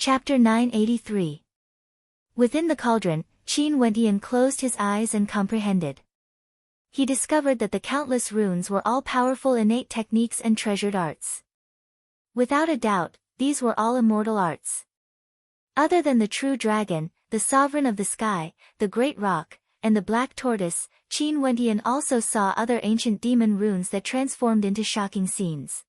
Chapter 983. Within the cauldron, Qin Wendian closed his eyes and comprehended. He discovered that the countless runes were all powerful innate techniques and treasured arts. Without a doubt, these were all immortal arts. Other than the true dragon, the sovereign of the sky, the great rock, and the black tortoise, Qin Wendian also saw other ancient demon runes that transformed into shocking scenes.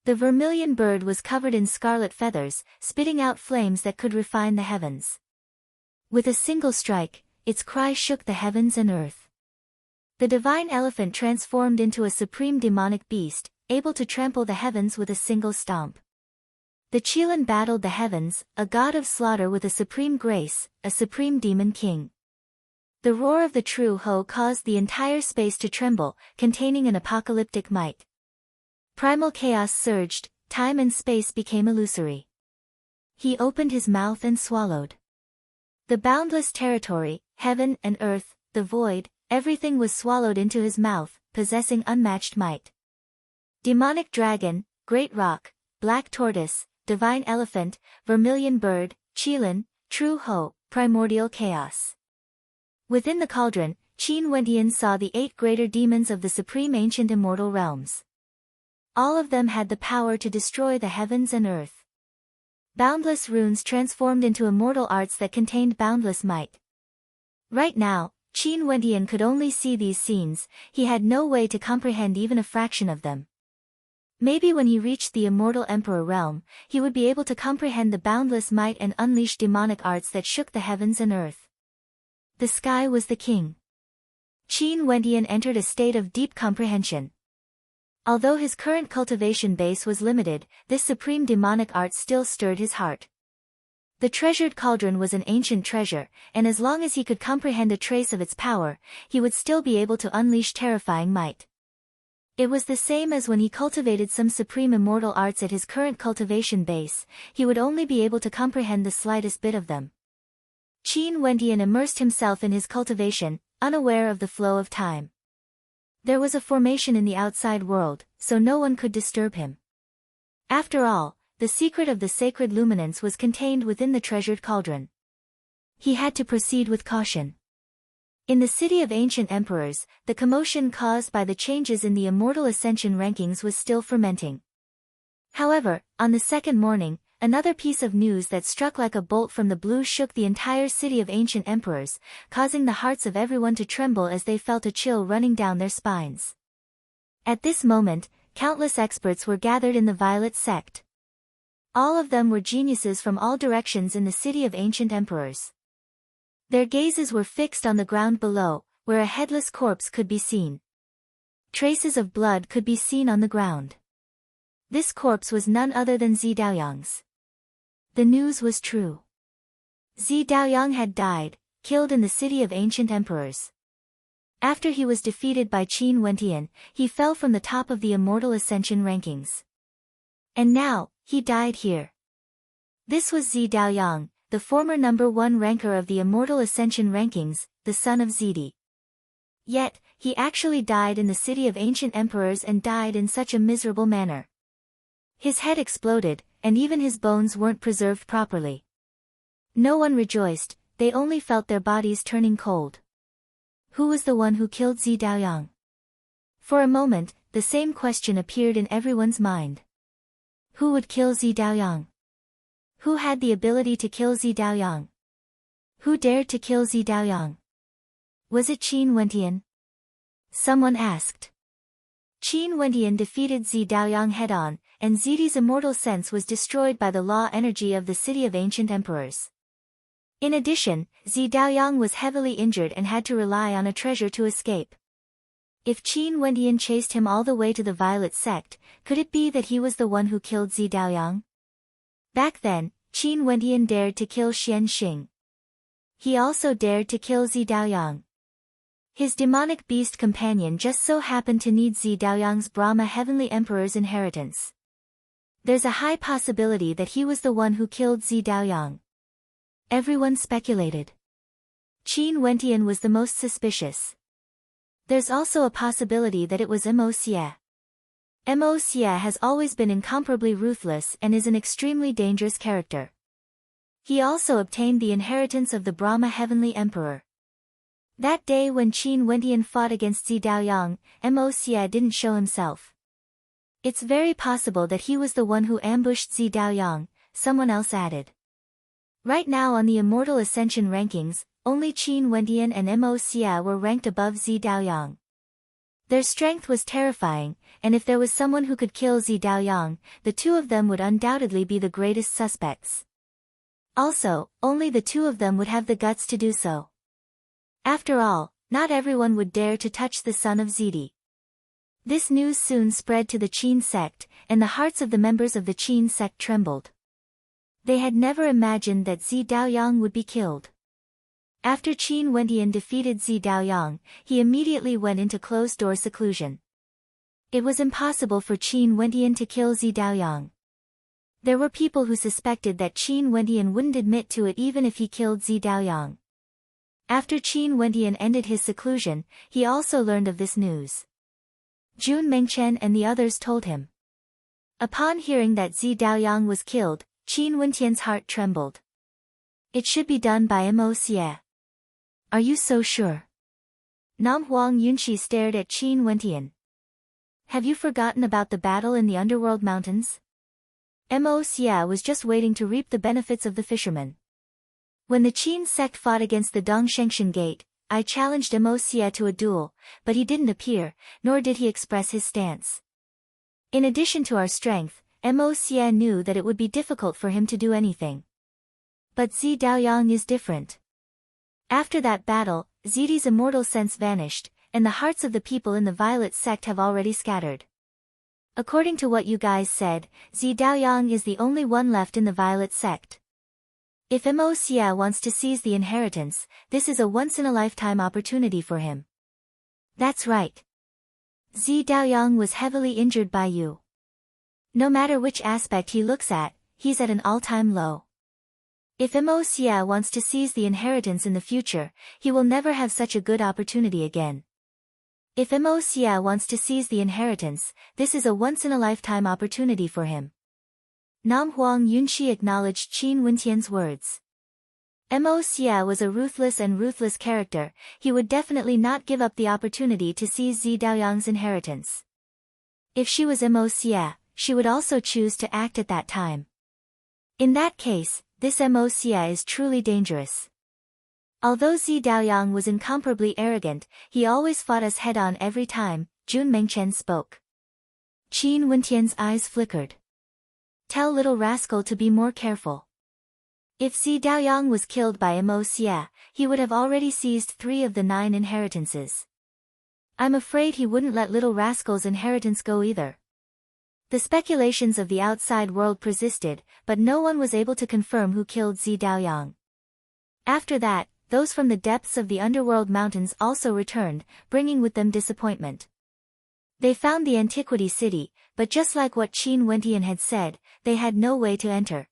The vermilion bird was covered in scarlet feathers, spitting out flames that could refine the heavens. With a single strike, its cry shook the heavens and earth. The divine elephant transformed into a supreme demonic beast, able to trample the heavens with a single stomp. The Qilin battled the heavens, a god of slaughter with a supreme grace, a supreme demon king. The roar of the true Ho caused the entire space to tremble, containing an apocalyptic might. Primal chaos surged, time and space became illusory. He opened his mouth and swallowed. The boundless territory, heaven and earth, the void, everything was swallowed into his mouth, possessing unmatched might. Demonic dragon, great rock, black tortoise, divine elephant, vermilion bird, Qilin, true Ho, primordial chaos. Within the cauldron, Qin Wendian saw the 8 greater demons of the supreme ancient immortal realms. All of them had the power to destroy the heavens and earth. Boundless runes transformed into immortal arts that contained boundless might. Right now, Qin Wendian could only see these scenes, he had no way to comprehend even a fraction of them. Maybe when he reached the immortal emperor realm, he would be able to comprehend the boundless might and unleash demonic arts that shook the heavens and earth. The sky was the king. Qin Wendian entered a state of deep comprehension. Although his current cultivation base was limited, this supreme demonic art still stirred his heart. The treasured cauldron was an ancient treasure, and as long as he could comprehend a trace of its power, he would still be able to unleash terrifying might. It was the same as when he cultivated some supreme immortal arts at his current cultivation base, he would only be able to comprehend the slightest bit of them. Qin Wendian immersed himself in his cultivation, unaware of the flow of time. There was a formation in the outside world, so no one could disturb him. After all, the secret of the sacred luminance was contained within the treasured cauldron. He had to proceed with caution. In the city of ancient emperors, the commotion caused by the changes in the immortal ascension rankings was still fermenting. However, on the second morning, another piece of news that struck like a bolt from the blue shook the entire city of ancient emperors, causing the hearts of everyone to tremble as they felt a chill running down their spines. At this moment, countless experts were gathered in the Violet sect. All of them were geniuses from all directions in the city of ancient emperors. Their gazes were fixed on the ground below, where a headless corpse could be seen. Traces of blood could be seen on the ground. This corpse was none other than Zi Daoyang's. The news was true. Zi Daoyang had died, killed in the city of ancient emperors. After he was defeated by Qin Wendian, he fell from the top of the immortal ascension rankings. And now, he died here. This was Zi Daoyang, the former number 1 ranker of the immortal ascension rankings, the son of Zidi. Yet, he actually died in the city of ancient emperors and died in such a miserable manner. His head exploded, and even his bones weren't preserved properly. No one rejoiced, they only felt their bodies turning cold. Who was the one who killed Zi Daoyang? For a moment, the same question appeared in everyone's mind. Who would kill Zi Daoyang? Who had the ability to kill Zi Daoyang? Who dared to kill Zi Daoyang? Was it Qin Wendian? Someone asked. Qin Wendian defeated Zi Daoyang head-on, and Zidi's immortal sense was destroyed by the law energy of the city of ancient emperors. In addition, Zi Daoyang was heavily injured and had to rely on a treasure to escape. If Qin Wendian chased him all the way to the Violet sect, could it be that he was the one who killed Zi Daoyang? Back then, Qin Wendian dared to kill Xian Xing. He also dared to kill Zi Daoyang. His demonic beast companion just so happened to need Zi Daoyang's Brahma Heavenly Emperor's inheritance. There's a high possibility that he was the one who killed Zi Daoyang. Everyone speculated. Qin Wendian was the most suspicious. There's also a possibility that it was Mo Xie. Mo Xie has always been incomparably ruthless and is an extremely dangerous character. He also obtained the inheritance of the Brahma Heavenly Emperor. That day when Qin Wendian fought against Zi Daoyang, Mo Xie didn't show himself. It's very possible that he was the one who ambushed Zi Daoyang, someone else added. Right now on the Immortal Ascension rankings, only Qin Wendian and Mo Xie were ranked above Zi Daoyang. Their strength was terrifying, and if there was someone who could kill Zi Daoyang, the two of them would undoubtedly be the greatest suspects. Also, only the two of them would have the guts to do so. After all, not everyone would dare to touch the son of Zidi. This news soon spread to the Qin sect, and the hearts of the members of the Qin sect trembled. They had never imagined that Zi Daoyang would be killed. After Qin Wendian defeated Zi Daoyang, he immediately went into closed-door seclusion. It was impossible for Qin Wendian to kill Zi Daoyang. There were people who suspected that Qin Wendian wouldn't admit to it even if he killed Zi Daoyang. After Qin Wendian ended his seclusion, he also learned of this news. Jun Mengchen and the others told him. Upon hearing that Zi Daoyang was killed, Qin Wendian's heart trembled. It should be done by Mo Xie. Are you so sure? Nam Huang Yunxi stared at Qin Wendian. Have you forgotten about the battle in the underworld mountains? Mo Xie was just waiting to reap the benefits of the fishermen. When the Qin sect fought against the Dongshengshan Gate, I challenged Mo Xie to a duel, but he didn't appear, nor did he express his stance. In addition to our strength, Mo Xie knew that it would be difficult for him to do anything. But Zi Daoyang is different. After that battle, Zidi's immortal sense vanished, and the hearts of the people in the Violet sect have already scattered. According to what you guys said, Zi Daoyang is the only one left in the Violet sect. If Mo Xie wants to seize the inheritance, this is a once-in-a-lifetime opportunity for him. That's right. Zi Daoyang was heavily injured by you. No matter which aspect he looks at, he's at an all-time low. If Mo Xie wants to seize the inheritance in the future, he will never have such a good opportunity again. If Mo Xie wants to seize the inheritance, this is a once-in-a-lifetime opportunity for him. Nam Huang Yunxi acknowledged Qin Wendian's words. Mo Xie was a ruthless character, he would definitely not give up the opportunity to seize Zi Daoyang's inheritance. If she was Mo Xie, she would also choose to act at that time. In that case, this Mo Xie is truly dangerous. Although Zi Daoyang was incomparably arrogant, he always fought us head-on every time, Jun Mengchen spoke. Qin Wendian's eyes flickered. Tell little rascal to be more careful. If Zi Daoyang was killed by Mo Xie, he would have already seized 3 of the 9 inheritances. I'm afraid he wouldn't let little rascal's inheritance go either. The speculations of the outside world persisted, but no one was able to confirm who killed Zi Daoyang. After that, those from the depths of the underworld mountains also returned, bringing with them disappointment. They found the Antiquity City, but just like what Qin Wendian had said, they had no way to enter.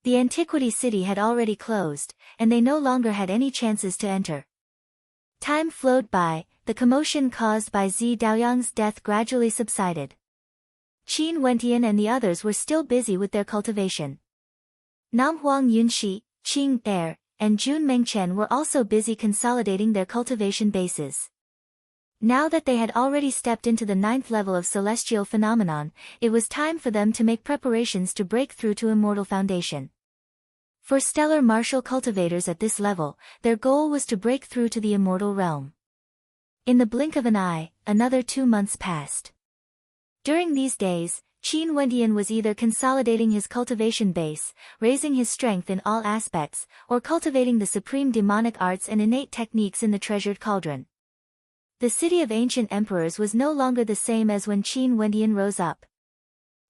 The Antiquity City had already closed, and they no longer had any chances to enter. Time flowed by, the commotion caused by Zi Daoyang's death gradually subsided. Qin Wendian and the others were still busy with their cultivation. Nam Huang Yunxi, Qing Er, and Jun Mengchen were also busy consolidating their cultivation bases. Now that they had already stepped into the 9th level of celestial phenomenon, it was time for them to make preparations to break through to Immortal Foundation. For stellar martial cultivators at this level, their goal was to break through to the immortal realm. In the blink of an eye, another 2 months passed. During these days, Qin Wendian was either consolidating his cultivation base, raising his strength in all aspects, or cultivating the supreme demonic arts and innate techniques in the treasured cauldron. The city of ancient emperors was no longer the same as when Qin Wendian rose up.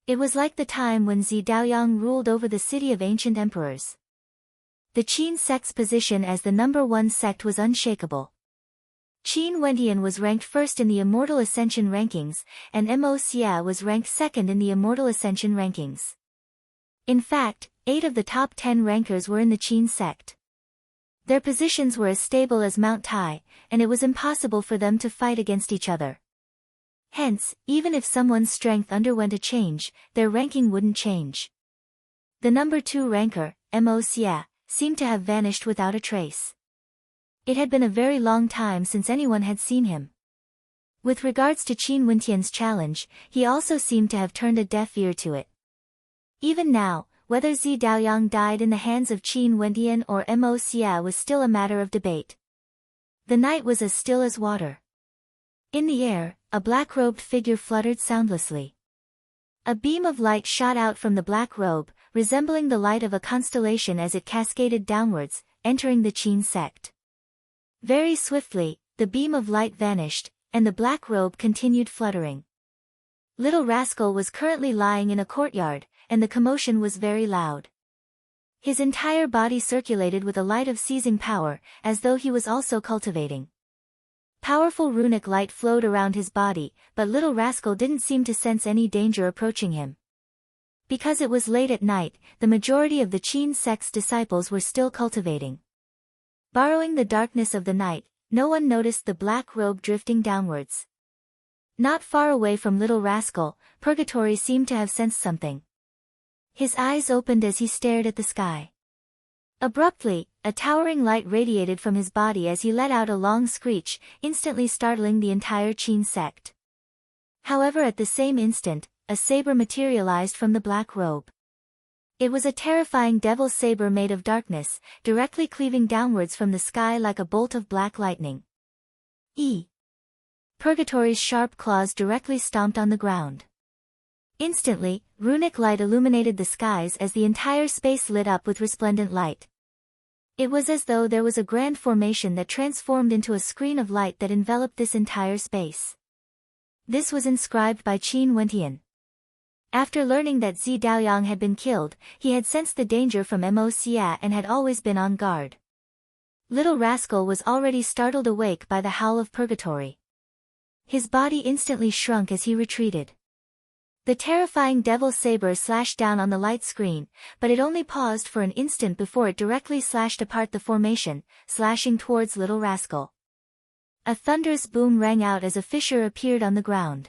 It was like the time when Zi Daoyang ruled over the city of ancient emperors. The Qin sect's position as the #1 sect was unshakable. Qin Wendian was ranked first in the Immortal Ascension rankings, and Mo Xie was ranked second in the Immortal Ascension rankings. In fact, 8 of the top 10 rankers were in the Qin sect. Their positions were as stable as Mount Tai, and it was impossible for them to fight against each other. Hence, even if someone's strength underwent a change, their ranking wouldn't change. The #2 ranker, Moxia, seemed to have vanished without a trace. It had been a very long time since anyone had seen him. With regards to Qin Wentian's challenge, he also seemed to have turned a deaf ear to it. Even now, whether Zi Daoyang died in the hands of Qin Wentian or Moxia was still a matter of debate. The night was as still as water. In the air, a black-robed figure fluttered soundlessly. A beam of light shot out from the black robe, resembling the light of a constellation as it cascaded downwards, entering the Qin sect. Very swiftly, the beam of light vanished, and the black robe continued fluttering. Little Rascal was currently lying in a courtyard, and the commotion was very loud. His entire body circulated with a light of seizing power, as though he was also cultivating. Powerful runic light flowed around his body, but Little Rascal didn't seem to sense any danger approaching him. Because it was late at night, the majority of the Qin sect's disciples were still cultivating. Borrowing the darkness of the night, no one noticed the black robe drifting downwards. Not far away from Little Rascal, Purgatory seemed to have sensed something. His eyes opened as he stared at the sky. Abruptly, a towering light radiated from his body as he let out a long screech, instantly startling the entire Qin sect. However, at the same instant, a saber materialized from the black robe. It was a terrifying devil's saber made of darkness, directly cleaving downwards from the sky like a bolt of black lightning. Purgatory's sharp claws directly stomped on the ground. Instantly, runic light illuminated the skies as the entire space lit up with resplendent light. It was as though there was a grand formation that transformed into a screen of light that enveloped this entire space. This was inscribed by Qin Wentian. After learning that Zi Daoyang had been killed, he had sensed the danger from Moxia and had always been on guard. Little Rascal was already startled awake by the howl of Purgatory. His body instantly shrunk as he retreated. The terrifying devil's saber slashed down on the light screen, but it only paused for an instant before it directly slashed apart the formation, slashing towards Little Rascal. A thunderous boom rang out as a fissure appeared on the ground.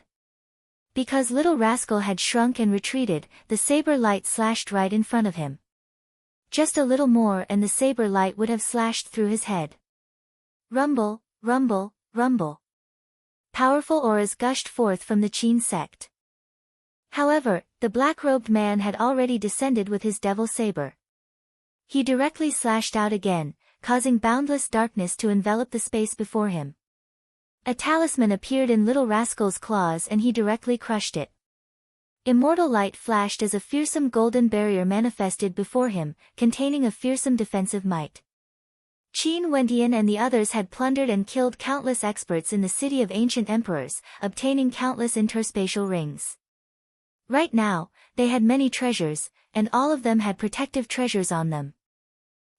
Because Little Rascal had shrunk and retreated, the saber light slashed right in front of him. Just a little more and the saber light would have slashed through his head. Rumble, rumble, rumble. Powerful auras gushed forth from the Qin sect. However, the black-robed man had already descended with his devil saber. He directly slashed out again, causing boundless darkness to envelop the space before him. A talisman appeared in Little Rascal's claws and he directly crushed it. Immortal light flashed as a fearsome golden barrier manifested before him, containing a fearsome defensive might. Qin Wentian and the others had plundered and killed countless experts in the city of ancient emperors, obtaining countless interspatial rings. Right now, they had many treasures, and all of them had protective treasures on them.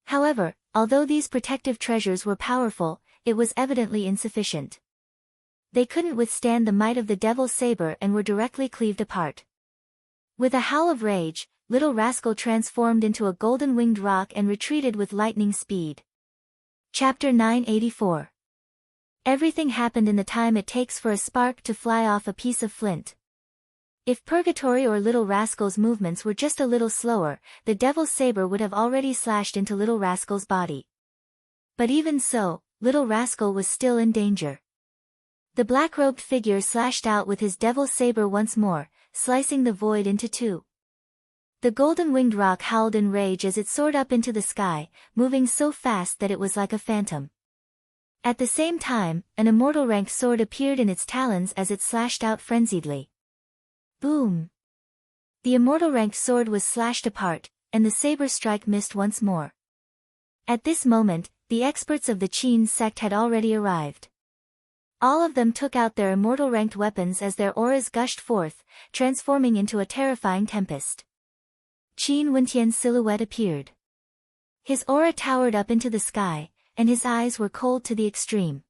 However, although these protective treasures were powerful, it was evidently insufficient. They couldn't withstand the might of the devil's saber and were directly cleaved apart. With a howl of rage, Little Rascal transformed into a golden-winged rock and retreated with lightning speed. Chapter 984. Everything happened in the time it takes for a spark to fly off a piece of flint. If Purgatory or Little Rascal's movements were just a little slower, the devil's saber would have already slashed into Little Rascal's body. But even so, Little Rascal was still in danger. The black-robed figure slashed out with his devil's saber once more, slicing the void into two. The golden-winged rock howled in rage as it soared up into the sky, moving so fast that it was like a phantom. At the same time, an immortal-ranked sword appeared in its talons as it slashed out frenziedly. Boom! The immortal-ranked sword was slashed apart, and the saber strike missed once more. At this moment, the experts of the Qin sect had already arrived. All of them took out their immortal-ranked weapons as their auras gushed forth, transforming into a terrifying tempest. Qin Wentian's silhouette appeared. His aura towered up into the sky, and his eyes were cold to the extreme.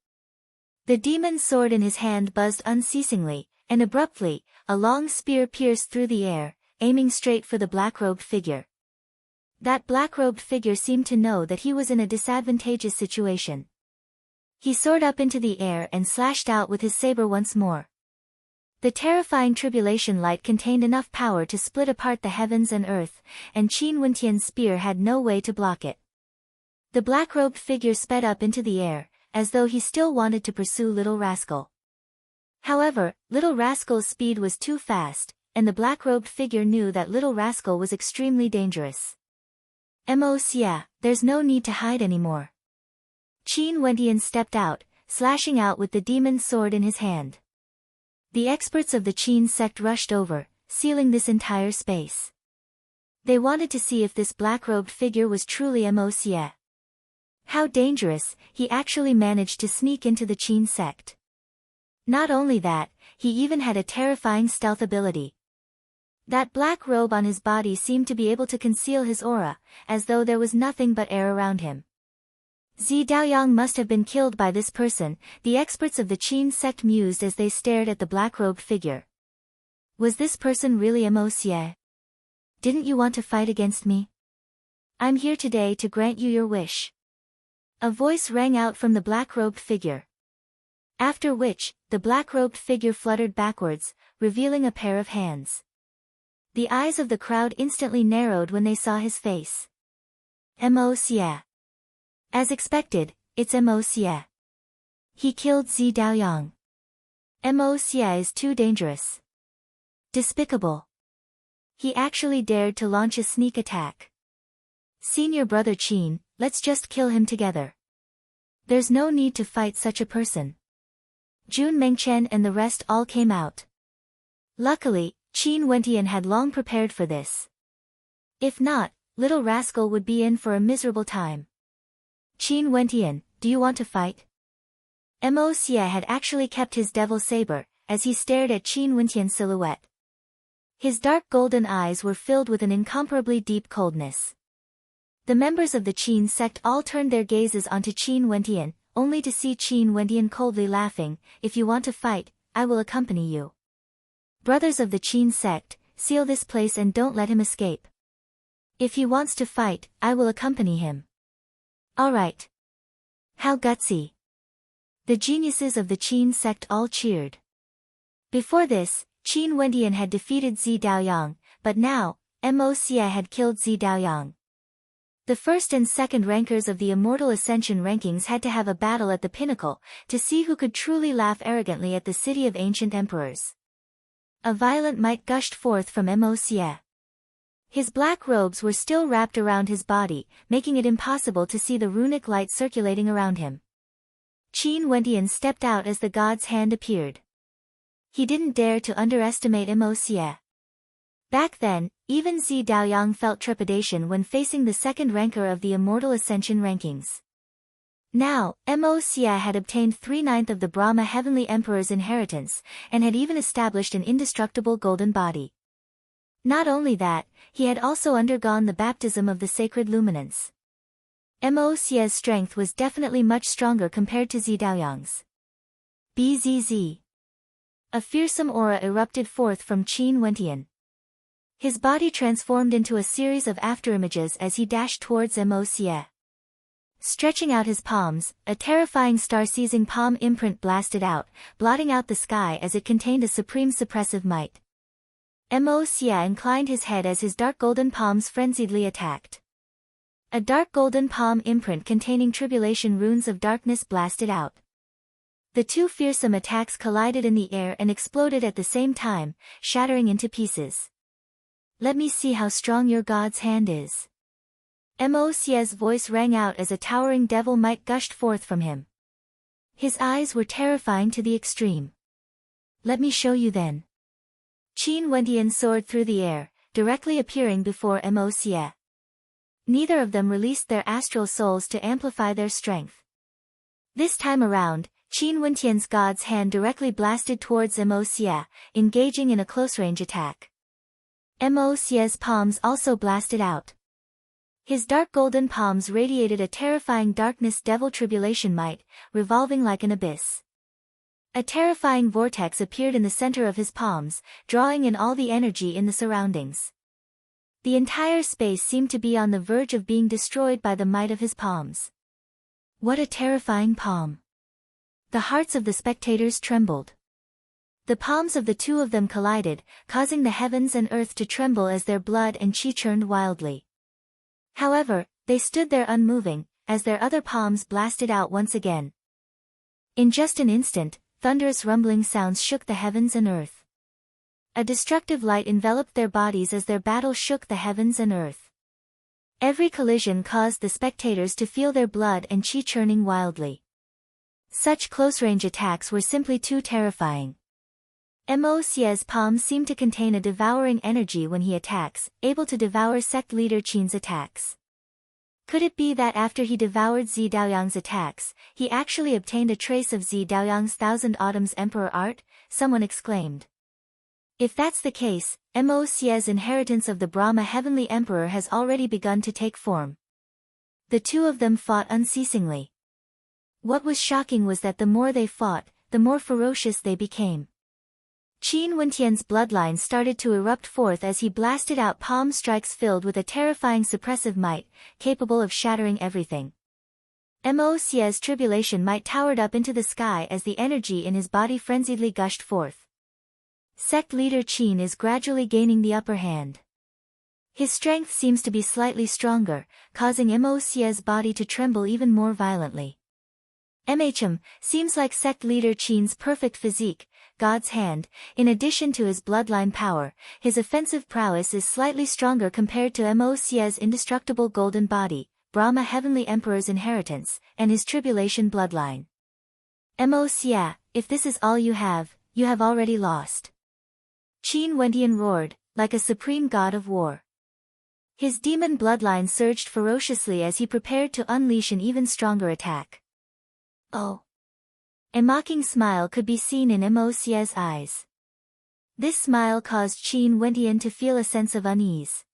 The demon's sword in his hand buzzed unceasingly, and abruptly, a long spear pierced through the air, aiming straight for the black-robed figure. That black-robed figure seemed to know that he was in a disadvantageous situation. He soared up into the air and slashed out with his saber once more. The terrifying tribulation light contained enough power to split apart the heavens and earth, and Qin Wentian's spear had no way to block it. The black-robed figure sped up into the air, as though he still wanted to pursue Little Rascal. However, Little Rascal's speed was too fast, and the black-robed figure knew that Little Rascal was extremely dangerous. Mosia, there's no need to hide anymore. Qin Wentian stepped out, slashing out with the demon's sword in his hand. The experts of the Qin sect rushed over, sealing this entire space. They wanted to see if this black-robed figure was truly Mosia. How dangerous, he actually managed to sneak into the Qin sect. Not only that, he even had a terrifying stealth ability. That black robe on his body seemed to be able to conceal his aura, as though there was nothing but air around him. Zi Daoyang must have been killed by this person, the experts of the Qin sect mused as they stared at the black-robed figure. Was this person really Mosia? Didn't you want to fight against me? I'm here today to grant you your wish. A voice rang out from the black-robed figure. After which, the black-robed figure fluttered backwards, revealing a pair of hands. The eyes of the crowd instantly narrowed when they saw his face. Mosia. As expected, it's Mosia. He killed Zi Daoyang. Mosia is too dangerous. Despicable. He actually dared to launch a sneak attack. Senior brother Qin, let's just kill him together. There's no need to fight such a person. Jun Mengchen and the rest all came out. Luckily, Qin Wentian had long prepared for this. If not, Little Rascal would be in for a miserable time. Qin Wentian, do you want to fight? Mosia had actually kept his devil saber, as he stared at Qin Wentian's silhouette. His dark golden eyes were filled with an incomparably deep coldness. The members of the Qin sect all turned their gazes onto Qin Wentian, only to see Qin Wentian coldly laughing. If you want to fight, I will accompany you. Brothers of the Qin sect, seal this place and don't let him escape. If he wants to fight, I will accompany him. Alright. How gutsy. The geniuses of the Qin sect all cheered. Before this, Qin Wentian had defeated Zi Daoyang, but now, Mosia had killed Zi Daoyang. The first and second rankers of the Immortal Ascension rankings had to have a battle at the pinnacle, to see who could truly laugh arrogantly at the city of ancient emperors. A violent might gushed forth from Mosia. His black robes were still wrapped around his body, making it impossible to see the runic light circulating around him. Qin Wentian stepped out as the god's hand appeared. He didn't dare to underestimate Mosia. Back then, even Zi Daoyang felt trepidation when facing the second ranker of the Immortal Ascension rankings. Now, Mosia had obtained 3/9 of the Brahma Heavenly Emperor's inheritance, and had even established an indestructible golden body. Not only that, he had also undergone the baptism of the sacred luminance. Mosia's strength was definitely much stronger compared to Zi Daoyang's. Bzz. A fearsome aura erupted forth from Qin Wentian. His body transformed into a series of afterimages as he dashed towards Mosia. Stretching out his palms, a terrifying star-seizing palm imprint blasted out, blotting out the sky as it contained a supreme suppressive might. Mosia inclined his head as his dark golden palms frenziedly attacked. A dark golden palm imprint containing tribulation runes of darkness blasted out. The two fearsome attacks collided in the air and exploded at the same time, shattering into pieces. Let me see how strong your god's hand is. Mosia's voice rang out as a towering devil might gushed forth from him. His eyes were terrifying to the extreme. Let me show you then. Qin Wentian soared through the air, directly appearing before Mosia. Neither of them released their astral souls to amplify their strength. This time around, Qin Wentian's god's hand directly blasted towards Mosia, engaging in a close-range attack. Mosia's palms also blasted out. His dark golden palms radiated a terrifying darkness devil tribulation might, revolving like an abyss. A terrifying vortex appeared in the center of his palms, drawing in all the energy in the surroundings. The entire space seemed to be on the verge of being destroyed by the might of his palms. What a terrifying palm! The hearts of the spectators trembled. The palms of the two of them collided, causing the heavens and earth to tremble as their blood and chi churned wildly. However, they stood there unmoving, as their other palms blasted out once again. In just an instant, thunderous rumbling sounds shook the heavens and earth. A destructive light enveloped their bodies as their battle shook the heavens and earth. Every collision caused the spectators to feel their blood and chi churning wildly. Such close-range attacks were simply too terrifying. Mo Xie's palms seemed to contain a devouring energy when he attacks, able to devour sect leader Qin's attacks. Could it be that after he devoured Zi Daoyang's attacks, he actually obtained a trace of Zi Daoyang's Thousand Autumns Emperor art? Someone exclaimed. If that's the case, Mo Xie's inheritance of the Brahma Heavenly Emperor has already begun to take form. The two of them fought unceasingly. What was shocking was that the more they fought, the more ferocious they became. Qin Wentian's bloodline started to erupt forth as he blasted out palm strikes filled with a terrifying suppressive might, capable of shattering everything. Mo Xie's tribulation might towered up into the sky as the energy in his body frenziedly gushed forth. Sect leader Qin is gradually gaining the upper hand. His strength seems to be slightly stronger, causing Mo Xie's body to tremble even more violently. Seems like sect leader Qin's perfect physique, God's hand, in addition to his bloodline power, his offensive prowess is slightly stronger compared to Mo Xie's indestructible golden body, Brahma Heavenly Emperor's inheritance, and his tribulation bloodline. Mo Xie, if this is all you have already lost. Qin Wendian roared, like a supreme god of war. His demon bloodline surged ferociously as he prepared to unleash an even stronger attack. Oh! A mocking smile could be seen in Mo Xie's eyes. This smile caused Qin Wendian to feel a sense of unease.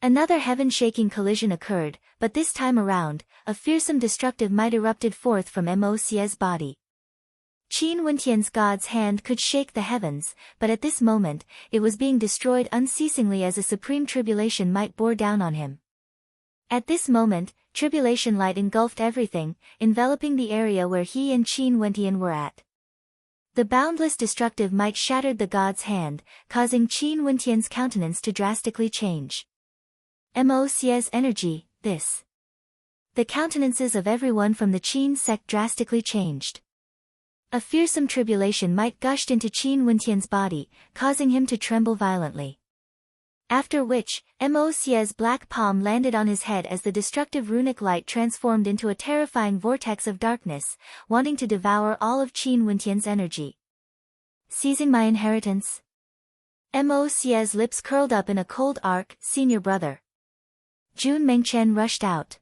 Another heaven-shaking collision occurred, but this time around, a fearsome destructive might erupted forth from Mo Xie's body. Qin Wendian's God's hand could shake the heavens, but at this moment, it was being destroyed unceasingly as a supreme tribulation might bore down on him. At this moment, tribulation light engulfed everything, enveloping the area where he and Qin Wendian were at. The boundless destructive might shattered the god's hand, causing Qin Wendian's countenance to drastically change. Mo Xie's energy, this. The countenances of everyone from the Qin sect drastically changed. A fearsome tribulation might gushed into Qin Wendian's body, causing him to tremble violently. After which, Mo Xie's black palm landed on his head as the destructive runic light transformed into a terrifying vortex of darkness, wanting to devour all of Qin Wendian's energy. Seizing my inheritance? Mo Xie's lips curled up in a cold arc, senior brother. Jun Mengchen rushed out.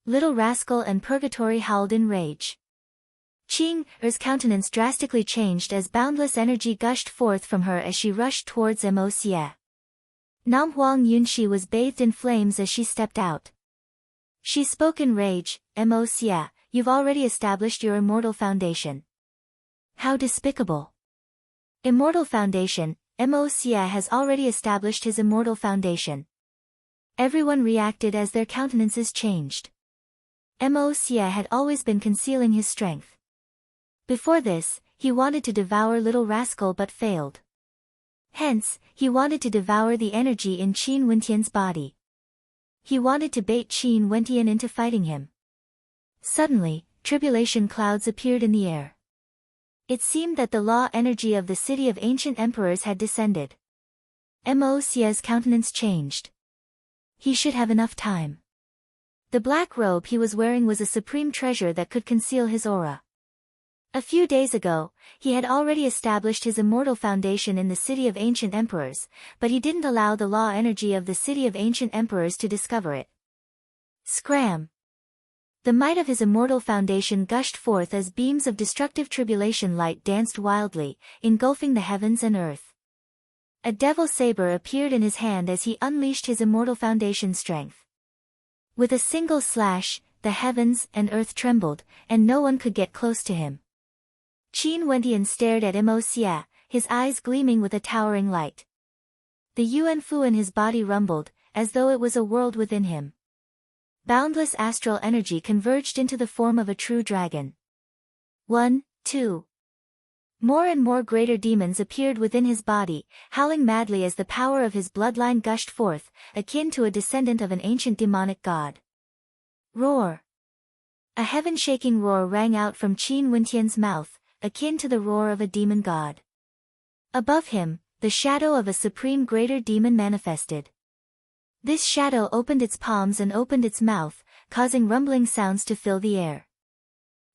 Little rascal and Purgatory howled in rage. Qing Er's countenance drastically changed as boundless energy gushed forth from her as she rushed towards Mo Xie. Nam Huang Yunxi was bathed in flames as she stepped out. She spoke in rage, Mo Xie, you've already established your immortal foundation. How despicable. Immortal foundation, Mo Xie has already established his immortal foundation. Everyone reacted as their countenances changed. Mo Xie had always been concealing his strength. Before this, he wanted to devour little rascal but failed. Hence, he wanted to devour the energy in Qin Wendian's body. He wanted to bait Qin Wendian into fighting him. Suddenly, tribulation clouds appeared in the air. It seemed that the law energy of the city of ancient emperors had descended. Mo Xie's countenance changed. He should have enough time. The black robe he was wearing was a supreme treasure that could conceal his aura. A few days ago, he had already established his immortal foundation in the city of ancient emperors, but he didn't allow the law energy of the city of ancient emperors to discover it. Scram! The might of his immortal foundation gushed forth as beams of destructive tribulation light danced wildly, engulfing the heavens and earth. A devil saber appeared in his hand as he unleashed his immortal foundation strength. With a single slash, the heavens and earth trembled, and no one could get close to him. Qin Wendian stared at Mo Xie, his eyes gleaming with a towering light. The Yuan Fu in his body rumbled, as though it was a world within him. Boundless astral energy converged into the form of a true dragon. 1, 2. More and more greater demons appeared within his body, howling madly as the power of his bloodline gushed forth, akin to a descendant of an ancient demonic god. Roar! A heaven-shaking roar rang out from Qin Wentian's mouth, akin to the roar of a demon god. Above him, the shadow of a supreme greater demon manifested. This shadow opened its palms and opened its mouth, causing rumbling sounds to fill the air.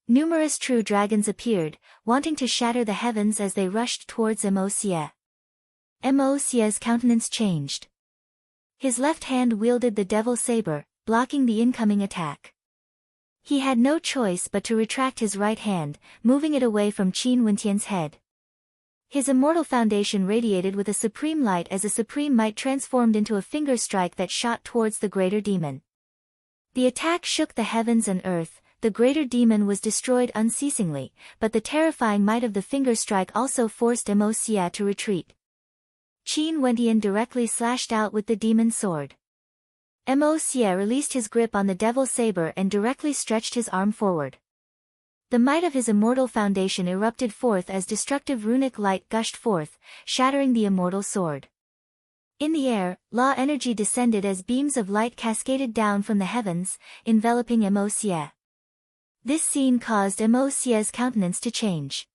Numerous true dragons appeared, wanting to shatter the heavens as they rushed towards Mo Xie. Mo Xie's countenance changed. His left hand wielded the devil saber, blocking the incoming attack. He had no choice but to retract his right hand, moving it away from Qin Wentian's head. His immortal foundation radiated with a supreme light as a supreme might transformed into a finger strike that shot towards the greater demon. The attack shook the heavens and earth. The greater demon was destroyed unceasingly, but the terrifying might of the finger strike also forced Mo Xie to retreat. Qin Wentian directly slashed out with the demon's sword. Mo Xie released his grip on the devil saber and directly stretched his arm forward. The might of his immortal foundation erupted forth as destructive runic light gushed forth, shattering the immortal sword. In the air, law energy descended as beams of light cascaded down from the heavens, enveloping Mo Xie. This scene caused Mo Xie's countenance to change.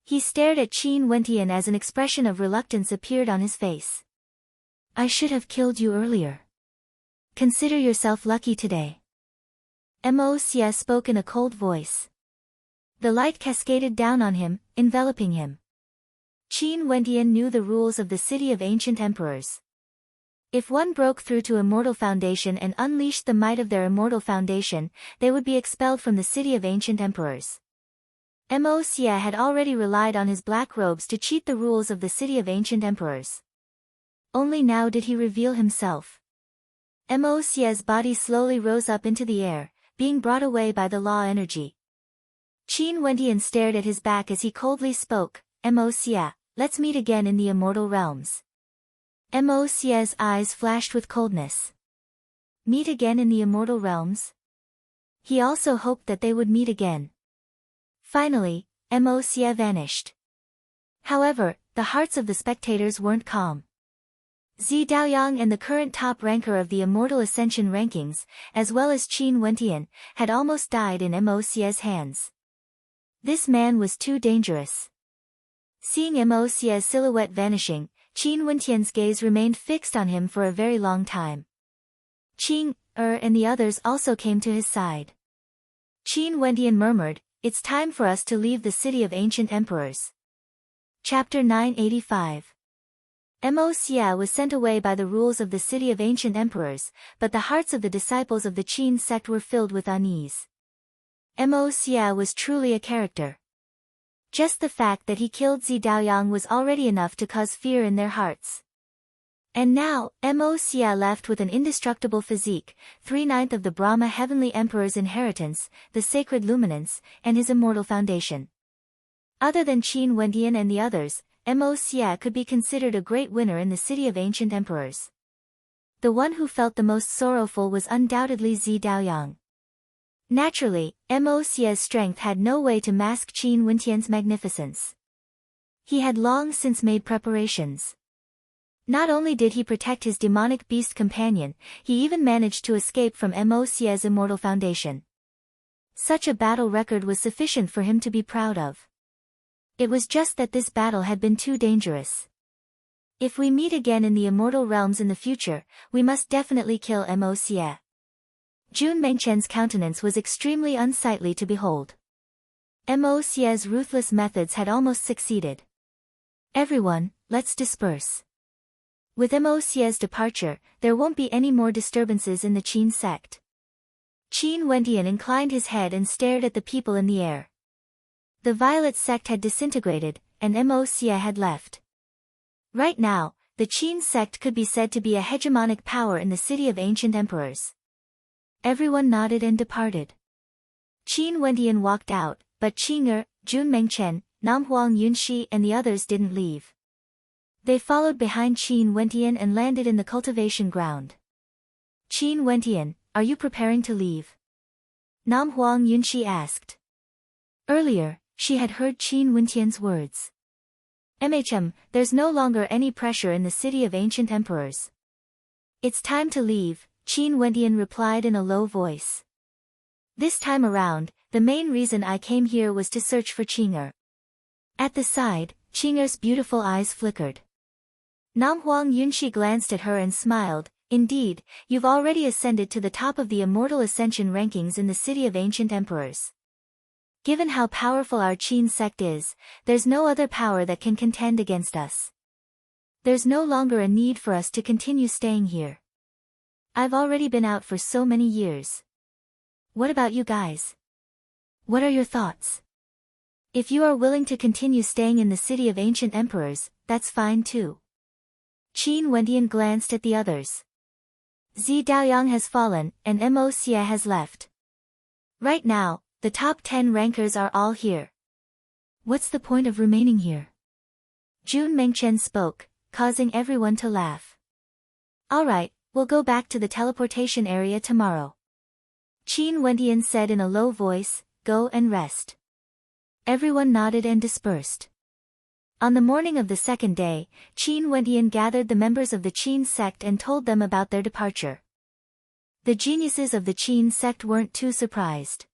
He stared at Qin Wentian as an expression of reluctance appeared on his face. I should have killed you earlier. Consider yourself lucky today. Mo Xie spoke in a cold voice. The light cascaded down on him, enveloping him. Qin Wentian knew the rules of the City of Ancient Emperors. If one broke through to Immortal Foundation and unleashed the might of their Immortal Foundation, they would be expelled from the City of Ancient Emperors. Mo Xie had already relied on his black robes to cheat the rules of the City of Ancient Emperors. Only now did he reveal himself. Mo Xie's body slowly rose up into the air, being brought away by the law energy. Qin Wentian stared at his back as he coldly spoke, Mo Xie, let's meet again in the Immortal Realms. Mo Xie's eyes flashed with coldness. Meet again in the Immortal Realms? He also hoped that they would meet again. Finally, Mo Xie vanished. However, the hearts of the spectators weren't calm. Zi Daoyang and the current top ranker of the Immortal Ascension rankings, as well as Qin Wentian, had almost died in Mo Xie's hands. This man was too dangerous. Seeing Mo Xie's silhouette vanishing, Qin Wentian's gaze remained fixed on him for a very long time. Qing, and the others also came to his side. Qin Wentian murmured, it's time for us to leave the City of Ancient Emperors. Chapter 985. Mo Xie was sent away by the rules of the City of Ancient Emperors, but the hearts of the disciples of the Qin sect were filled with unease. Mo Xie was truly a character. Just the fact that he killed Zi Daoyang was already enough to cause fear in their hearts. And now, Mo Xie left with an indestructible physique, 3/9 of the Brahma Heavenly Emperor's inheritance, the sacred luminance, and his immortal foundation. Other than Qin Wentian and the others, Mo Xie could be considered a great winner in the City of Ancient Emperors. The one who felt the most sorrowful was undoubtedly Zi Daoyang. Naturally, Mo Xie's strength had no way to mask Qin Wentian's magnificence. He had long since made preparations. Not only did he protect his demonic beast companion, he even managed to escape from Mo Xie's immortal foundation. Such a battle record was sufficient for him to be proud of. It was just that this battle had been too dangerous. If we meet again in the immortal realms in the future, we must definitely kill Mo Xie. Jun Mengchen's countenance was extremely unsightly to behold. Mo Xie's ruthless methods had almost succeeded. Everyone, let's disperse. With Mo Xie's departure, there won't be any more disturbances in the Qin sect. Qin Wentian inclined his head and stared at the people in the air. The Violet sect had disintegrated, and Mo Xie had left. Right now, the Qin sect could be said to be a hegemonic power in the City of Ancient Emperors. Everyone nodded and departed. Qin Wentian walked out, but Qing'er, Jun Mengchen, Namhuang Yunxi and the others didn't leave. They followed behind Qin Wentian and landed in the cultivation ground. Qin Wentian, are you preparing to leave? Namhuang Yunxi asked. Earlier, she had heard Qin Wentian's words. There's no longer any pressure in the city of ancient emperors. It's time to leave, Qin Wentian replied in a low voice. This time around, the main reason I came here was to search for Qing'er. At the side, Qing'er's beautiful eyes flickered. Namhuang Yunxi glanced at her and smiled. Indeed, you've already ascended to the top of the immortal ascension rankings in the city of ancient emperors. Given how powerful our Qin sect is, there's no other power that can contend against us. There's no longer a need for us to continue staying here. I've already been out for so many years. What about you guys? What are your thoughts? If you are willing to continue staying in the city of ancient emperors, that's fine too. Qin Wentian glanced at the others. Zi Daoyang has fallen, and Mo Xie has left. Right now, the top 10 rankers are all here. What's the point of remaining here? Jun Mengchen spoke, causing everyone to laugh. Alright, we'll go back to the teleportation area tomorrow. Qin Wentian said in a low voice, go and rest. Everyone nodded and dispersed. On the morning of the second day, Qin Wentian gathered the members of the Qin sect and told them about their departure. The geniuses of the Qin sect weren't too surprised.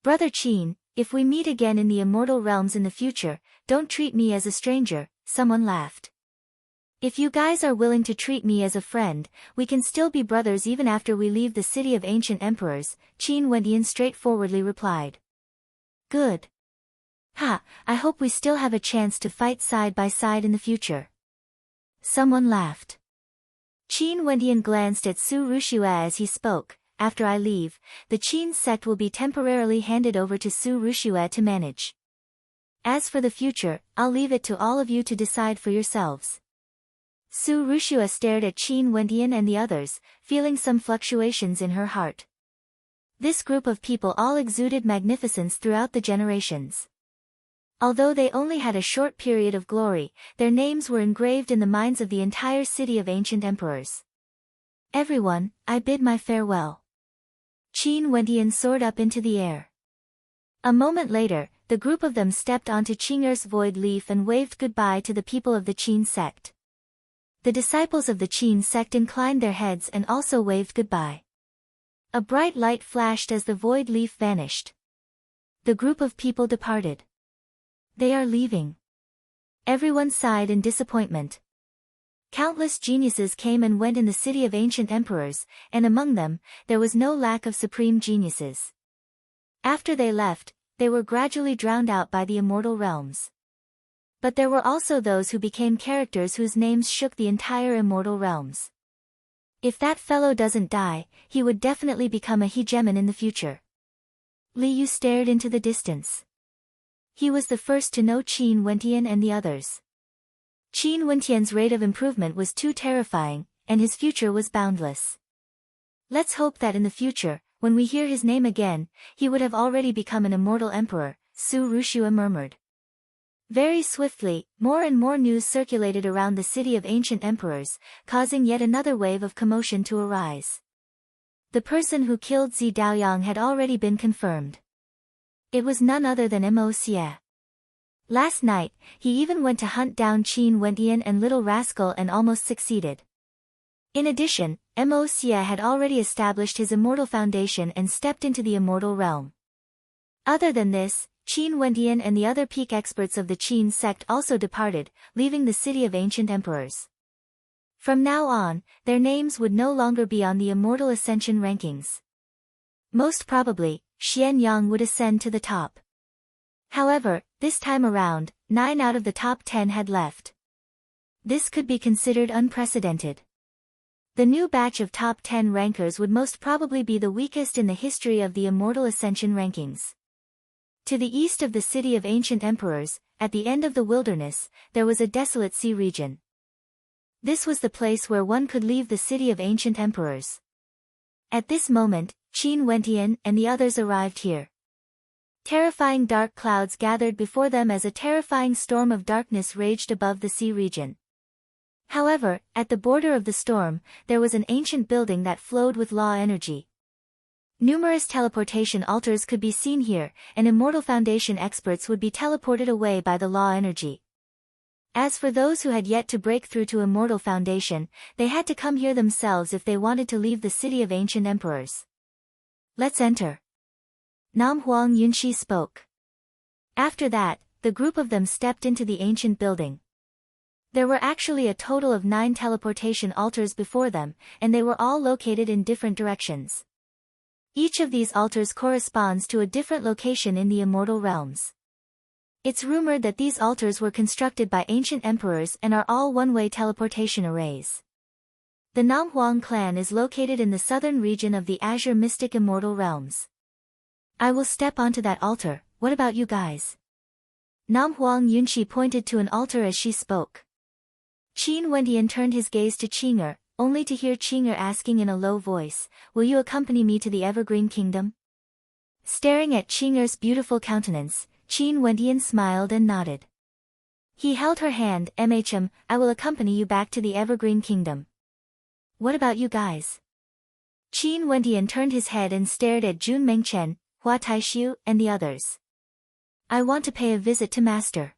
Brother Qin, if we meet again in the immortal realms in the future, don't treat me as a stranger, someone laughed. If you guys are willing to treat me as a friend, we can still be brothers even after we leave the city of ancient emperors, Qin Wentian straightforwardly replied. Good. I hope we still have a chance to fight side by side in the future. Someone laughed. Qin Wentian glanced at Su Rushue as he spoke. After I leave, the Qin sect will be temporarily handed over to Su Rushue to manage. As for the future, I'll leave it to all of you to decide for yourselves. Su Rushue stared at Qin Wentian and the others, feeling some fluctuations in her heart. This group of people all exuded magnificence throughout the generations. Although they only had a short period of glory, their names were engraved in the minds of the entire city of ancient emperors. Everyone, I bid my farewell. Qin Wentian soared up into the air. A moment later, the group of them stepped onto Qing'er's void leaf and waved goodbye to the people of the Qin sect. The disciples of the Qin sect inclined their heads and also waved goodbye. A bright light flashed as the void leaf vanished. The group of people departed. They are leaving. Everyone sighed in disappointment. Countless geniuses came and went in the city of ancient emperors, and among them, there was no lack of supreme geniuses. After they left, they were gradually drowned out by the immortal realms. But there were also those who became characters whose names shook the entire immortal realms. If that fellow doesn't die, he would definitely become a hegemon in the future. Li Yu stared into the distance. He was the first to know Qin Wentian and the others. Qin Wentian's rate of improvement was too terrifying, and his future was boundless. Let's hope that in the future, when we hear his name again, he would have already become an immortal emperor, Su Rushue murmured. Very swiftly, more and more news circulated around the city of ancient emperors, causing yet another wave of commotion to arise. The person who killed Zi Daoyang had already been confirmed. It was none other than Mo Xie. Last night, he even went to hunt down Qin Wentian and Little Rascal and almost succeeded. In addition, Mo Xie had already established his immortal foundation and stepped into the immortal realm. Other than this, Qin Wentian and the other peak experts of the Qin sect also departed, leaving the city of ancient emperors. From now on, their names would no longer be on the immortal ascension rankings. Most probably, Xian Yang would ascend to the top. However, this time around, 9 out of the top 10 had left. This could be considered unprecedented. The new batch of top 10 rankers would most probably be the weakest in the history of the immortal ascension rankings. To the east of the city of ancient emperors, at the end of the wilderness, there was a desolate sea region. This was the place where one could leave the city of ancient emperors. At this moment, Qin Wentian and the others arrived here. Terrifying dark clouds gathered before them as a terrifying storm of darkness raged above the sea region. However, at the border of the storm, there was an ancient building that flowed with law energy. Numerous teleportation altars could be seen here, and Immortal Foundation experts would be teleported away by the law energy. As for those who had yet to break through to Immortal Foundation, they had to come here themselves if they wanted to leave the city of ancient emperors. Let's enter. Nam Huang Yunxi spoke. After that, the group of them stepped into the ancient building. There were actually a total of 9 teleportation altars before them, and they were all located in different directions. Each of these altars corresponds to a different location in the immortal realms. It's rumored that these altars were constructed by ancient emperors and are all one-way teleportation arrays. The Nam Huang clan is located in the southern region of the Azure Mystic Immortal Realms. I will step onto that altar, what about you guys? Nam Huang Yunxi pointed to an altar as she spoke. Qin Wendian turned his gaze to Qing'er, only to hear Qing'er asking in a low voice, will you accompany me to the Evergreen Kingdom? Staring at Qing'er's beautiful countenance, Qin Wendian smiled and nodded. He held her hand, I will accompany you back to the Evergreen Kingdom. What about you guys? Qin Wendian turned his head and stared at Jun Mengchen, Hua Taishu, and the others. I want to pay a visit to Master.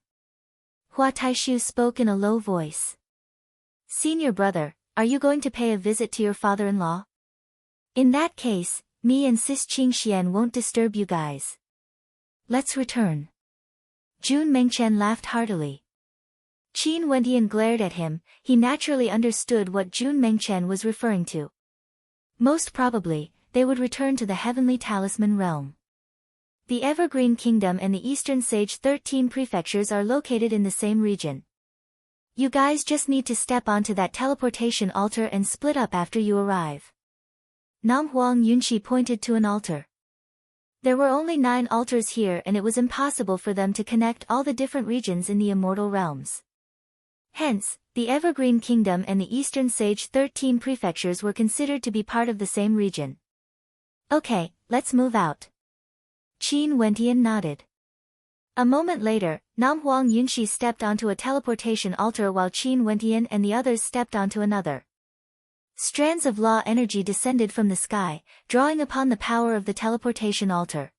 Hua Taishu spoke in a low voice. Senior brother, are you going to pay a visit to your father-in-law? In that case, me and Sis Qingxian won't disturb you guys. Let's return. Jun Mengchen laughed heartily. Qin Wendian glared at him, he naturally understood what Jun Mengchen was referring to. Most probably, they would return to the Heavenly Talisman realm. The Evergreen Kingdom and the Eastern Sage 13 prefectures are located in the same region. You guys just need to step onto that teleportation altar and split up after you arrive. Nam Huang Yunxi pointed to an altar. There were only 9 altars here and it was impossible for them to connect all the different regions in the immortal realms. Hence, the Evergreen Kingdom and the Eastern Sage 13 prefectures were considered to be part of the same region. Okay, let's move out. Qin Wendian nodded. A moment later, Nam Huang Yunxi stepped onto a teleportation altar while Qin Wendian and the others stepped onto another. Strands of law energy descended from the sky, drawing upon the power of the teleportation altar.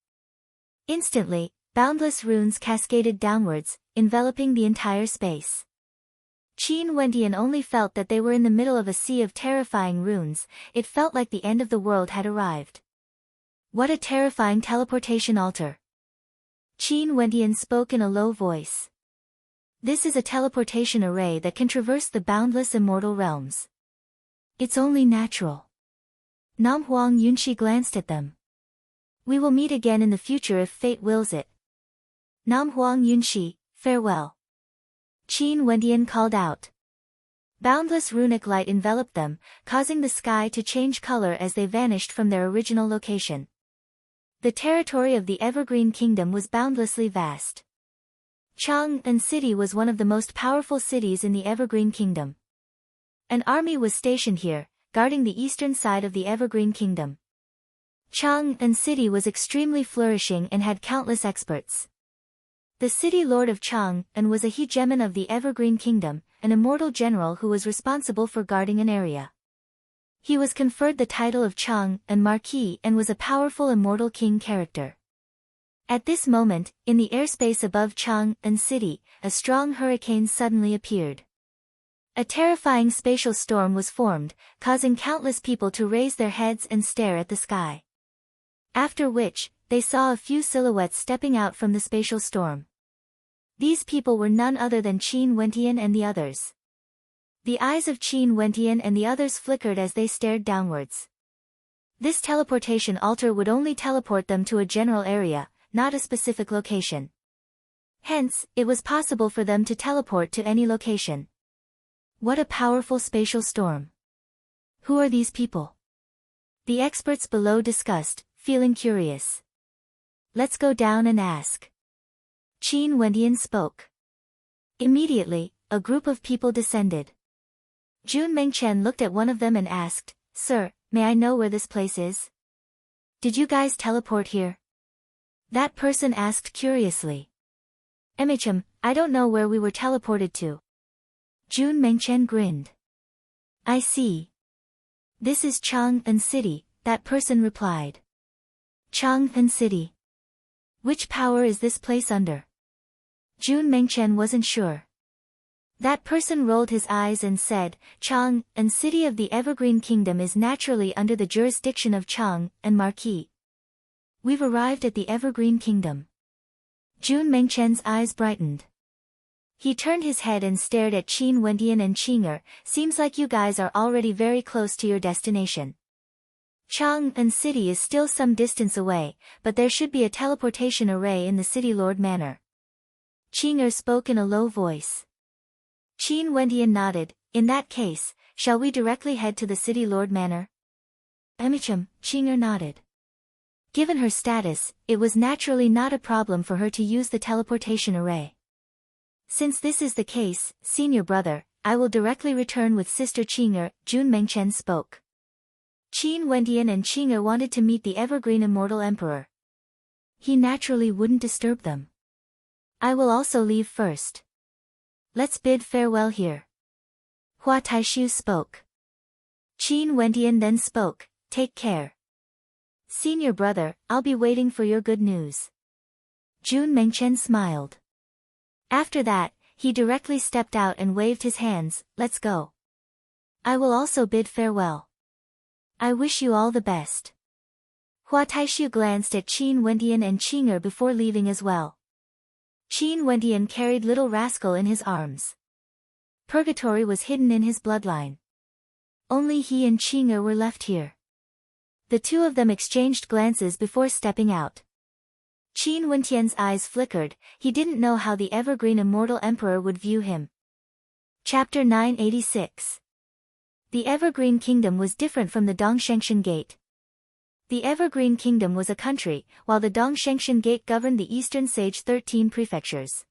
Instantly, boundless runes cascaded downwards, enveloping the entire space. Qin Wendian only felt that they were in the middle of a sea of terrifying runes, it felt like the end of the world had arrived. What a terrifying teleportation altar! Qin Wendian spoke in a low voice. This is a teleportation array that can traverse the boundless immortal realms. It's only natural. Nam Huang Yunxi glanced at them. We will meet again in the future if fate wills it. Nam Huang Yunxi, farewell. Qin Wendian called out. Boundless runic light enveloped them, causing the sky to change color as they vanished from their original location. The territory of the Evergreen Kingdom was boundlessly vast. Chang'an City was one of the most powerful cities in the Evergreen Kingdom. An army was stationed here, guarding the eastern side of the Evergreen Kingdom. Chang'an City was extremely flourishing and had countless experts. The city lord of Chang'an was a hegemon of the Evergreen Kingdom, an immortal general who was responsible for guarding an area. He was conferred the title of Chang'an Marquis and was a powerful immortal king character. At this moment, in the airspace above Chang'an City, a strong hurricane suddenly appeared. A terrifying spatial storm was formed, causing countless people to raise their heads and stare at the sky. After which, they saw a few silhouettes stepping out from the spatial storm. These people were none other than Qin Wendian and the others. The eyes of Qin Wendian and the others flickered as they stared downwards. This teleportation altar would only teleport them to a general area, not a specific location. Hence, it was possible for them to teleport to any location. What a powerful spatial storm. Who are these people? The experts below discussed, feeling curious. Let's go down and ask. Qin Wendian spoke. Immediately, a group of people descended. Jun Mengchen looked at one of them and asked, Sir, may I know where this place is? Did you guys teleport here? That person asked curiously. I don't know where we were teleported to. Jun Mengchen grinned. I see. This is Chang'an City, that person replied. Chang'an City. Which power is this place under? Jun Mengchen wasn't sure. That person rolled his eyes and said, Chang'an City of the Evergreen Kingdom is naturally under the jurisdiction of Chang'an Marquis. We've arrived at the Evergreen Kingdom. Jun Mengchen's eyes brightened. He turned his head and stared at Qin Wendian and Qing'er. Seems like you guys are already very close to your destination. Chang'an City is still some distance away, but there should be a teleportation array in the City Lord Manor. Qing'er spoke in a low voice. Qin Wendian nodded. In that case, shall we directly head to the City Lord Manor? Qing'er nodded. Given her status, it was naturally not a problem for her to use the teleportation array. Since this is the case, senior brother, I will directly return with Sister Qing'er, Jun Mengchen spoke. Qin Wendian and Qing'er wanted to meet the Evergreen Immortal Emperor. He naturally wouldn't disturb them. I will also leave first. Let's bid farewell here. Hua Taishu spoke. Qin Wendian then spoke, take care. Senior brother, I'll be waiting for your good news. Jun Mengchen smiled. After that, he directly stepped out and waved his hands, let's go. I will also bid farewell. I wish you all the best. Hua Taishu glanced at Qin Wendian and Qing'er before leaving as well. Qin Wendian carried little rascal in his arms. Purgatory was hidden in his bloodline. Only he and Qing'er were left here. The two of them exchanged glances before stepping out. Qin Wendian's eyes flickered. He didn't know how the Evergreen Immortal Emperor would view him. Chapter 986. The Evergreen Kingdom was different from the Dongshengshan Gate. The Evergreen Kingdom was a country, while the Dongshengshan Gate governed the Eastern Sage 13 prefectures.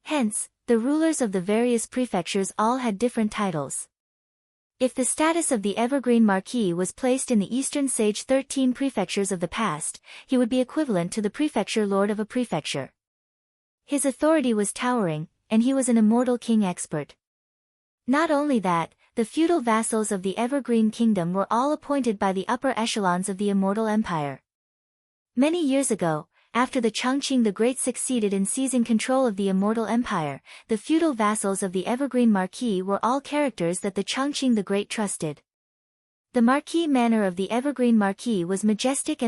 Hence, the rulers of the various prefectures all had different titles. If the status of the Evergreen Marquis was placed in the Eastern Sage 13 prefectures of the past, he would be equivalent to the prefecture lord of a prefecture. His authority was towering, and he was an immortal king expert. Not only that, the feudal vassals of the Evergreen Kingdom were all appointed by the upper echelons of the Immortal Empire. Many years ago, after the Chongqing the Great succeeded in seizing control of the Immortal Empire, the feudal vassals of the Evergreen Marquis were all characters that the Chongqing the Great trusted. The Marquis Manor of the Evergreen Marquis was majestic,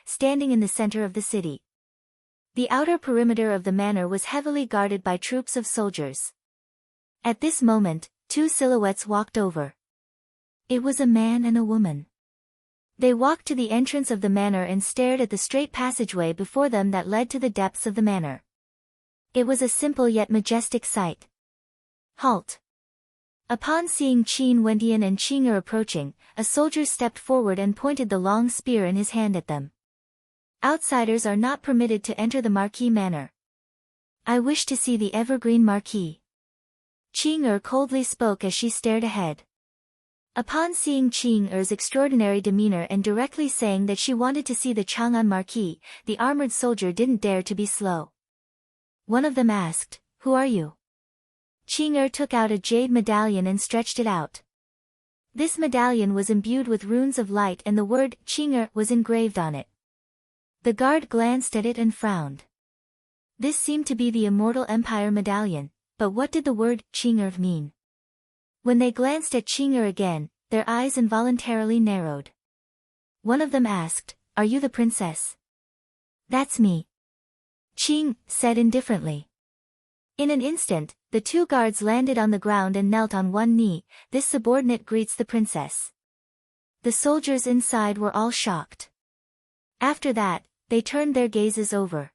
standing in the center of the city. The outer perimeter of the manor was heavily guarded by troops of soldiers. At this moment, two silhouettes walked over. It was a man and a woman. They walked to the entrance of the manor and stared at the straight passageway before them that led to the depths of the manor. It was a simple yet majestic sight. Halt! Upon seeing Qin Wendian and Qing'er approaching, a soldier stepped forward and pointed the long spear in his hand at them. Outsiders are not permitted to enter the Marquis Manor. I wish to see the Evergreen Marquis. Qing'er coldly spoke as she stared ahead. Upon seeing Qing'er's extraordinary demeanor and directly saying that she wanted to see the Chang'an Marquis, the armored soldier didn't dare to be slow. One of them asked, "Who are you?" Qing'er took out a jade medallion and stretched it out. This medallion was imbued with runes of light and the word Qing'er was engraved on it. The guard glanced at it and frowned. This seemed to be the Immortal Empire medallion. But what did the word Qing'er mean? When they glanced at Qing'er again, their eyes involuntarily narrowed. One of them asked, "Are you the princess?" "That's me," Qing said indifferently. In an instant, the two guards landed on the ground and knelt on one knee. This subordinate greets the princess. The soldiers inside were all shocked. After that, they turned their gazes over.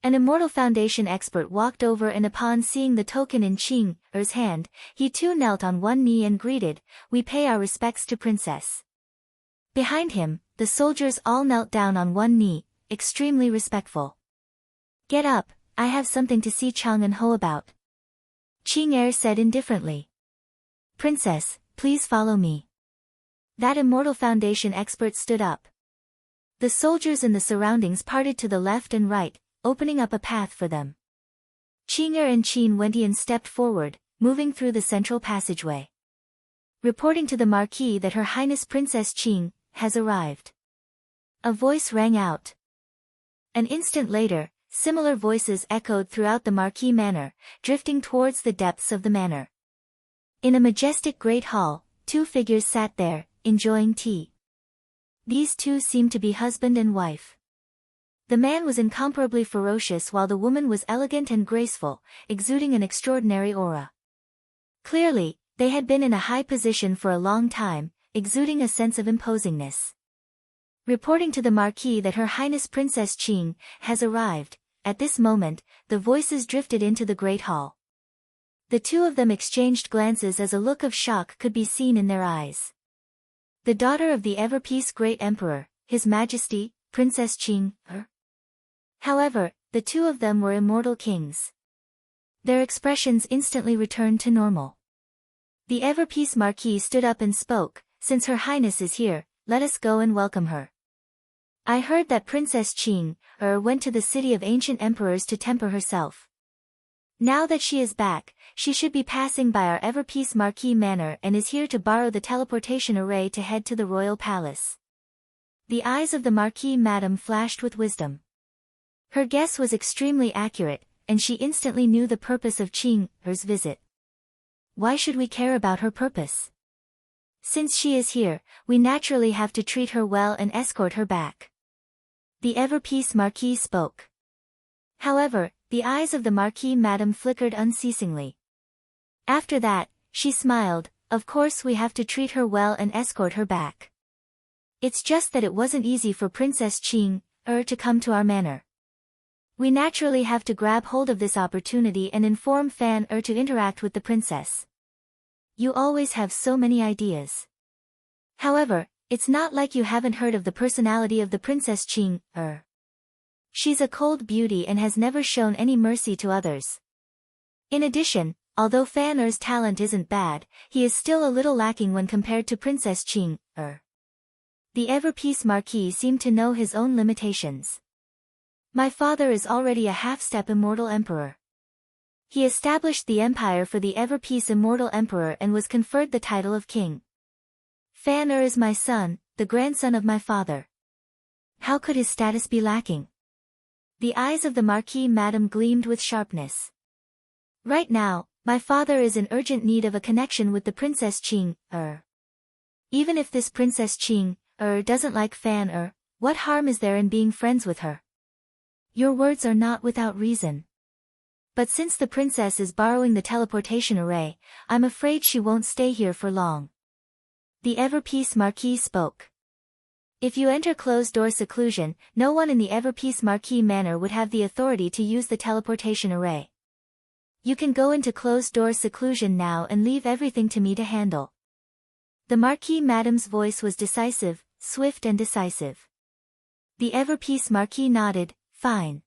An Immortal Foundation expert walked over and upon seeing the token in Qing'er's hand, he too knelt on one knee and greeted, "We pay our respects to Princess." Behind him, the soldiers all knelt down on one knee, extremely respectful. "Get up, I have something to see Chang'an Ho about," Qing'er said indifferently. "Princess, please follow me." That Immortal Foundation expert stood up. The soldiers in the surroundings parted to the left and right, opening up a path for them. Qing'er and Qin Wendian stepped forward, moving through the central passageway. "Reporting to the Marquis that Her Highness Princess Qing has arrived." A voice rang out. An instant later, similar voices echoed throughout the Marquis Manor, drifting towards the depths of the manor. In a majestic great hall, two figures sat there, enjoying tea. These two seemed to be husband and wife. The man was incomparably ferocious while the woman was elegant and graceful, exuding an extraordinary aura. Clearly, they had been in a high position for a long time, exuding a sense of imposingness. Reporting to the Marquis that Her Highness Princess Qing has arrived. At this moment, the voices drifted into the great hall. The two of them exchanged glances as a look of shock could be seen in their eyes. The daughter of the ever-peace great emperor, His Majesty, Princess Qing, her. However, the two of them were immortal kings. Their expressions instantly returned to normal. The ever-peace Marquis stood up and spoke, "Since Her Highness is here, let us go and welcome her. I heard that Princess Qing went to the city of ancient emperors to temper herself. Now that she is back, she should be passing by our ever-peace Marquis Manor and is here to borrow the teleportation array to head to the royal palace." The eyes of the Marquis Madam flashed with wisdom. Her guess was extremely accurate, and she instantly knew the purpose of Qing's visit. Why should we care about her purpose? Since she is here, we naturally have to treat her well and escort her back. The ever-peace Marquis spoke. However, the eyes of the Marquis Madam flickered unceasingly. After that, she smiled, "Of course we have to treat her well and escort her back. It's just that it wasn't easy for Princess Qing to come to our manor. We naturally have to grab hold of this opportunity and inform Fan to interact with the princess. You always have so many ideas. However, it's not like you haven't heard of the personality of the Princess Qing. She's a cold beauty and has never shown any mercy to others. In addition, although Fan talent isn't bad, he is still a little lacking when compared to Princess Qing. The ever-peace Marquis seemed to know his own limitations. My father is already a half-step immortal emperor. He established the empire for the ever-peace immortal emperor and was conferred the title of king. Fan is my son, the grandson of my father. How could his status be lacking? The eyes of the Marquis Madam gleamed with sharpness. Right now, my father is in urgent need of a connection with the Princess Qing. Even if this Princess Qing doesn't like Fan what harm is there in being friends with her? Your words are not without reason. But since the princess is borrowing the teleportation array, I'm afraid she won't stay here for long. The ever-peace Marquis spoke. If you enter closed-door seclusion, no one in the ever-peace Marquis Manor would have the authority to use the teleportation array. You can go into closed-door seclusion now and leave everything to me to handle. The Marquis Madam's voice was decisive, swift and decisive. The ever-peace Marquis nodded, "Fine.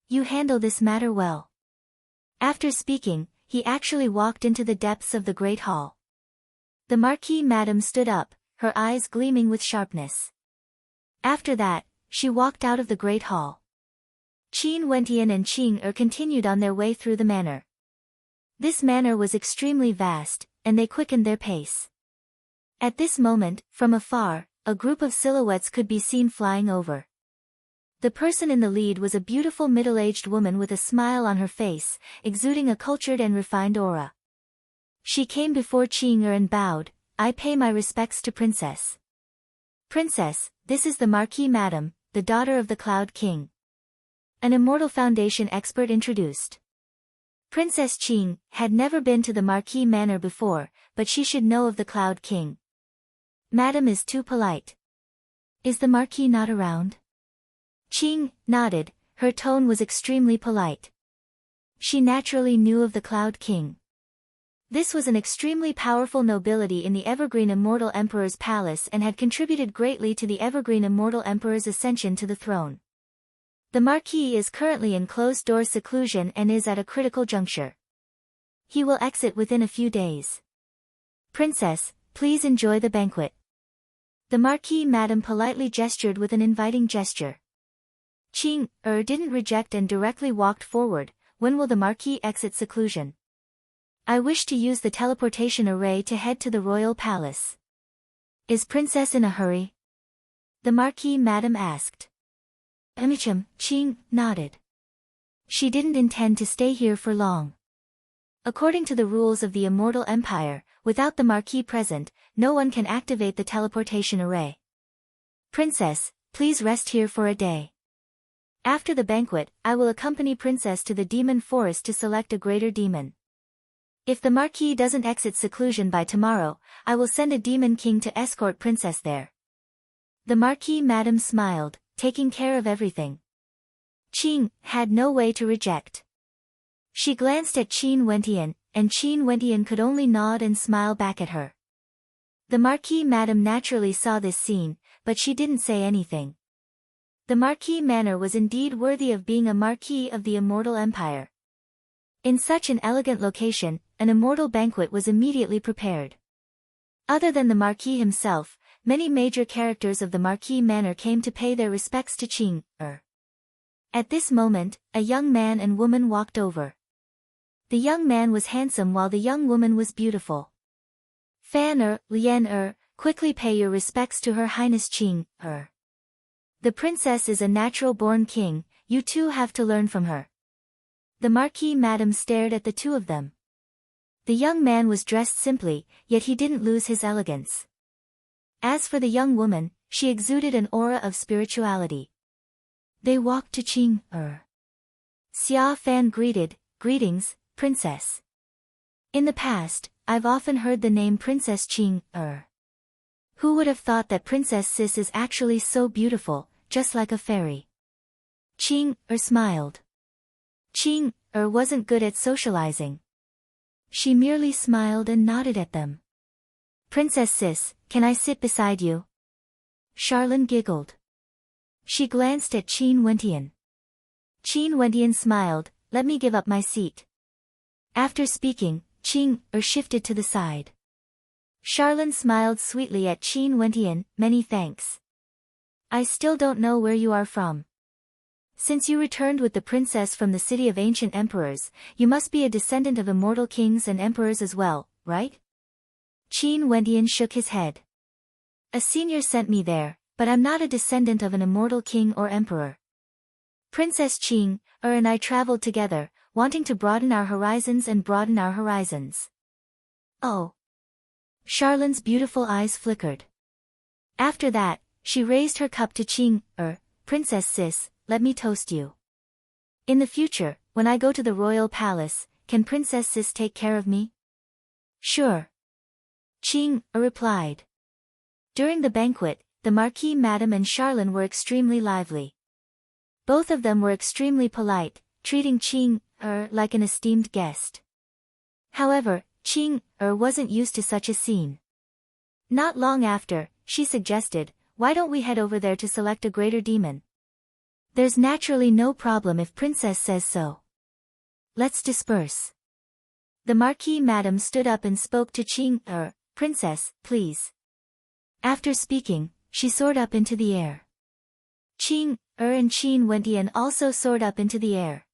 You handle this matter well." After speaking, he actually walked into the depths of the great hall. The Marquis Madam stood up, her eyes gleaming with sharpness. After that, she walked out of the great hall. Qin Wentian and Qing continued on their way through the manor. This manor was extremely vast, and they quickened their pace. At this moment, from afar, a group of silhouettes could be seen flying over. The person in the lead was a beautiful middle-aged woman with a smile on her face, exuding a cultured and refined aura. She came before Qing and bowed, "I pay my respects to Princess." "Princess, this is the Marquis Madam, the daughter of the Cloud King." An Immortal Foundation expert introduced. Princess Qing had never been to the Marquis Manor before, but she should know of the Cloud King. "Madam is too polite. Is the Marquis not around?" Qing nodded, her tone was extremely polite. She naturally knew of the Cloud King. This was an extremely powerful nobility in the Evergreen Immortal Emperor's palace and had contributed greatly to the Evergreen Immortal Emperor's ascension to the throne. The Marquis is currently in closed-door seclusion and is at a critical juncture. He will exit within a few days. "Princess, please enjoy the banquet." The Marquis Madam politely gestured with an inviting gesture. Qing didn't reject and directly walked forward. "When will the Marquis exit seclusion?" "I wish to use the teleportation array to head to the royal palace." "Is Princess in a hurry?" the Marquis Madam asked. Qing nodded. She didn't intend to stay here for long. According to the rules of the Immortal Empire, without the Marquis present, no one can activate the teleportation array. Princess, please rest here for a day. After the banquet, I will accompany Princess to the demon forest to select a greater demon. If the Marquis doesn't exit seclusion by tomorrow, I will send a demon king to escort Princess there. The Marquis Madam smiled, taking care of everything. Qing had no way to reject. She glanced at Qin Wentian, and Qin Wentian could only nod and smile back at her. The Marquis Madam naturally saw this scene, but she didn't say anything. The Marquis Manor was indeed worthy of being a Marquis of the Immortal Empire. In such an elegant location, an immortal banquet was immediately prepared. Other than the Marquis himself, many major characters of the Marquis Manor came to pay their respects to Qing. At this moment, a young man and woman walked over. The young man was handsome while the young woman was beautiful. Fan Lien quickly pay your respects to Her Highness Qing. The princess is a natural-born king, you two have to learn from her. The Marquis Madam stared at the two of them. The young man was dressed simply, yet he didn't lose his elegance. As for the young woman, she exuded an aura of spirituality. They walked to Qing. Xia Fan greeted, "Greetings, Princess." In the past, I've often heard the name Princess Qing. Who would have thought that Princess Sis is actually so beautiful, just like a fairy? Qing smiled. Qing wasn't good at socializing. She merely smiled and nodded at them. Princess Sis, can I sit beside you? Charlene giggled. She glanced at Qin Wentian. Qin Wentian smiled, let me give up my seat. After speaking, Qing shifted to the side. Charlene smiled sweetly at Qin Wentian, many thanks. I still don't know where you are from. Since you returned with the princess from the city of ancient emperors, you must be a descendant of immortal kings and emperors as well, right? Qin Wentian shook his head. A senior sent me there, but I'm not a descendant of an immortal king or emperor. Princess Qing and I traveled together, wanting to broaden our horizons and broaden our horizons. Oh. Charlene's beautiful eyes flickered. After that, she raised her cup to Qing. Princess Sis, let me toast you. In the future, when I go to the royal palace, can Princess Sis take care of me? Sure. Qing replied. During the banquet, the Marquis Madam and Charlene were extremely lively. Both of them were extremely polite, treating Qing like an esteemed guest. However, Qing wasn't used to such a scene. Not long after, she suggested, why don't we head over there to select a greater demon? There's naturally no problem if Princess says so. Let's disperse. The Marquis Madam stood up and spoke to Qing. Princess, please. After speaking, she soared up into the air. Qing and Qin Wentian also soared up into the air.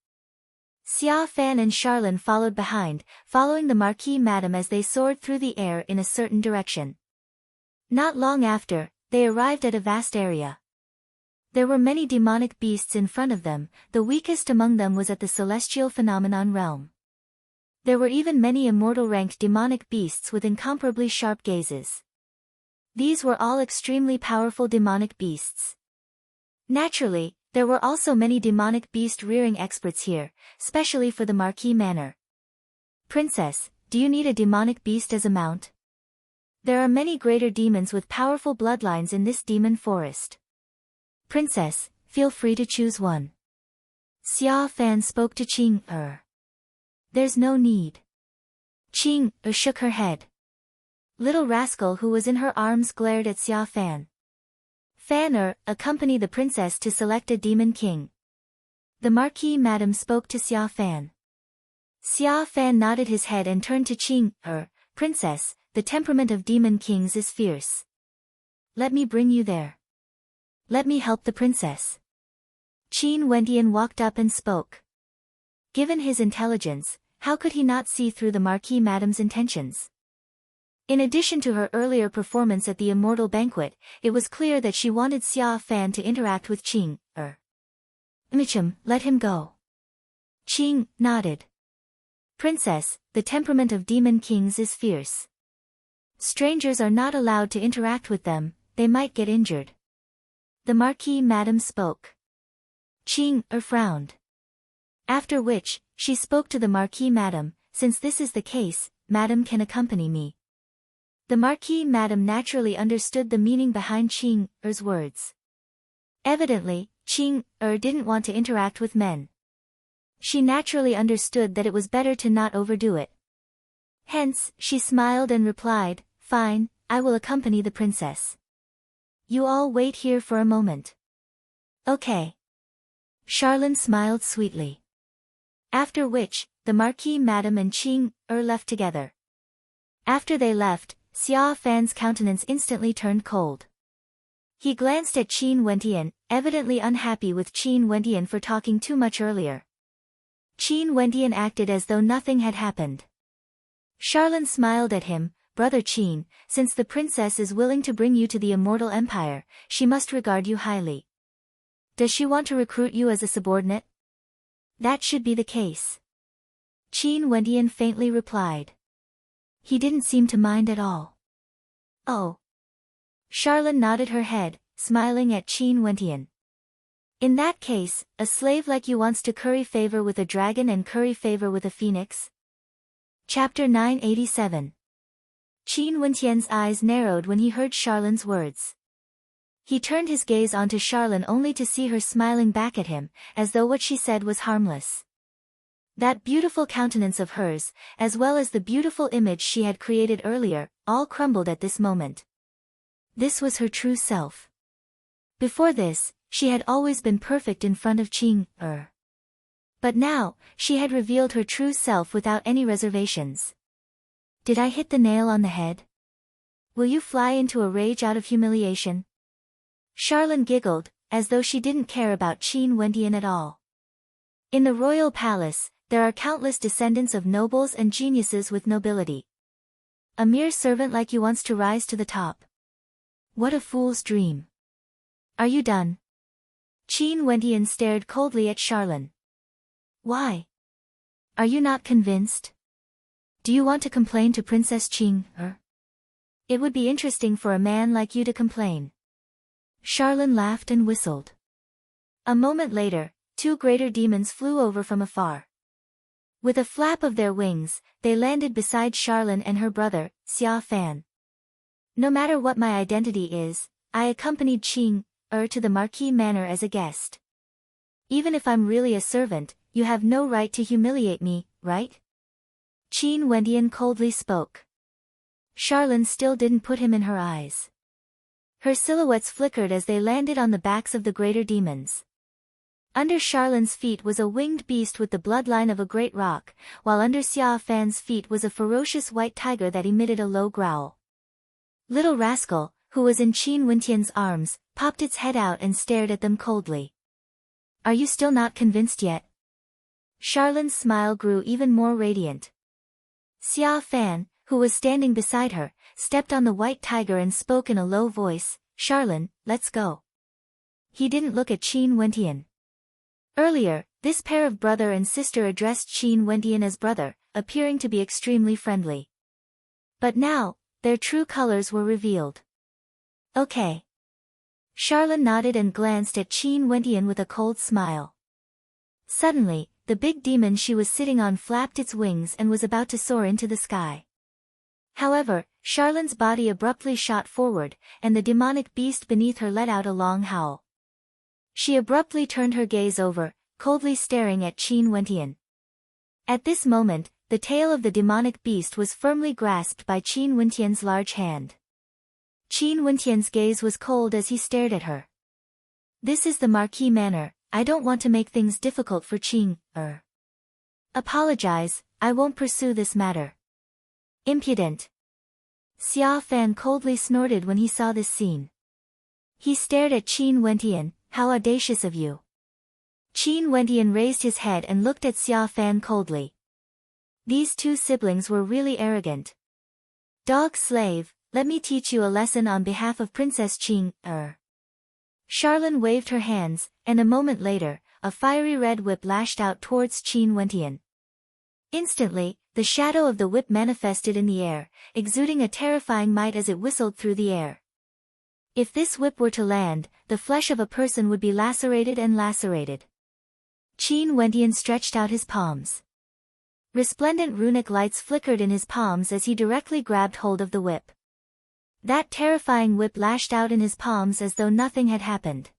Xia Fan and Charlene followed behind, following the Marquis Madam as they soared through the air in a certain direction. Not long after, they arrived at a vast area. There were many demonic beasts in front of them, the weakest among them was at the celestial phenomenon realm. There were even many immortal-ranked demonic beasts with incomparably sharp gazes. These were all extremely powerful demonic beasts. Naturally, there were also many demonic beast-rearing experts here, especially for the Marquis Manor. Princess, do you need a demonic beast as a mount? There are many greater demons with powerful bloodlines in this demon forest. Princess, feel free to choose one. Xia Fan spoke to Qing. There's no need. Qing shook her head. Little rascal who was in her arms glared at Xia Fan. Fan accompany the princess to select a demon king. The Marquis Madam spoke to Xia Fan. Xia Fan nodded his head and turned to Qing. Princess, the temperament of demon kings is fierce. Let me bring you there. Let me help the princess. Qin Wentian walked up and spoke. Given his intelligence, how could he not see through the Marquis Madam's intentions? In addition to her earlier performance at the Immortal Banquet, it was clear that she wanted Xia Fan to interact with Qing. Micham, let him go. Qing nodded. Princess, the temperament of demon kings is fierce. Strangers are not allowed to interact with them, they might get injured. The Marquis Madam spoke. Qing frowned. After which, she spoke to the Marquis Madam, since this is the case, Madam can accompany me. The Marquis Madam naturally understood the meaning behind Qing's words. Evidently, Qing didn't want to interact with men. She naturally understood that it was better to not overdo it. Hence, she smiled and replied, "Fine, I will accompany the princess. You all wait here for a moment." Okay. Charlene smiled sweetly. After which, the Marquis Madam and Qing left together. After they left, Xia Fan's countenance instantly turned cold. He glanced at Qin Wentian, evidently unhappy with Qin Wentian for talking too much earlier. Qin Wentian acted as though nothing had happened. Charlene smiled at him, "Brother Qin, since the princess is willing to bring you to the Immortal Empire, she must regard you highly. Does she want to recruit you as a subordinate?" "That should be the case." Qin Wentian faintly replied. He didn't seem to mind at all. "Oh." Charlene nodded her head, smiling at Qin Wentian. "In that case, a slave like you wants to curry favor with a dragon and curry favor with a phoenix?" Chapter 987. Qin Wentian's eyes narrowed when he heard Charlene's words. He turned his gaze onto Charlene only to see her smiling back at him, as though what she said was harmless. That beautiful countenance of hers, as well as the beautiful image she had created earlier, all crumbled at this moment. This was her true self. Before this, she had always been perfect in front of Qing. But now, she had revealed her true self without any reservations. "Did I hit the nail on the head? Will you fly into a rage out of humiliation?" Charlene giggled, as though she didn't care about Qin Wentian at all. In the royal palace, there are countless descendants of nobles and geniuses with nobility. A mere servant like you wants to rise to the top. What a fool's dream. Are you done? Qin Wentian stared coldly at Charlene. Why? Are you not convinced? Do you want to complain to Princess Qing? It would be interesting for a man like you to complain. Charlene laughed and whistled. A moment later, two greater demons flew over from afar. With a flap of their wings, they landed beside Charlene and her brother, Xia Fan. "No matter what my identity is, I accompanied Qing to the Marquis Manor as a guest. Even if I'm really a servant, you have no right to humiliate me, right?" Qin Wentian coldly spoke. Charlene still didn't put him in her eyes. Her silhouettes flickered as they landed on the backs of the greater demons. Under Charlene's feet was a winged beast with the bloodline of a great rock, while under Xia Fan's feet was a ferocious white tiger that emitted a low growl. Little rascal, who was in Qin Wentian's arms, popped its head out and stared at them coldly. "Are you still not convinced yet?" Charlene's smile grew even more radiant. Xia Fan, who was standing beside her, stepped on the white tiger and spoke in a low voice, "Charlene, let's go." He didn't look at Qin Wentian. Earlier, this pair of brother and sister addressed Qin Wentian as brother, appearing to be extremely friendly. But now, their true colors were revealed. "Okay." Charlene nodded and glanced at Qin Wentian with a cold smile. Suddenly, the big demon she was sitting on flapped its wings and was about to soar into the sky. However, Charlene's body abruptly shot forward, and the demonic beast beneath her let out a long howl. She abruptly turned her gaze over, coldly staring at Qin Wentian. At this moment, the tail of the demonic beast was firmly grasped by Qin Wentian's large hand. Qin Wentian's gaze was cold as he stared at her. "This is the Marquis Manor, I don't want to make things difficult for Qing. Apologize, I won't pursue this matter." "Impudent." Xia Fan coldly snorted when he saw this scene. He stared at Qin Wentian, "How audacious of you." Qin Wentian raised his head and looked at Xia Fan coldly. These two siblings were really arrogant. Dog slave, let me teach you a lesson on behalf of Princess Qing, Charlene waved her hands, and a moment later, a fiery red whip lashed out towards Qin Wentian. Instantly, the shadow of the whip manifested in the air, exuding a terrifying might as it whistled through the air. If this whip were to land, the flesh of a person would be lacerated and lacerated. Qin Wentian stretched out his palms. Resplendent runic lights flickered in his palms as he directly grabbed hold of the whip. That terrifying whip lashed out in his palms as though nothing had happened.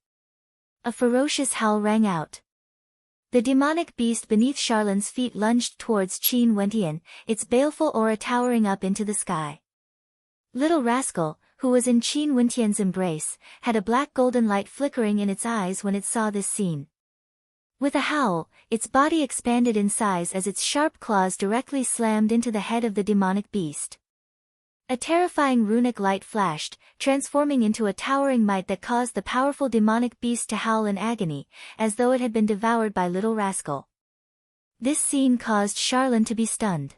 A ferocious howl rang out. The demonic beast beneath Charlene's feet lunged towards Qin Wentian, its baleful aura towering up into the sky. Little rascal, who was in Qin Wentian's embrace, had a black golden light flickering in its eyes when it saw this scene. With a howl, its body expanded in size as its sharp claws directly slammed into the head of the demonic beast. A terrifying runic light flashed, transforming into a towering might that caused the powerful demonic beast to howl in agony, as though it had been devoured by Little Rascal. This scene caused Charlene to be stunned.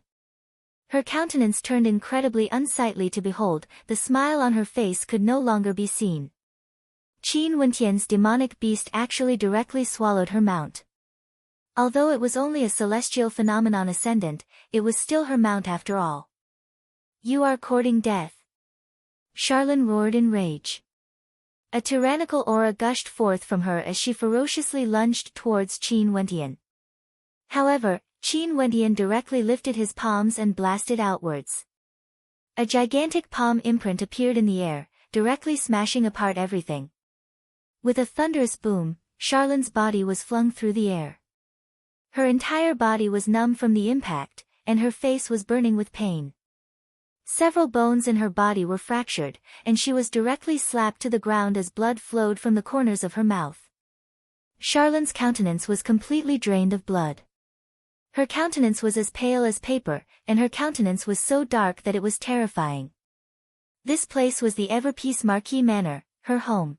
Her countenance turned incredibly unsightly to behold, the smile on her face could no longer be seen. Qin Wentian's demonic beast actually directly swallowed her mount. Although it was only a celestial phenomenon ascendant, it was still her mount after all. You are courting death. Charlene roared in rage. A tyrannical aura gushed forth from her as she ferociously lunged towards Qin Wentian. However, Qin Wentian directly lifted his palms and blasted outwards. A gigantic palm imprint appeared in the air, directly smashing apart everything. With a thunderous boom, Charlene's body was flung through the air. Her entire body was numb from the impact, and her face was burning with pain. Several bones in her body were fractured, and she was directly slapped to the ground as blood flowed from the corners of her mouth. Charlene's countenance was completely drained of blood. Her countenance was as pale as paper, and her countenance was so dark that it was terrifying. This place was the Everpeace Marquis Manor, her home.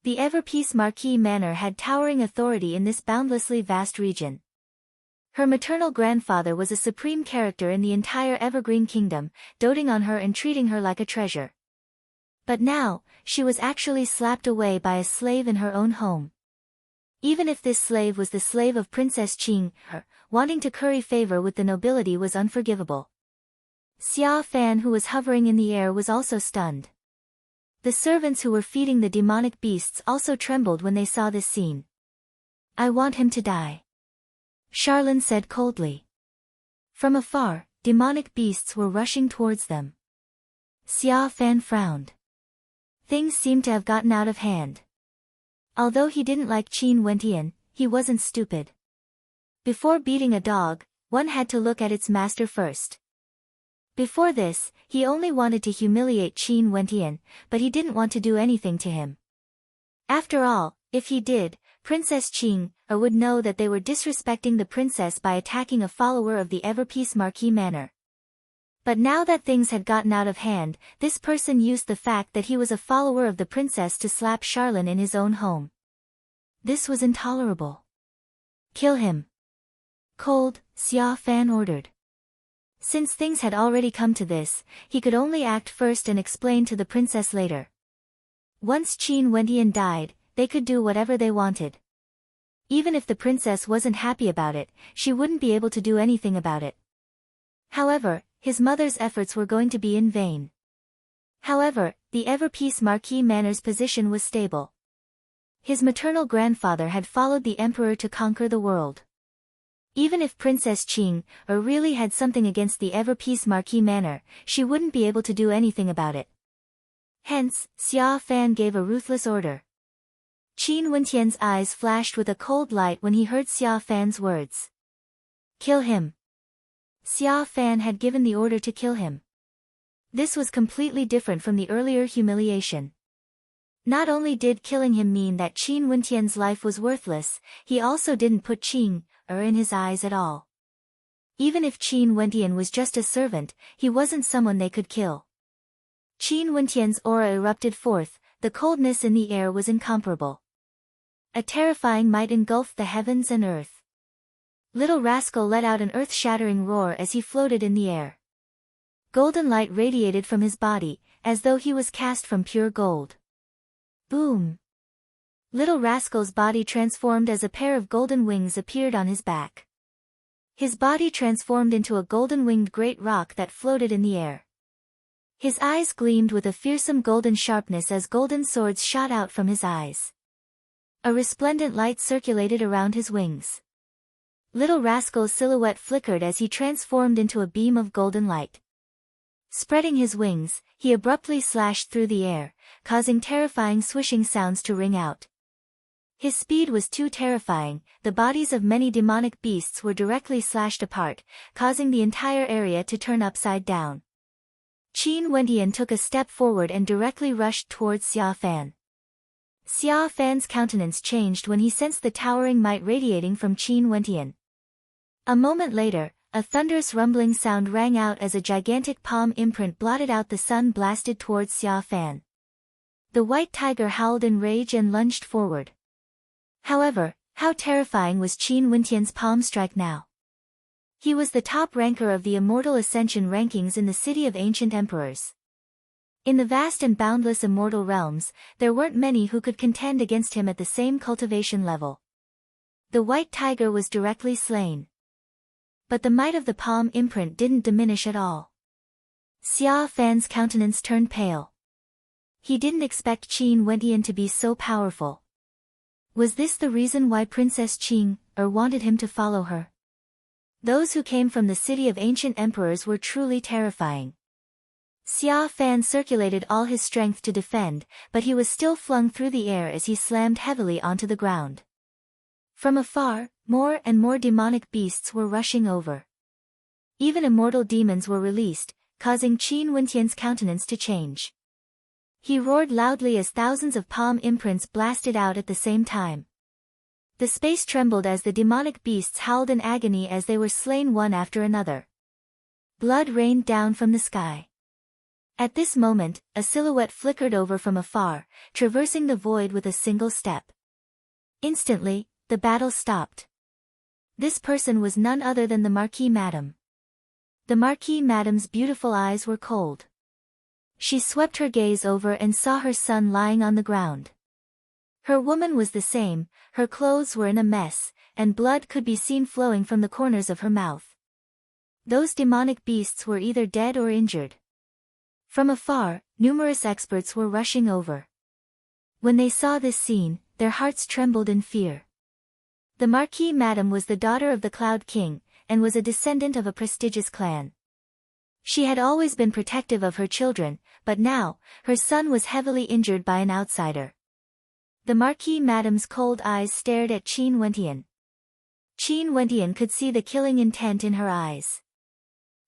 The Everpeace Marquis Manor had towering authority in this boundlessly vast region. Her maternal grandfather was a supreme character in the entire Evergreen Kingdom, doting on her and treating her like a treasure. But now, she was actually slapped away by a slave in her own home. Even if this slave was the slave of Princess Qing, her wanting to curry favor with the nobility was unforgivable. Xia Fan, who was hovering in the air, was also stunned. The servants who were feeding the demonic beasts also trembled when they saw this scene. I want him to die, Charlene said coldly. From afar, demonic beasts were rushing towards them. Xia Fan frowned. Things seemed to have gotten out of hand. Although he didn't like Qin Wentian, he wasn't stupid. Before beating a dog, one had to look at its master first. Before this, he only wanted to humiliate Qin Wentian, but he didn't want to do anything to him. After all, if he did, Princess Qing would know that they were disrespecting the princess by attacking a follower of the Everpeace Marquis Manor. But now that things had gotten out of hand, this person used the fact that he was a follower of the princess to slap Charlene in his own home. This was intolerable. Kill him. Cold, Xia Fan ordered. Since things had already come to this, he could only act first and explain to the princess later. Once Qin Wentian died, they could do whatever they wanted. Even if the princess wasn't happy about it, she wouldn't be able to do anything about it. However, his mother's efforts were going to be in vain. However, the Everpeace Marquis Manor's position was stable. His maternal grandfather had followed the emperor to conquer the world. Even if Princess Qing really had something against the Everpeace Marquis Manor, she wouldn't be able to do anything about it. Hence, Xia Fan gave a ruthless order. Qin Wentian's eyes flashed with a cold light when he heard Xia Fan's words. Kill him. Xia Fan had given the order to kill him. This was completely different from the earlier humiliation. Not only did killing him mean that Qin Wentian's life was worthless, he also didn't put Qing in his eyes at all. Even if Qin Wentian was just a servant, he wasn't someone they could kill. Qin Wentian's aura erupted forth, the coldness in the air was incomparable. A terrifying might engulfed the heavens and earth. Little Rascal let out an earth-shattering roar as he floated in the air. Golden light radiated from his body, as though he was cast from pure gold. Boom! Little Rascal's body transformed as a pair of golden wings appeared on his back. His body transformed into a golden-winged great rock that floated in the air. His eyes gleamed with a fearsome golden sharpness as golden swords shot out from his eyes. A resplendent light circulated around his wings. Little Rascal's silhouette flickered as he transformed into a beam of golden light. Spreading his wings, he abruptly slashed through the air, causing terrifying swishing sounds to ring out. His speed was too terrifying, the bodies of many demonic beasts were directly slashed apart, causing the entire area to turn upside down. Qin Wendian took a step forward and directly rushed towards Xia Fan. Xia Fan's countenance changed when he sensed the towering might radiating from Qin Wendian. A moment later, a thunderous rumbling sound rang out as a gigantic palm imprint blotted out the sun blasted towards Xia Fan. The white tiger howled in rage and lunged forward. However, how terrifying was Qin Wendian's palm strike now? He was the top ranker of the Immortal Ascension rankings in the City of Ancient Emperors. In the vast and boundless immortal realms, there weren't many who could contend against him at the same cultivation level. The white tiger was directly slain. But the might of the palm imprint didn't diminish at all. Xia Fan's countenance turned pale. He didn't expect Qin Wendian to be so powerful. Was this the reason why Princess Qing wanted him to follow her? Those who came from the City of Ancient Emperors were truly terrifying. Xia Fan circulated all his strength to defend, but he was still flung through the air as he slammed heavily onto the ground. From afar, more and more demonic beasts were rushing over. Even immortal demons were released, causing Qin Wendian's countenance to change. He roared loudly as thousands of palm imprints blasted out at the same time. The space trembled as the demonic beasts howled in agony as they were slain one after another. Blood rained down from the sky. At this moment, a silhouette flickered over from afar, traversing the void with a single step. Instantly, the battle stopped. This person was none other than the Marquis Madame. The Marquis Madame's beautiful eyes were cold. She swept her gaze over and saw her son lying on the ground. Her woman was the same, her clothes were in a mess, and blood could be seen flowing from the corners of her mouth. Those demonic beasts were either dead or injured. From afar, numerous experts were rushing over. When they saw this scene, their hearts trembled in fear. The Marquis Madame was the daughter of the Cloud King, and was a descendant of a prestigious clan. She had always been protective of her children, but now, her son was heavily injured by an outsider. The Marquis Madame's cold eyes stared at Qin Wendian. Qin Wendian could see the killing intent in her eyes.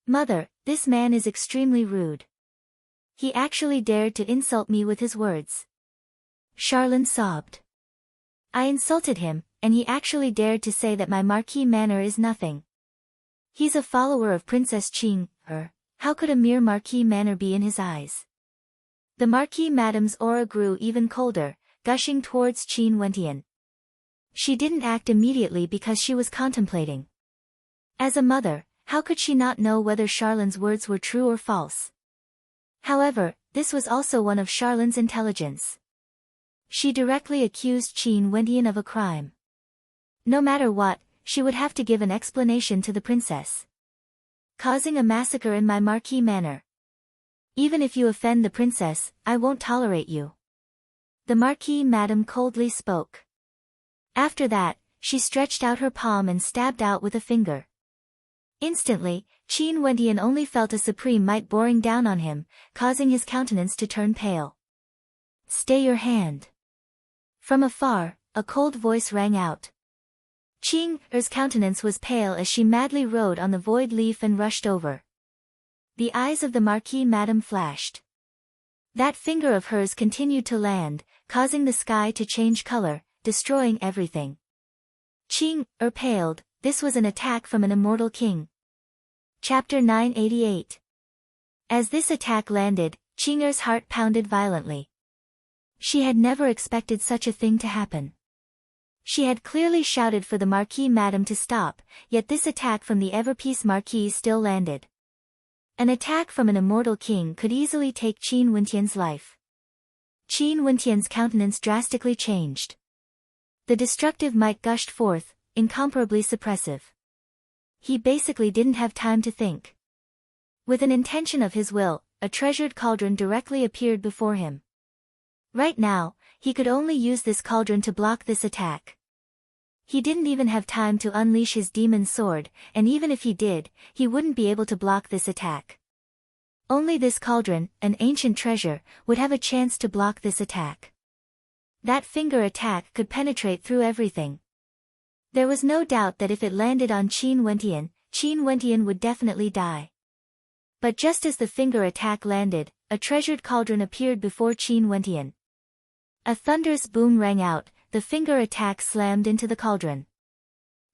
"Mother, this man is extremely rude. He actually dared to insult me with his words." Charlene sobbed. "I insulted him, and he actually dared to say that my Marquis manner is nothing. He's a follower of Princess Qing, how could a mere Marquis manner be in his eyes?" The Marquis Madame's aura grew even colder, gushing towards Qin Wendian. She didn't act immediately because she was contemplating. As a mother, how could she not know whether Charlene's words were true or false? However, this was also one of Charlene's intelligence. She directly accused Qin Wendian of a crime. No matter what, she would have to give an explanation to the princess. "Causing a massacre in my Marquis manor. Even if you offend the princess, I won't tolerate you." The Marquis Madame coldly spoke. After that, she stretched out her palm and stabbed out with a finger. Instantly, Qin Wendian only felt a supreme might boring down on him, causing his countenance to turn pale. "Stay your hand." From afar, a cold voice rang out. Qing's countenance was pale as she madly rode on the void leaf and rushed over. The eyes of the Marquis Madame flashed. That finger of hers continued to land, causing the sky to change color, destroying everything. Qing paled. This was an attack from an immortal king. Chapter 988. As this attack landed, Qing's heart pounded violently. She had never expected such a thing to happen. She had clearly shouted for the Marquis Madame to stop, yet this attack from the Everpeace Marquis still landed. An attack from an immortal king could easily take Qin Wentian's life. Qin Wentian's countenance drastically changed. The destructive might gushed forth, incomparably suppressive. He basically didn't have time to think. With an intention of his will, a treasured cauldron directly appeared before him. Right now, he could only use this cauldron to block this attack. He didn't even have time to unleash his demon sword, and even if he did, he wouldn't be able to block this attack. Only this cauldron, an ancient treasure, would have a chance to block this attack. That finger attack could penetrate through everything. There was no doubt that if it landed on Qin Wentian would definitely die. But just as the finger attack landed, a treasured cauldron appeared before Qin Wentian. A thunderous boom rang out, the finger attack slammed into the cauldron.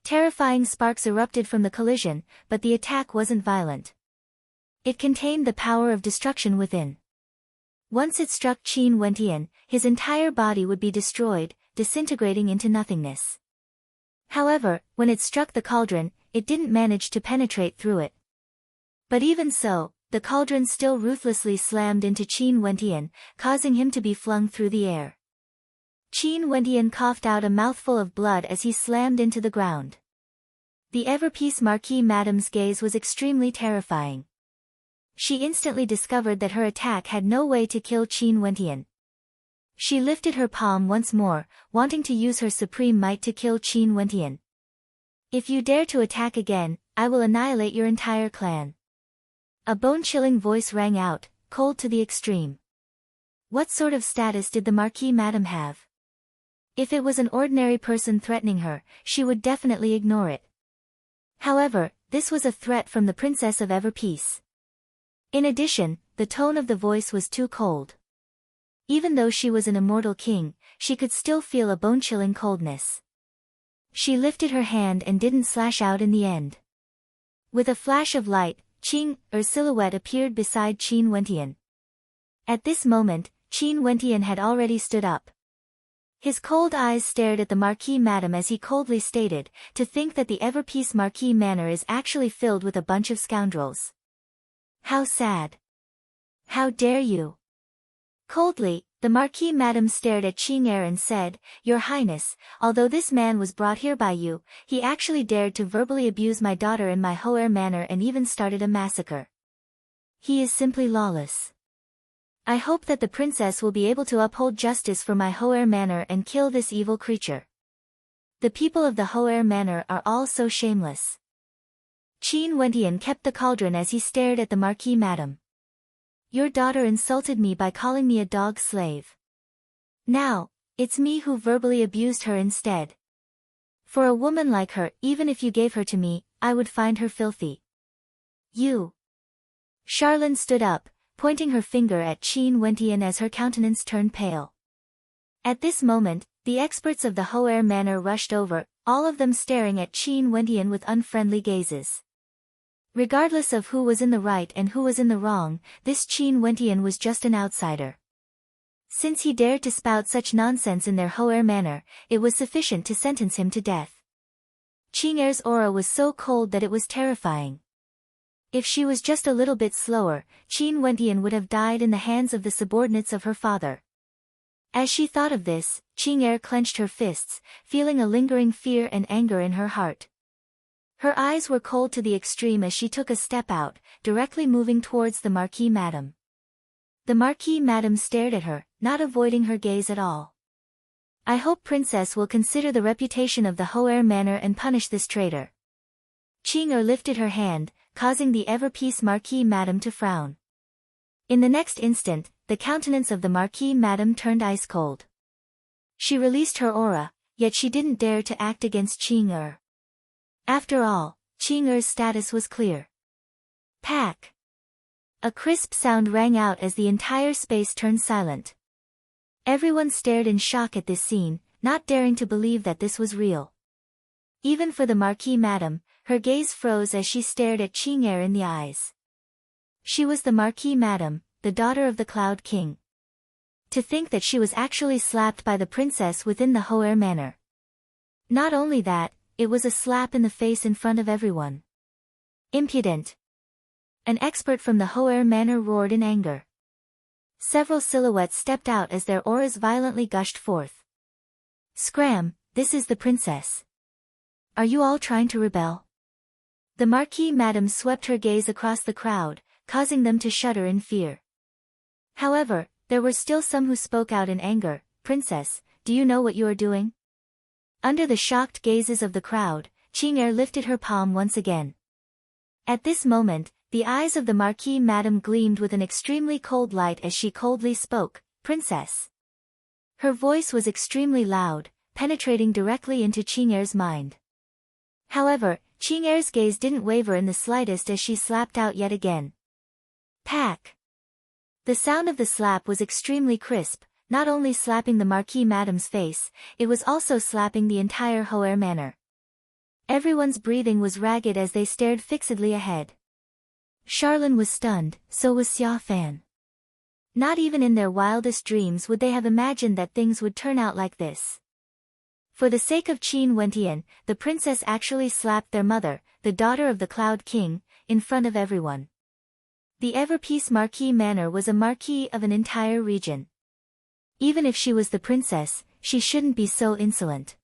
Terrifying sparks erupted from the collision, but the attack wasn't violent. It contained the power of destruction within. Once it struck Qin Wentian, his entire body would be destroyed, disintegrating into nothingness. However, when it struck the cauldron, it didn't manage to penetrate through it. But even so, the cauldron still ruthlessly slammed into Qin Wentian, causing him to be flung through the air. Qin Wentian coughed out a mouthful of blood as he slammed into the ground. The ever-peace Marquis Madame's gaze was extremely terrifying. She instantly discovered that her attack had no way to kill Qin Wentian. She lifted her palm once more, wanting to use her supreme might to kill Qin Wentian. If you dare to attack again, I will annihilate your entire clan. A bone-chilling voice rang out, cold to the extreme. What sort of status did the Marquis Madame have? If it was an ordinary person threatening her, she would definitely ignore it. However, this was a threat from the Princess of Ever-Peace. In addition, the tone of the voice was too cold. Even though she was an immortal king, she could still feel a bone-chilling coldness. She lifted her hand and didn't slash out in the end. With a flash of light, Qing's silhouette appeared beside Qin Wentian. At this moment, Qin Wentian had already stood up. His cold eyes stared at the Marquis Madame as he coldly stated, to think that the ever-peace Marquis Manor is actually filled with a bunch of scoundrels. How sad. How dare you? Coldly, the Marquis Madame stared at Qing'er and said, Your Highness, although this man was brought here by you, he actually dared to verbally abuse my daughter in my Ho'er Manor and even started a massacre. He is simply lawless. I hope that the princess will be able to uphold justice for my Ho'er Manor and kill this evil creature. The people of the Ho'er Manor are all so shameless. Qin Wentian kept the cauldron as he stared at the Marquis Madame. Your daughter insulted me by calling me a dog slave. Now, it's me who verbally abused her instead. For a woman like her, even if you gave her to me, I would find her filthy. You. Charlene stood up, pointing her finger at Qin Wentian as her countenance turned pale. At this moment, the experts of the Ho'er Manor rushed over, all of them staring at Qin Wentian with unfriendly gazes. Regardless of who was in the right and who was in the wrong, this Qin Wentian was just an outsider. Since he dared to spout such nonsense in their Ho'er Manor, it was sufficient to sentence him to death. Qing'er's aura was so cold that it was terrifying. If she was just a little bit slower, Qin Wentian would have died in the hands of the subordinates of her father. As she thought of this, Qing'er clenched her fists, feeling a lingering fear and anger in her heart. Her eyes were cold to the extreme as she took a step out, directly moving towards the Marquis Madame. The Marquis Madame stared at her, not avoiding her gaze at all. I hope Princess will consider the reputation of the Ho'er Manor and punish this traitor. Qing'er lifted her hand, causing the ever-peace Marquis Madame to frown. In the next instant, the countenance of the Marquis Madame turned ice-cold. She released her aura, yet she didn't dare to act against Qing'er. After all, Qing'er's status was clear. Pack! A crisp sound rang out as the entire space turned silent. Everyone stared in shock at this scene, not daring to believe that this was real. Even for the Marquis Madame, her gaze froze as she stared at Qing'er in the eyes. She was the Marquis Madame, the daughter of the Cloud King. To think that she was actually slapped by the princess within the Ho'er Manor. Not only that, it was a slap in the face in front of everyone. Impudent. An expert from the Hoer Manor roared in anger. Several silhouettes stepped out as their auras violently gushed forth. Scram, this is the princess. Are you all trying to rebel? The Marquis Madam swept her gaze across the crowd, causing them to shudder in fear. However, there were still some who spoke out in anger. Princess, do you know what you are doing? Under the shocked gazes of the crowd, Ching'er lifted her palm once again. At this moment, the eyes of the Marquis Madam gleamed with an extremely cold light as she coldly spoke, Princess. Her voice was extremely loud, penetrating directly into Ching'er's mind. However, Ching'er's gaze didn't waver in the slightest as she slapped out yet again. Pack! The sound of the slap was extremely crisp, not only slapping the Marquis Madam's face, it was also slapping the entire Hoer Manor. Everyone's breathing was ragged as they stared fixedly ahead. Charlene was stunned, so was Xia Fan. Not even in their wildest dreams would they have imagined that things would turn out like this. For the sake of Qin Wentian, the princess actually slapped their mother, the daughter of the Cloud King, in front of everyone. The Everpeace Marquis Manor was a marquis of an entire region. Even if she was the princess, she shouldn't be so insolent.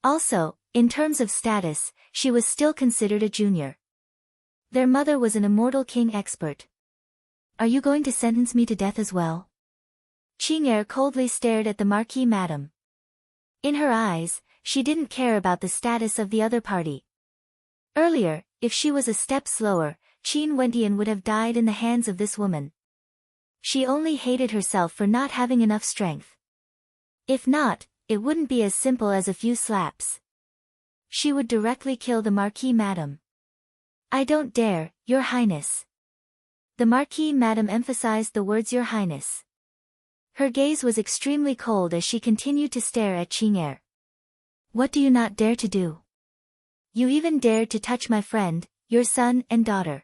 Also, in terms of status, she was still considered a junior. Their mother was an immortal king expert. Are you going to sentence me to death as well? Ching'er coldly stared at the Marquis Madam. In her eyes, she didn't care about the status of the other party. Earlier, if she was a step slower, Qin Wentian would have died in the hands of this woman. She only hated herself for not having enough strength. If not, it wouldn't be as simple as a few slaps. She would directly kill the Marquis Madam. I don't dare, Your Highness. The Marquis Madam emphasized the words Your Highness. Her gaze was extremely cold as she continued to stare at Ching'er. What do you not dare to do? You even dared to touch my friend, your son and daughter.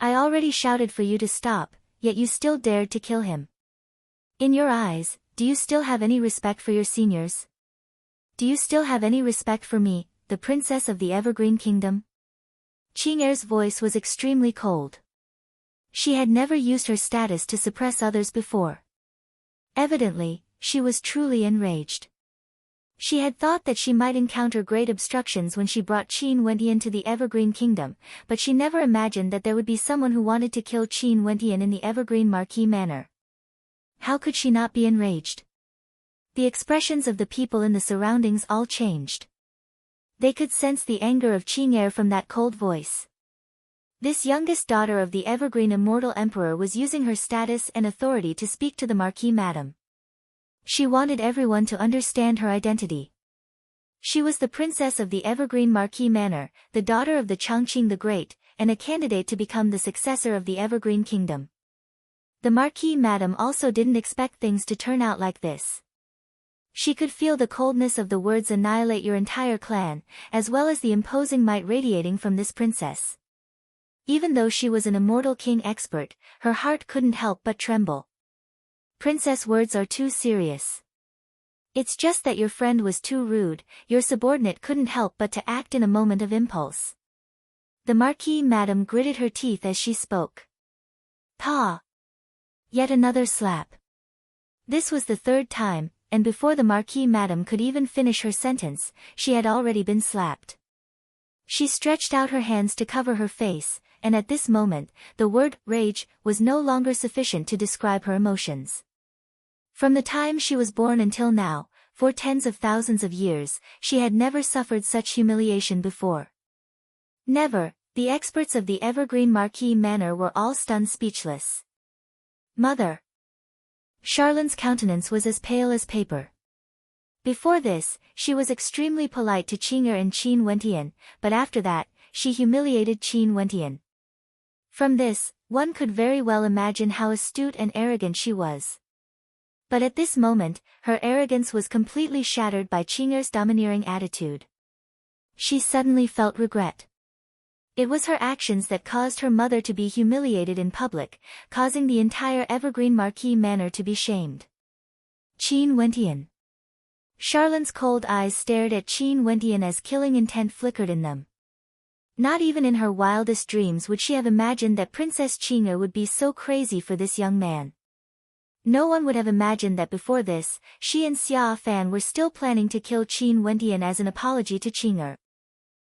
I already shouted for you to stop, yet you still dared to kill him. In your eyes, do you still have any respect for your seniors? Do you still have any respect for me, the princess of the Evergreen Kingdom? Ching'er's voice was extremely cold. She had never used her status to suppress others before. Evidently, she was truly enraged. She had thought that she might encounter great obstructions when she brought Qin Wentian to the Evergreen Kingdom, but she never imagined that there would be someone who wanted to kill Qin Wentian in the Evergreen Marquis Manor. How could she not be enraged? The expressions of the people in the surroundings all changed. They could sense the anger of Ching'er from that cold voice. This youngest daughter of the Evergreen Immortal Emperor was using her status and authority to speak to the Marquis Madam. She wanted everyone to understand her identity. She was the princess of the Evergreen Marquis Manor, the daughter of the Chongqing the Great, and a candidate to become the successor of the Evergreen Kingdom. The Marquis Madam also didn't expect things to turn out like this. She could feel the coldness of the words annihilate your entire clan, as well as the imposing might radiating from this princess. Even though she was an immortal king expert, her heart couldn't help but tremble. Princess, words are too serious. It's just that your friend was too rude, your subordinate couldn't help but to act in a moment of impulse. The Marquis Madam gritted her teeth as she spoke. Pa! Yet another slap. This was the third time, and before the Marquis Madam could even finish her sentence, she had already been slapped. She stretched out her hands to cover her face, and at this moment, the word rage was no longer sufficient to describe her emotions. From the time she was born until now, for tens of thousands of years, she had never suffered such humiliation before. Never, the experts of the Evergreen Marquis Manor were all stunned speechless. Mother! Charlene's countenance was as pale as paper. Before this, she was extremely polite to Ching'er and Qin Wentian, but after that, she humiliated Qin Wentian. From this, one could very well imagine how astute and arrogant she was. But at this moment, her arrogance was completely shattered by Ching'er's domineering attitude. She suddenly felt regret. It was her actions that caused her mother to be humiliated in public, causing the entire Evergreen Marquis Manor to be shamed. Qin Wentian. Charlene's cold eyes stared at Qin Wentian as killing intent flickered in them. Not even in her wildest dreams would she have imagined that Princess Qing'er would be so crazy for this young man. No one would have imagined that before this, she and Xia Fan were still planning to kill Qin Wendian as an apology to Qing'er.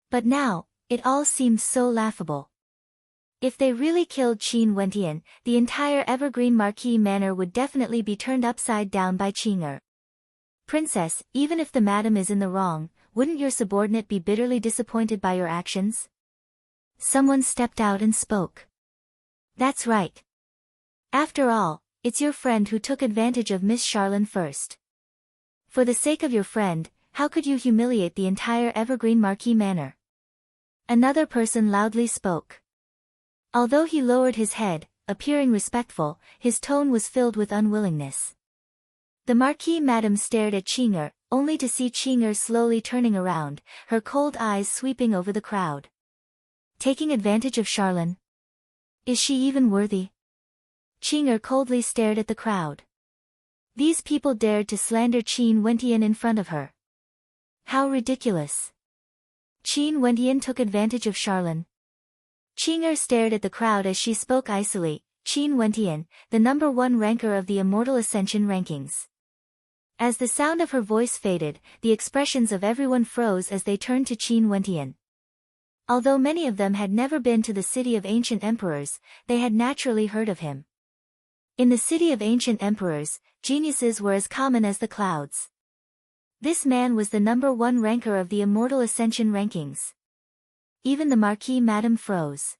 But now, it all seemed so laughable. If they really killed Qin Wendian, the entire Evergreen Marquis Manor would definitely be turned upside down by Qing'er. Princess, even if the madam is in the wrong, wouldn't your subordinate be bitterly disappointed by your actions? Someone stepped out and spoke. That's right. After all, it's your friend who took advantage of Miss Charlene first. For the sake of your friend, how could you humiliate the entire Evergreen Marquis Manor? Another person loudly spoke. Although he lowered his head, appearing respectful, his tone was filled with unwillingness. The Marquis Madam stared at Qing'er, only to see Qing'er slowly turning around, her cold eyes sweeping over the crowd. Taking advantage of Charlene? Is she even worthy? Qing'er coldly stared at the crowd. These people dared to slander Qin Wendian in front of her. How ridiculous. Qin Wendian took advantage of Charlene. Qing'er stared at the crowd as she spoke icily, Qin Wendian, the #1 ranker of the Immortal Ascension rankings. As the sound of her voice faded, the expressions of everyone froze as they turned to Qin Wendian. Although many of them had never been to the City of Ancient Emperors, they had naturally heard of him. In the City of Ancient Emperors, geniuses were as common as the clouds. This man was the #1 ranker of the Immortal Ascension rankings. Even the Marquis Madam froze.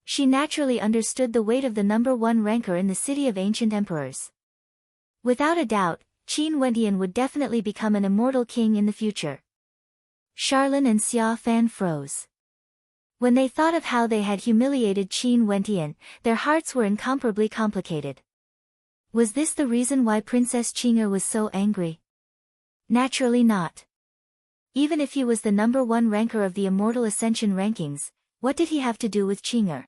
She naturally understood the weight of the #1 ranker in the City of Ancient Emperors. Without a doubt, Qin Wendian would definitely become an immortal king in the future. Charlene and Xia Fan froze. When they thought of how they had humiliated Qin Wendian, their hearts were incomparably complicated. Was this the reason why Princess Qing'er was so angry? Naturally not. Even if he was the #1 ranker of the Immortal Ascension rankings, what did he have to do with Qing'er?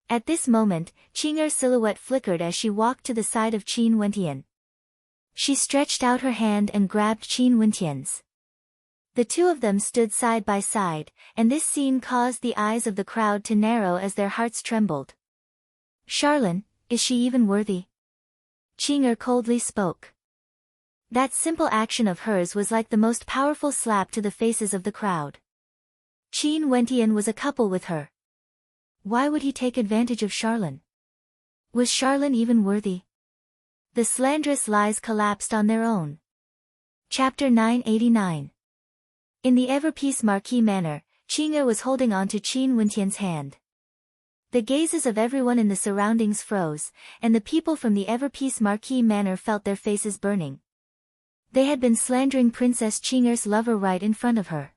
At this moment, Qing'er's silhouette flickered as she walked to the side of Qin Wendian. She stretched out her hand and grabbed Qin Wendian's. The two of them stood side by side, and this scene caused the eyes of the crowd to narrow as their hearts trembled. Charlene, is she even worthy? Qing'er coldly spoke. That simple action of hers was like the most powerful slap to the faces of the crowd. Qin Wendian was a couple with her. Why would he take advantage of Charlene? Was Charlene even worthy? The slanderous lies collapsed on their own. Chapter 989. In the Everpeace Marquis Manor, Qing'er was holding on to Qin Wendian's hand. The gazes of everyone in the surroundings froze, and the people from the Everpeace Marquis Manor felt their faces burning. They had been slandering Princess Qing'er's lover right in front of her.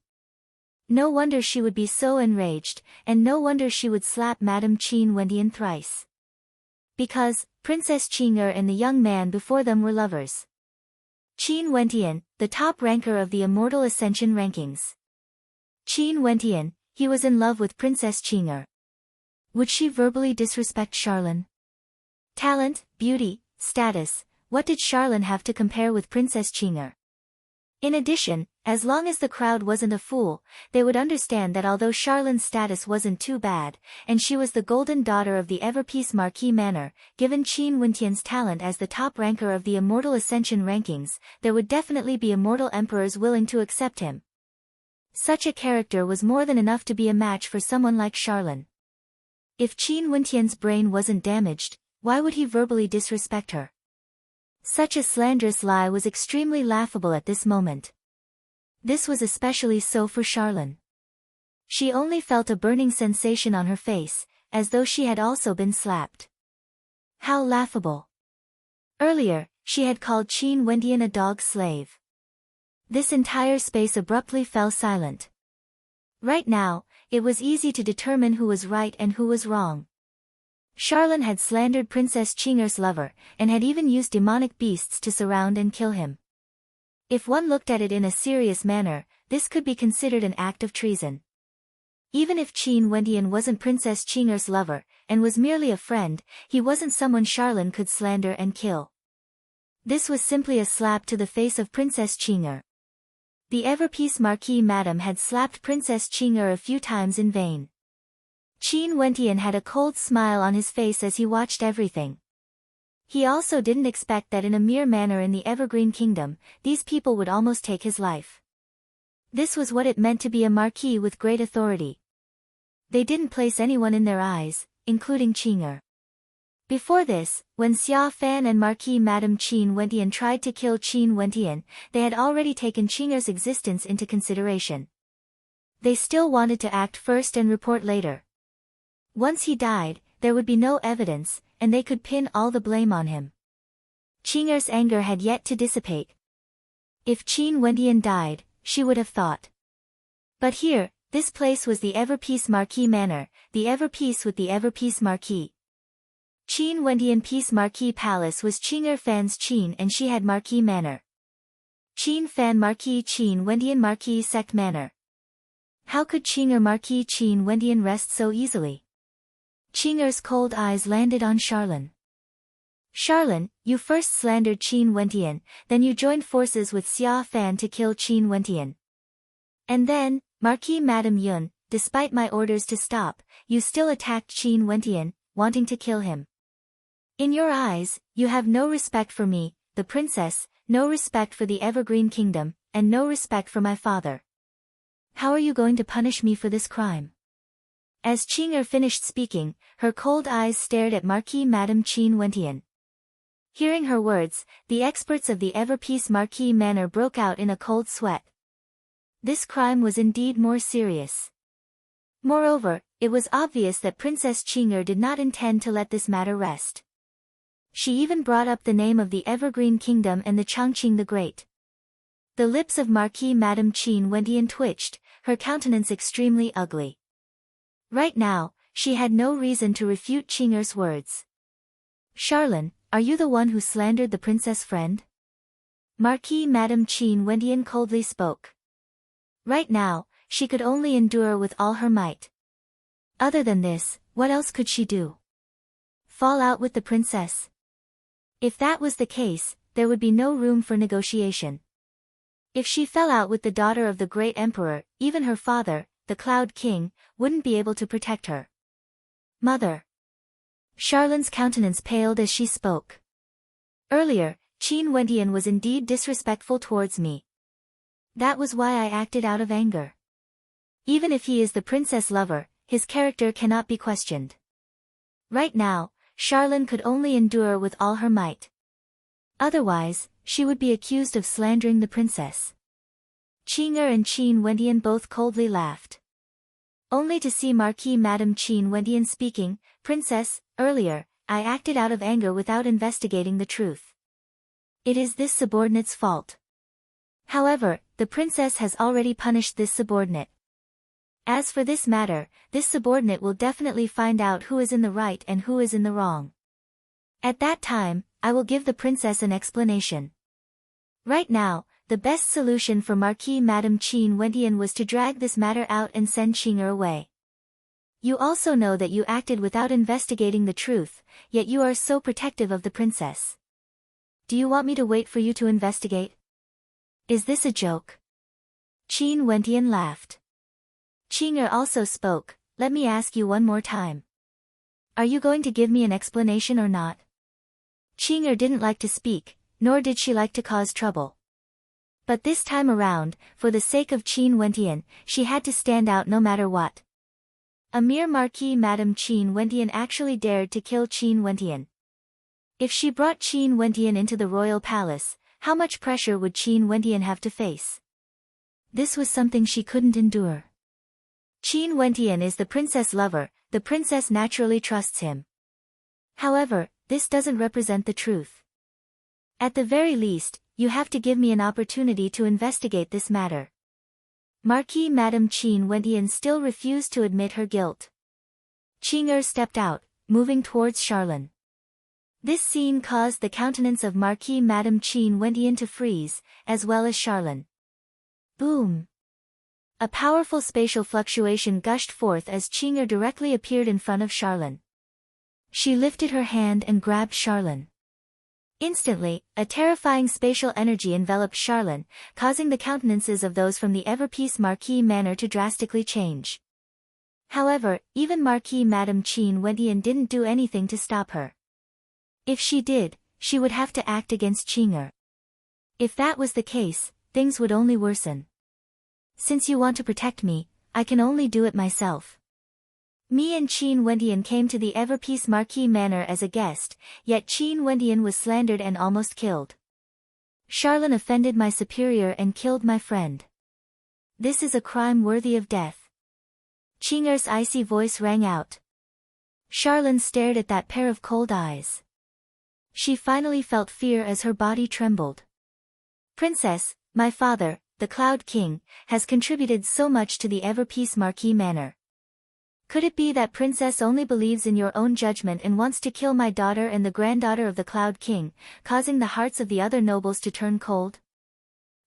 No wonder she would be so enraged, and no wonder she would slap Madame Qin Wendian thrice. Because, Princess Qing'er and the young man before them were lovers. Qin Wendian, the top ranker of the Immortal Ascension rankings. Qin Wendian, he was in love with Princess Qing'er. Would she verbally disrespect Charlene? Talent, beauty, status, what did Charlene have to compare with Princess Qing'er? In addition, as long as the crowd wasn't a fool, they would understand that although Charlene's status wasn't too bad, and she was the golden daughter of the Everpeace Marquis Manor, given Qin Wendian's talent as the top ranker of the Immortal Ascension rankings, there would definitely be immortal emperors willing to accept him. Such a character was more than enough to be a match for someone like Charlene. If Qin Wendian's brain wasn't damaged, why would he verbally disrespect her? Such a slanderous lie was extremely laughable at this moment. This was especially so for Charlene. She only felt a burning sensation on her face, as though she had also been slapped. How laughable. Earlier, she had called Qin Wendian a dog slave. This entire space abruptly fell silent. Right now, it was easy to determine who was right and who was wrong. Charlene had slandered Princess Qing'er's lover, and had even used demonic beasts to surround and kill him. If one looked at it in a serious manner, this could be considered an act of treason. Even if Qin Wendian wasn't Princess Qing'er's lover, and was merely a friend, he wasn't someone Charlene could slander and kill. This was simply a slap to the face of Princess Qing'er. The ever-peace Marquis Madam had slapped Princess Qing'er a few times in vain. Qin Wentian had a cold smile on his face as he watched everything. He also didn't expect that in a mere manner in the Evergreen Kingdom, these people would almost take his life. This was what it meant to be a marquis with great authority. They didn't place anyone in their eyes, including Qing'er. Before this, when Xia Fan and Marquis Madame Qin Wentian tried to kill Qin Wentian, they had already taken Qing'er's existence into consideration. They still wanted to act first and report later. Once he died, there would be no evidence, and they could pin all the blame on him. Qing'er's anger had yet to dissipate. If Qin Wentian died, she would have thought. But here, this place was the Ever-Peace Marquis Manor, the Ever-Peace with the Ever-Peace Marquis. Qin Wentian Peace Marquis Palace was Qing'er Fan's Qin and she had Marquis Manor. Qin Fan Marquis Qin Wentian Marquis Sect Manor. How could Qing'er Marquis Qin Wentian rest so easily? Qing'er's cold eyes landed on Charlene. Charlene, you first slandered Qin Wentian, then you joined forces with Xia Fan to kill Qin Wentian. And then, Marquis Madame Yun, despite my orders to stop, you still attacked Qin Wentian, wanting to kill him. In your eyes, you have no respect for me, the princess, no respect for the Evergreen Kingdom, and no respect for my father. How are you going to punish me for this crime? As Qing'er finished speaking, her cold eyes stared at Marquis Madame Qin Wentian. Hearing her words, the experts of the Ever-Peace Marquis Manor broke out in a cold sweat. This crime was indeed more serious. Moreover, it was obvious that Princess Qing'er did not intend to let this matter rest. She even brought up the name of the Evergreen Kingdom and the Changqing the Great. The lips of Marquis Madame Qin Wentian twitched, her countenance extremely ugly. Right now, she had no reason to refute Qing'er's words. Charlene, are you the one who slandered the princess friend? Marquis Madame Qin Wentian coldly spoke. Right now, she could only endure with all her might. Other than this, what else could she do? Fall out with the princess? If that was the case, there would be no room for negotiation. If she fell out with the daughter of the great emperor, even her father, the Cloud King, wouldn't be able to protect her. Mother. Charlene's countenance paled as she spoke. Earlier, Qin Wentian was indeed disrespectful towards me. That was why I acted out of anger. Even if he is the princess lover, his character cannot be questioned. Right now, Charlene could only endure with all her might. Otherwise, she would be accused of slandering the princess. Qing'er and Qin Wentian both coldly laughed. Only to see Marquis Madame Qin Wentian speaking, Princess, earlier, I acted out of anger without investigating the truth. It is this subordinate's fault. However, the princess has already punished this subordinate. As for this matter, this subordinate will definitely find out who is in the right and who is in the wrong. At that time, I will give the princess an explanation. Right now, the best solution for Marquis Madame Qin Wentian was to drag this matter out and send Qing'er away. You also know that you acted without investigating the truth, yet you are so protective of the princess. Do you want me to wait for you to investigate? Is this a joke? Qin Wentian laughed. Qing'er also spoke, let me ask you one more time. Are you going to give me an explanation or not? Qing'er didn't like to speak, nor did she like to cause trouble. But this time around, for the sake of Qin Wentian, she had to stand out no matter what. A mere Marquis Madame Qin Wentian actually dared to kill Qin Wentian. If she brought Qin Wentian into the royal palace, how much pressure would Qin Wentian have to face? This was something she couldn't endure. Qin Wentian is the princess lover, the princess naturally trusts him. However, this doesn't represent the truth. At the very least, you have to give me an opportunity to investigate this matter. Marquis Madame Qin Wentian still refused to admit her guilt. Qing'er stepped out, moving towards Charlene. This scene caused the countenance of Marquis Madame Qin Wentian to freeze, as well as Charlene. Boom! A powerful spatial fluctuation gushed forth as Qing'er directly appeared in front of Charlene. She lifted her hand and grabbed Charlene. Instantly, a terrifying spatial energy enveloped Charlene, causing the countenances of those from the Everpeace Marquis Manor to drastically change. However, even Marquis Madame Qin Wentian didn't do anything to stop her. If she did, she would have to act against Qing'er. If that was the case, things would only worsen. Since you want to protect me, I can only do it myself. Me and Qin Wentian came to the Everpeace Marquis Manor as a guest, yet Qin Wentian was slandered and almost killed. Charlene offended my superior and killed my friend. This is a crime worthy of death. Qing'er's icy voice rang out. Charlene stared at that pair of cold eyes. She finally felt fear as her body trembled. Princess, my father, the Cloud King, has contributed so much to the Everpeace Marquis Manor. Could it be that Princess only believes in your own judgment and wants to kill my daughter and the granddaughter of the Cloud King, causing the hearts of the other nobles to turn cold?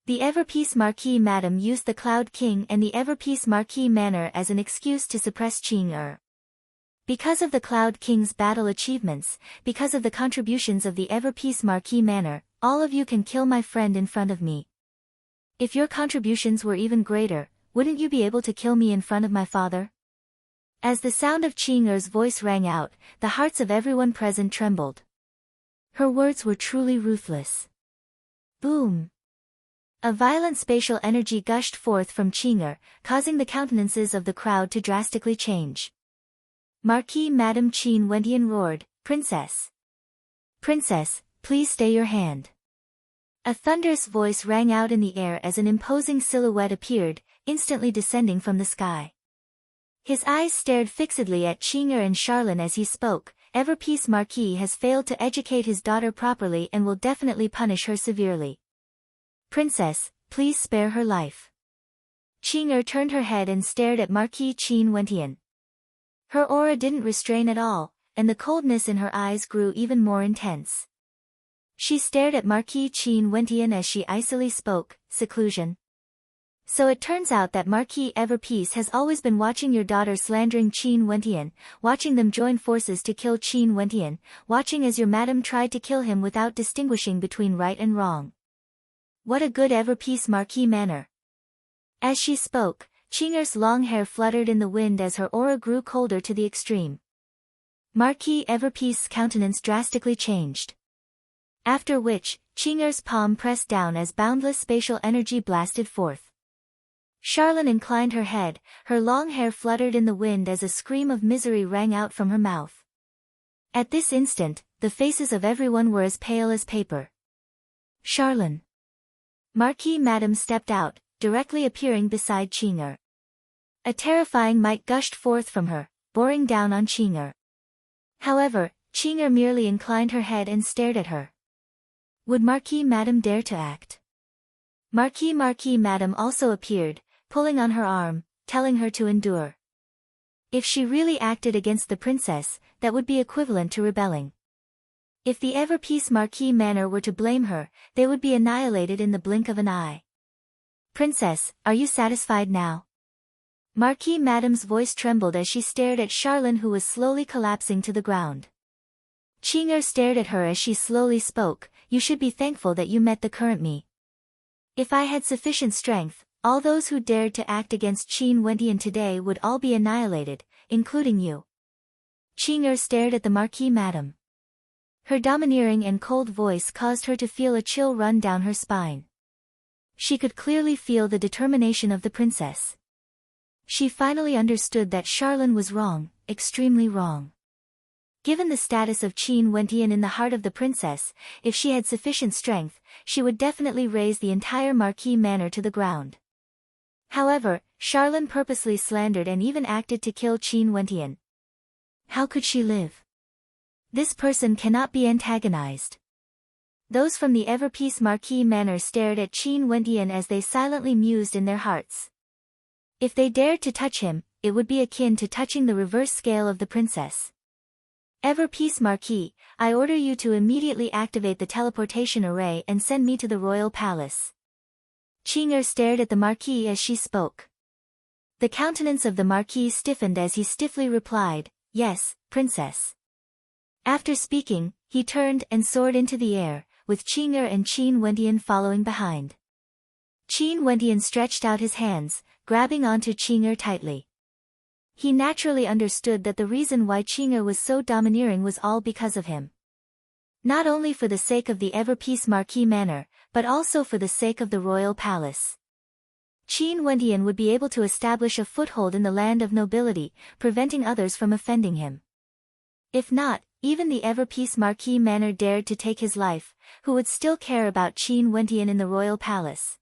The Everpeace Marquis Madam used the Cloud King and the Everpeace Marquis Manor as an excuse to suppress Qing'er. Because of the Cloud King's battle achievements, because of the contributions of the Everpeace Marquis Manor, all of you can kill my friend in front of me. If your contributions were even greater, wouldn't you be able to kill me in front of my father? As the sound of Qing'er's voice rang out, the hearts of everyone present trembled. Her words were truly ruthless. Boom! A violent spatial energy gushed forth from Qing'er, causing the countenances of the crowd to drastically change. Marquis Madame Qin Wentian roared, "Princess! Princess, please stay your hand." A thunderous voice rang out in the air as an imposing silhouette appeared, instantly descending from the sky. His eyes stared fixedly at Qing'er and Charlene as he spoke. Everpeace Marquis has failed to educate his daughter properly and will definitely punish her severely. Princess, please spare her life. Qing'er turned her head and stared at Marquis Qin Wentian. Her aura didn't restrain at all, and the coldness in her eyes grew even more intense. She stared at Marquis Qin Wentian as she icily spoke, "Seclusion. So it turns out that Marquis Everpeace has always been watching your daughter slandering Qin Wentian, watching them join forces to kill Qin Wentian, watching as your madam tried to kill him without distinguishing between right and wrong. What a good Everpeace Marquis manner." As she spoke, Qing'er's long hair fluttered in the wind as her aura grew colder to the extreme. Marquis Everpeace's countenance drastically changed. After which, Qing'er's palm pressed down as boundless spatial energy blasted forth. Charlene inclined her head, her long hair fluttered in the wind as a scream of misery rang out from her mouth. At this instant, the faces of everyone were as pale as paper. Charlene. Marquis Madame stepped out, directly appearing beside Qing'er. A terrifying might gushed forth from her, boring down on Qing'er. However, Qing'er merely inclined her head and stared at her. Would Marquis Madame dare to act? Marquis Madame also appeared, pulling on her arm, telling her to endure. If she really acted against the princess, that would be equivalent to rebelling. If the Everpeace Marquis Manor were to blame her, they would be annihilated in the blink of an eye. "Princess, are you satisfied now?" Marquis Madame's voice trembled as she stared at Charlene, who was slowly collapsing to the ground. Qing'er stared at her as she slowly spoke, "You should be thankful that you met the current me. If I had sufficient strength, all those who dared to act against Qin Wentian today would all be annihilated, including you." Qing'er stared at the Marquis Madame. Her domineering and cold voice caused her to feel a chill run down her spine. She could clearly feel the determination of the princess. She finally understood that Charlene was wrong, extremely wrong. Given the status of Qin Wentian in the heart of the princess, if she had sufficient strength, she would definitely raze the entire Marquis Manor to the ground. However, Charlene purposely slandered and even acted to kill Qin Wentian. How could she live? This person cannot be antagonized. Those from the Everpeace Marquis Manor stared at Qin Wentian as they silently mused in their hearts. If they dared to touch him, it would be akin to touching the reverse scale of the princess. "Everpeace Marquis, I order you to immediately activate the teleportation array and send me to the royal palace." Qing'er stared at the Marquis as she spoke. The countenance of the Marquis stiffened as he stiffly replied, "Yes, princess." After speaking, he turned and soared into the air, with Qing'er and Qin Wendian following behind. Qin Wendian stretched out his hands, grabbing onto Qing'er tightly. He naturally understood that the reason why Qing'er was so domineering was all because of him. Not only for the sake of the ever-peace Marquis Manor, but also for the sake of the royal palace. Qin Wendian would be able to establish a foothold in the land of nobility, preventing others from offending him. If not, even the ever-peace Marquis Manor dared to take his life, who would still care about Qin Wendian in the royal palace?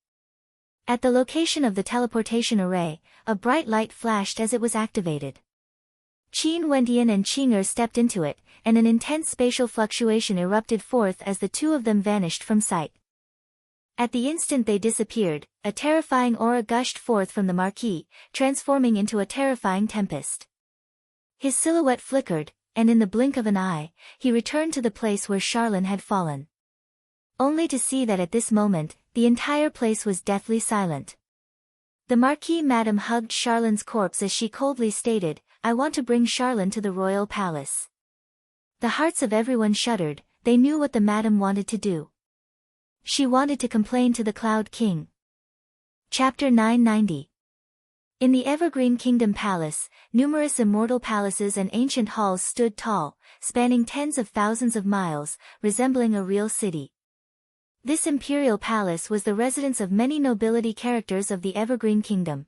At the location of the teleportation array, a bright light flashed as it was activated. Qin Wendian and Qing'er stepped into it, and an intense spatial fluctuation erupted forth as the two of them vanished from sight. At the instant they disappeared, a terrifying aura gushed forth from the Marquis, transforming into a terrifying tempest. His silhouette flickered, and in the blink of an eye, he returned to the place where Charlene had fallen. Only to see that at this moment, the entire place was deathly silent. The Marquis Madame hugged Charlene's corpse as she coldly stated, "I want to bring Charlene to the royal palace." The hearts of everyone shuddered, they knew what the Madame wanted to do. She wanted to complain to the Cloud King. Chapter 990. In the Evergreen Kingdom Palace, numerous immortal palaces and ancient halls stood tall, spanning tens of thousands of miles, resembling a real city. This imperial palace was the residence of many nobility characters of the Evergreen Kingdom.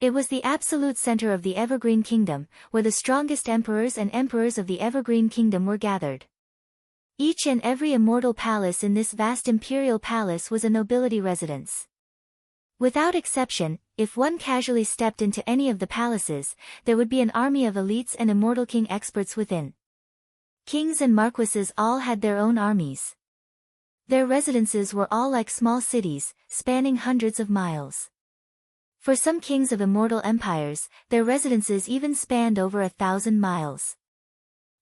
It was the absolute center of the Evergreen Kingdom, where the strongest emperors and emperors of the Evergreen Kingdom were gathered. Each and every immortal palace in this vast imperial palace was a nobility residence. Without exception, if one casually stepped into any of the palaces, there would be an army of elites and immortal king experts within. Kings and marquises all had their own armies. Their residences were all like small cities, spanning hundreds of miles. For some kings of immortal empires, their residences even spanned over 1,000 miles.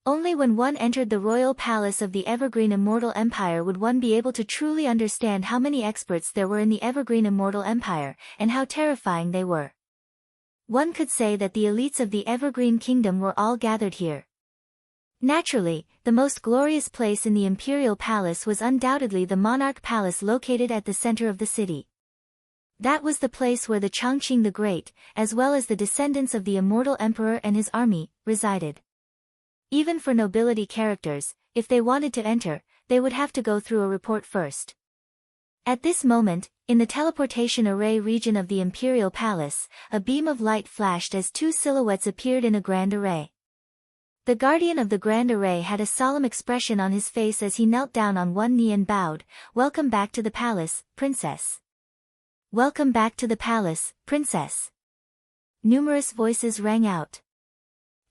Only when one entered the royal palace of the Evergreen Immortal Empire would one be able to truly understand how many experts there were in the Evergreen Immortal Empire, and how terrifying they were. One could say that the elites of the Evergreen Kingdom were all gathered here. Naturally, the most glorious place in the Imperial Palace was undoubtedly the Monarch Palace located at the center of the city. That was the place where the Chongqing the Great, as well as the descendants of the Immortal Emperor and his army, resided. Even for nobility characters, if they wanted to enter, they would have to go through a report first. At this moment, in the teleportation array region of the Imperial Palace, a beam of light flashed as two silhouettes appeared in a grand array. The guardian of the grand array had a solemn expression on his face as he knelt down on one knee and bowed, "Welcome back to the palace, princess." "Welcome back to the palace, princess." Numerous voices rang out.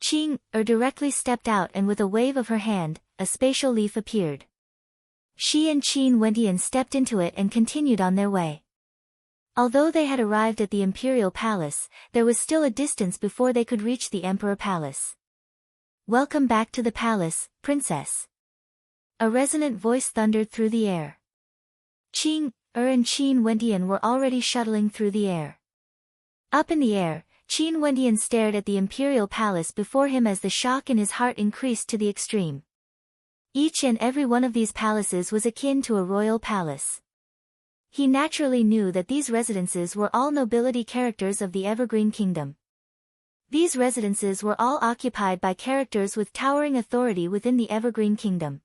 Qing'er directly stepped out and with a wave of her hand, a spatial leaf appeared. She and Qin Wendian stepped into it and continued on their way. Although they had arrived at the Imperial Palace, there was still a distance before they could reach the Emperor Palace. "Welcome back to the palace, princess." A resonant voice thundered through the air. Qing'er and Qin Wendian were already shuttling through the air. Up in the air, Qin Wendian stared at the Imperial Palace before him as the shock in his heart increased to the extreme. Each and every one of these palaces was akin to a royal palace. He naturally knew that these residences were all nobility characters of the Evergreen Kingdom. These residences were all occupied by characters with towering authority within the Evergreen Kingdom.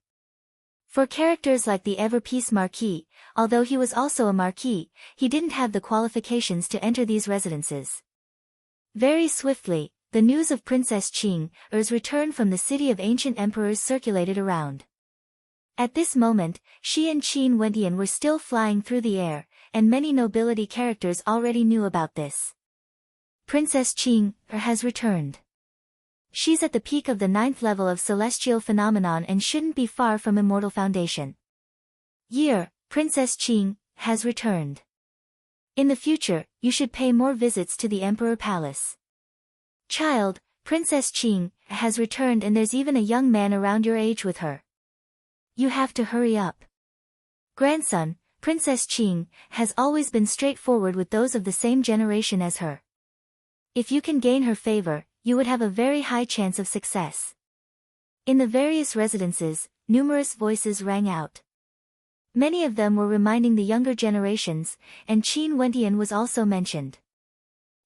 For characters like the Ever-Peace Marquis, although he was also a Marquis, he didn't have the qualifications to enter these residences. Very swiftly, the news of Princess Qing'er's return from the city of ancient emperors circulated around. At this moment, she and Qin Wendian were still flying through the air, and many nobility characters already knew about this. "Princess Qing'er has returned. She's at the peak of the 9th level of celestial phenomenon and shouldn't be far from Immortal Foundation. Princess Qing'er has returned. In the future, you should pay more visits to the Emperor Palace. Child, Princess Qing'er has returned and there's even a young man around your age with her. You have to hurry up. Grandson, Princess Qing'er has always been straightforward with those of the same generation as her. If you can gain her favor, you would have a very high chance of success." In the various residences, numerous voices rang out. Many of them were reminding the younger generations, and Qin Wentian was also mentioned.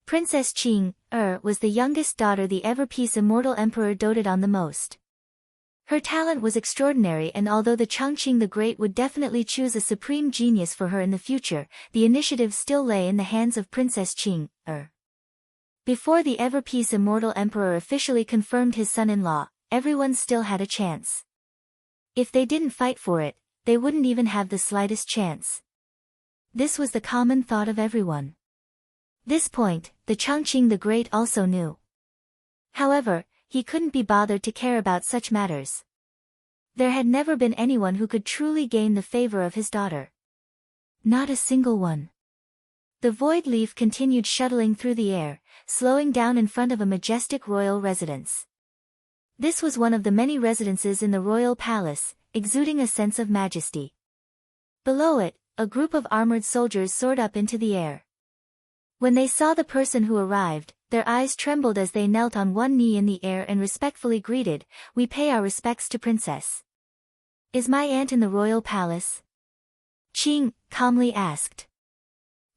Princess Qing was the youngest daughter the ever-peace immortal emperor doted on the most. Her talent was extraordinary, and although the Chongqing the Great would definitely choose a supreme genius for her in the future, the initiative still lay in the hands of Princess Qing Before the ever-peace immortal emperor officially confirmed his son-in-law, everyone still had a chance. If they didn't fight for it, they wouldn't even have the slightest chance. This was the common thought of everyone. This point, the Chongqing the Great also knew. However, he couldn't be bothered to care about such matters. There had never been anyone who could truly gain the favor of his daughter. Not a single one. The void leaf continued shuttling through the air, slowing down in front of a majestic royal residence. This was one of the many residences in the royal palace, exuding a sense of majesty. Below it, a group of armored soldiers soared up into the air. When they saw the person who arrived, their eyes trembled as they knelt on one knee in the air and respectfully greeted, "We pay our respects to Princess." "Is my aunt in the royal palace?" Qing calmly asked.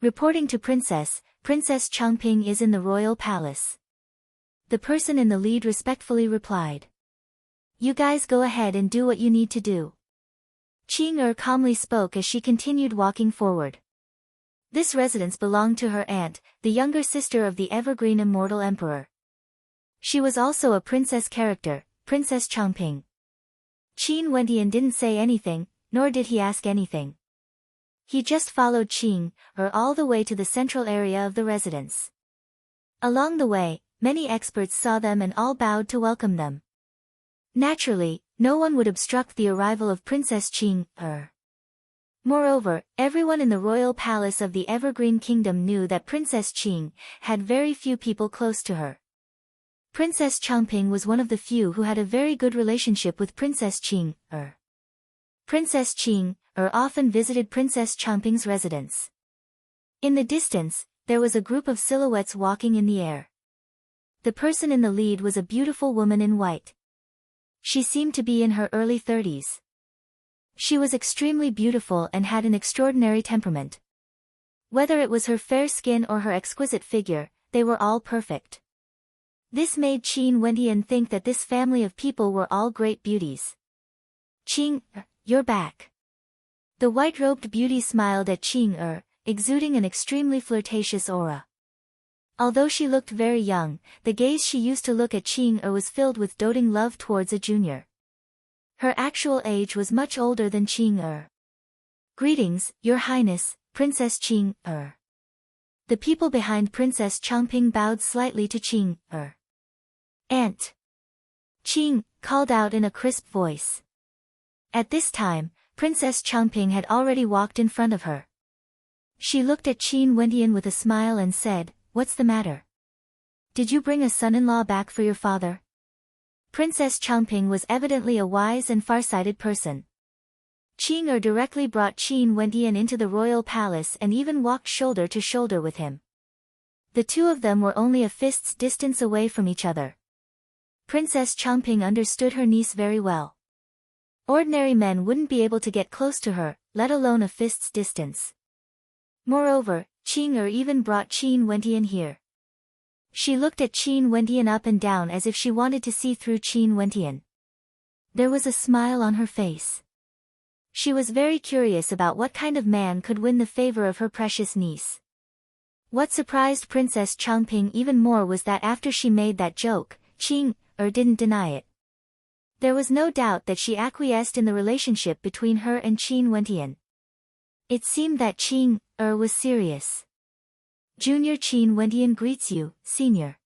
Reporting to Princess Changping is in the royal palace. The person in the lead respectfully replied. "You guys go ahead and do what you need to do." Qing calmly spoke as she continued walking forward. This residence belonged to her aunt, the younger sister of the evergreen immortal emperor. She was also a princess character, Princess Changping. Qin Wentian didn't say anything, nor did he ask anything. He just followed Qing all the way to the central area of the residence. Along the way, many experts saw them and all bowed to welcome them. Naturally, no one would obstruct the arrival of Princess Qing Moreover, everyone in the royal palace of the Evergreen Kingdom knew that Princess Qing had very few people close to her. Princess Changping was one of the few who had a very good relationship with Princess Qing Princess Qing often visited Princess Changping's residence. In the distance, there was a group of silhouettes walking in the air. The person in the lead was a beautiful woman in white. She seemed to be in her early 30s. She was extremely beautiful and had an extraordinary temperament. Whether it was her fair skin or her exquisite figure, they were all perfect. This made Qin Wentian think that this family of people were all great beauties. "Qing, you're back." The white-robed beauty smiled at Qing exuding an extremely flirtatious aura. Although she looked very young, the gaze she used to look at Qing was filled with doting love towards a junior. Her actual age was much older than Qing "Greetings, Your Highness, Princess Qing The people behind Princess Changping bowed slightly to Qing "Aunt." Qing called out in a crisp voice. At this time, Princess Changping had already walked in front of her. She looked at Qin Wentian with a smile and said, "What's the matter? Did you bring a son-in-law back for your father?" Princess Changping was evidently a wise and far-sighted person. Qing directly brought Qin Wentian into the royal palace and even walked shoulder to shoulder with him. The two of them were only a fist's distance away from each other. Princess Changping understood her niece very well. Ordinary men wouldn't be able to get close to her, let alone a fist's distance. Moreover, Qing even brought Qin Wentian here. She looked at Qin Wentian up and down as if she wanted to see through Qin Wentian. There was a smile on her face. She was very curious about what kind of man could win the favor of her precious niece. What surprised Princess Changping even more was that after she made that joke, Qing didn't deny it. There was no doubt that she acquiesced in the relationship between her and Qin Wentian. It seemed that Qing was serious. "Junior Qin Wentian greets you, senior."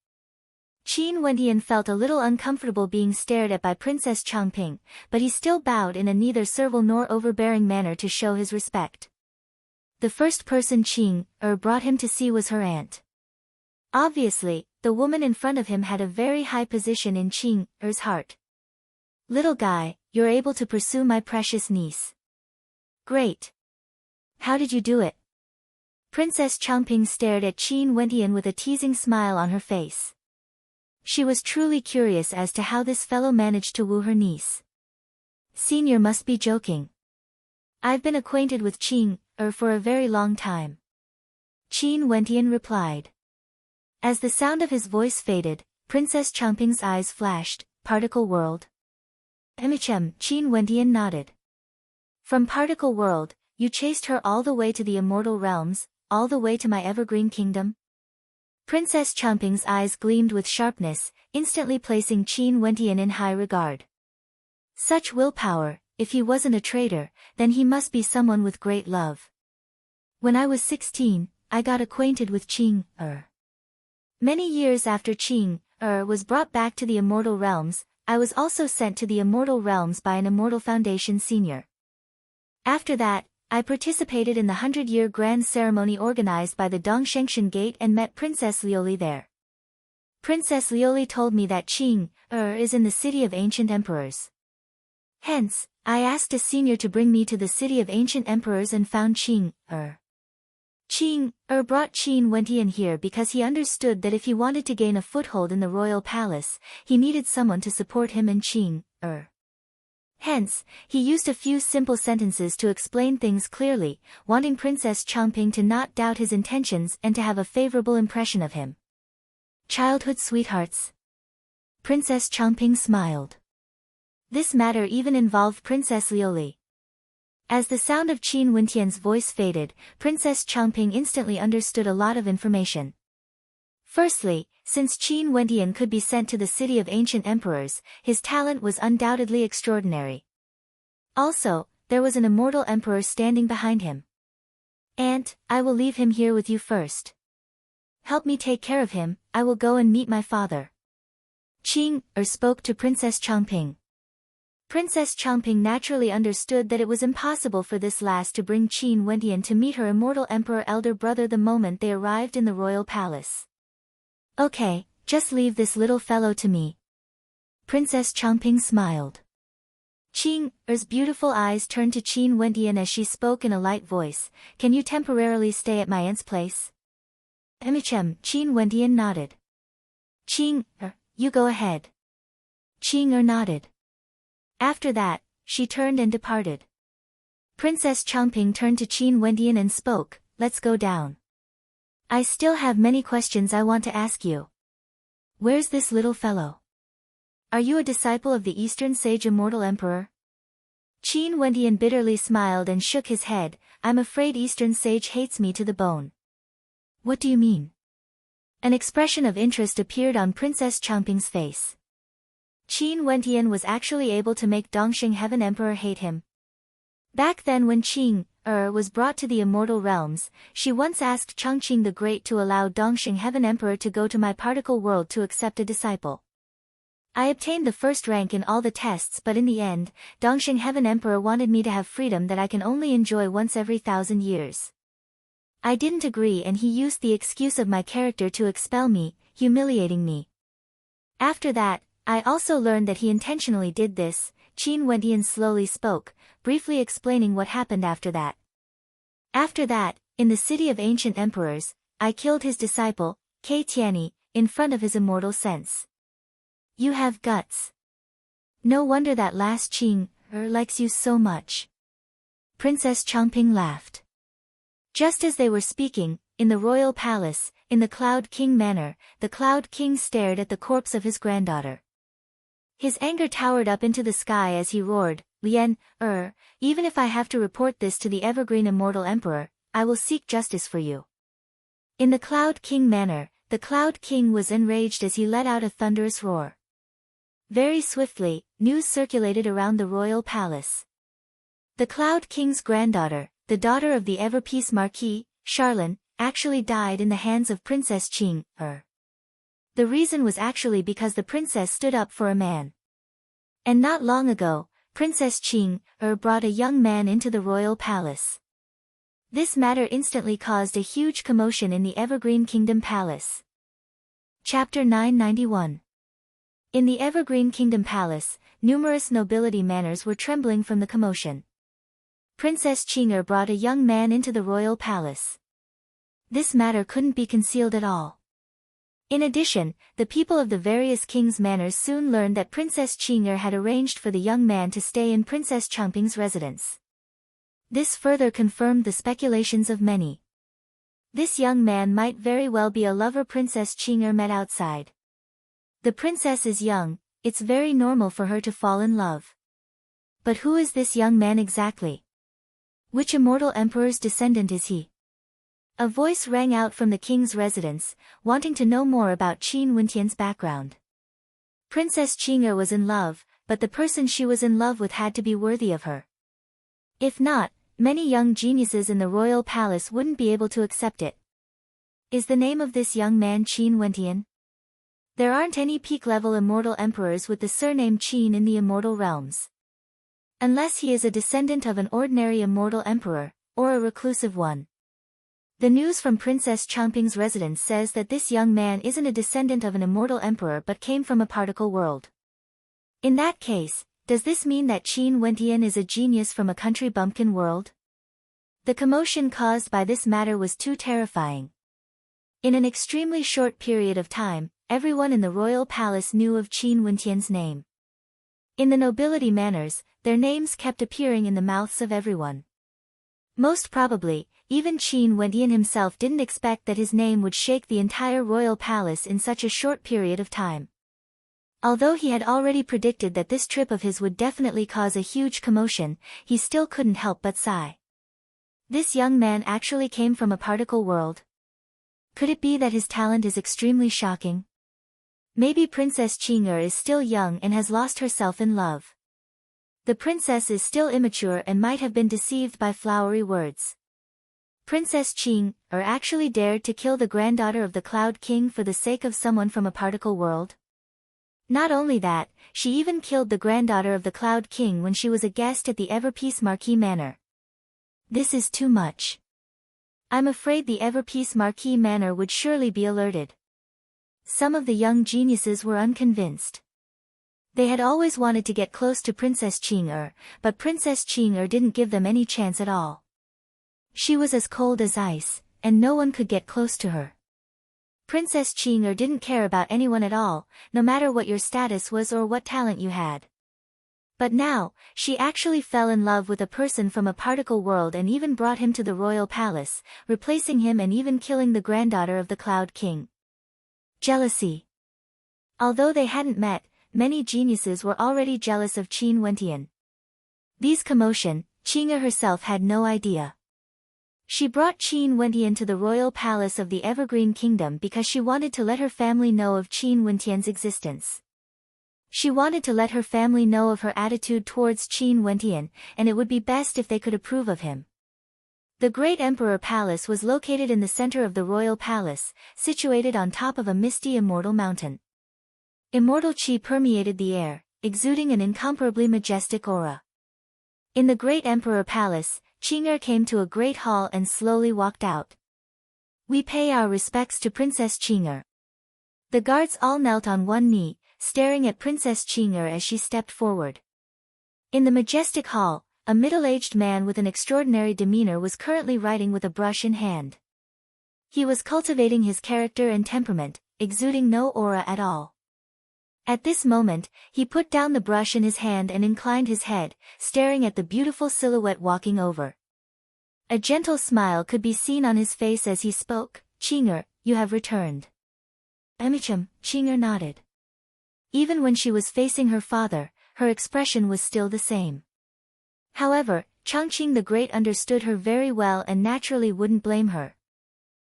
Qin Wentian felt a little uncomfortable being stared at by Princess Changping, but he still bowed in a neither servile nor overbearing manner to show his respect. The first person Qing brought him to see was her aunt. Obviously, the woman in front of him had a very high position in Qing's heart. "Little guy, you're able to pursue my precious niece. Great. How did you do it?" Princess Changping stared at Qin Wentian with a teasing smile on her face. She was truly curious as to how this fellow managed to woo her niece. Senior must be joking. I've been acquainted with Qing for a very long time. Qin Wentian replied. As the sound of his voice faded, Princess Changping's eyes flashed. Particle World? Qin Wentian nodded. From Particle World, you chased her all the way to the Immortal Realms, all the way to my Evergreen Kingdom? Princess Changping's eyes gleamed with sharpness, instantly placing Qin Wentian in high regard. Such willpower, if he wasn't a traitor, then he must be someone with great love. When I was 16, I got acquainted with Qing. Many years after Qing was brought back to the Immortal Realms, I was also sent to the Immortal Realms by an Immortal Foundation senior. After that, I participated in the 100-year grand ceremony organized by the Dongshengshan Gate and met Princess Lioli there. Princess Lioli told me that Qing is in the City of Ancient Emperors. Hence, I asked a senior to bring me to the City of Ancient Emperors and found Qing Qing brought Qin Wentian here because he understood that if he wanted to gain a foothold in the royal palace, he needed someone to support him and Qing Hence, he used a few simple sentences to explain things clearly, wanting Princess Changping to not doubt his intentions and to have a favorable impression of him. Childhood sweethearts. Princess Changping smiled. This matter even involved Princess Lioli. As the sound of Qin Wentian's voice faded, Princess Changping instantly understood a lot of information. Firstly, since Qin Wentian could be sent to the City of Ancient Emperors, his talent was undoubtedly extraordinary. Also, there was an immortal emperor standing behind him. Aunt, I will leave him here with you first. Help me take care of him, I will go and meet my father. Qing spoke to Princess Changping. Princess Changping naturally understood that it was impossible for this last to bring Qin Wentian to meet her immortal emperor elder brother the moment they arrived in the royal palace. Okay, just leave this little fellow to me. Princess Changping smiled. Qing's beautiful eyes turned to Qin Wentian as she spoke in a light voice. Can you temporarily stay at my aunt's place? Qin Wentian nodded. Qing you go ahead. Qing nodded. After that, she turned and departed. Princess Changping turned to Qin Wentian and spoke, let's go down. I still have many questions I want to ask you. Where's this little fellow? Are you a disciple of the Eastern Sage Immortal Emperor? Qin Wentian bitterly smiled and shook his head. I'm afraid Eastern Sage hates me to the bone. What do you mean? An expression of interest appeared on Princess Changping's face. Qin Wentian was actually able to make Dongxing Heaven Emperor hate him. Back then when Qing was brought to the Immortal Realms, she once asked Chongqing the Great to allow Dongxing Heaven Emperor to go to my particle world to accept a disciple. I obtained the first rank in all the tests, but in the end, Dongxing Heaven Emperor wanted me to have freedom that I can only enjoy once every 1,000 years. I didn't agree and he used the excuse of my character to expel me, humiliating me. After that, I also learned that he intentionally did this. Qin Wentian slowly spoke, briefly explaining what happened after that. After that, in the City of Ancient Emperors, I killed his disciple, Kei Tianyi, in front of his immortal sense. You have guts. No wonder that last Qing likes you so much. Princess Changping laughed. Just as they were speaking, in the royal palace, in the Cloud King manor, the Cloud King stared at the corpse of his granddaughter. His anger towered up into the sky as he roared, Lian, even if I have to report this to the Evergreen Immortal Emperor, I will seek justice for you. In the Cloud King manor, the Cloud King was enraged as he let out a thunderous roar. Very swiftly, news circulated around the royal palace. The Cloud King's granddaughter, the daughter of the Everpeace Marquis, Charlene, actually died in the hands of Princess Qing. The reason was actually because the princess stood up for a man. And not long ago, Princess Qing brought a young man into the royal palace. This matter instantly caused a huge commotion in the Evergreen Kingdom Palace. Chapter 991. In the Evergreen Kingdom Palace, numerous nobility manors were trembling from the commotion. Princess Qing brought a young man into the royal palace. This matter couldn't be concealed at all. In addition, the people of the various kings' manors soon learned that Princess Qing'er had arranged for the young man to stay in Princess Changping's residence. This further confirmed the speculations of many. This young man might very well be a lover Princess Qing'er met outside. The princess is young, it's very normal for her to fall in love. But who is this young man exactly? Which immortal emperor's descendant is he? A voice rang out from the king's residence, wanting to know more about Qin Wentian's background. Princess Qing'er was in love, but the person she was in love with had to be worthy of her. If not, many young geniuses in the royal palace wouldn't be able to accept it. Is the name of this young man Qin Wentian? There aren't any peak-level immortal emperors with the surname Qin in the immortal realms. Unless he is a descendant of an ordinary immortal emperor, or a reclusive one. The news from Princess Changping's residence says that this young man isn't a descendant of an immortal emperor but came from a particle world. In that case, does this mean that Qin Wentian is a genius from a country bumpkin world? The commotion caused by this matter was too terrifying. In an extremely short period of time, everyone in the royal palace knew of Qin Wentian's name. In the nobility manors, their names kept appearing in the mouths of everyone. Most probably, even Qin Wentian himself didn't expect that his name would shake the entire royal palace in such a short period of time. Although he had already predicted that this trip of his would definitely cause a huge commotion, he still couldn't help but sigh. This young man actually came from a particle world. Could it be that his talent is extremely shocking? Maybe Princess Qing'er is still young and has lost herself in love. The princess is still immature and might have been deceived by flowery words. Princess Qing'er actually dared to kill the granddaughter of the Cloud King for the sake of someone from a particle world? Not only that, she even killed the granddaughter of the Cloud King when she was a guest at the Everpeace Marquis Manor. This is too much. I'm afraid the Everpeace Marquis Manor would surely be alerted. Some of the young geniuses were unconvinced. They had always wanted to get close to Princess Qing'er, but Princess Qing'er didn't give them any chance at all. She was as cold as ice, and no one could get close to her. Princess Qing'er didn't care about anyone at all, no matter what your status was or what talent you had. But now, she actually fell in love with a person from a particle world and even brought him to the royal palace, replacing him and even killing the granddaughter of the Cloud King. Jealousy. Although they hadn't met, many geniuses were already jealous of Qin Wentian. These commotion, Qing'er herself had no idea. She brought Qin Wentian to the royal palace of the Evergreen Kingdom because she wanted to let her family know of Qin Wentian's existence. She wanted to let her family know of her attitude towards Qin Wentian, and it would be best if they could approve of him. The Great Emperor Palace was located in the center of the royal palace, situated on top of a misty immortal mountain. Immortal qi permeated the air, exuding an incomparably majestic aura. In the Great Emperor Palace, Qing'er came to a great hall and slowly walked out. We pay our respects to Princess Qing'er. The guards all knelt on one knee, staring at Princess Qing'er as she stepped forward. In the majestic hall, a middle-aged man with an extraordinary demeanor was currently writing with a brush in hand. He was cultivating his character and temperament, exuding no aura at all. At this moment, he put down the brush in his hand and inclined his head, staring at the beautiful silhouette walking over. A gentle smile could be seen on his face as he spoke. Qing'er, you have returned. Emicham, Qing'er nodded. Even when she was facing her father, her expression was still the same. However, Changqing the Great understood her very well and naturally wouldn't blame her.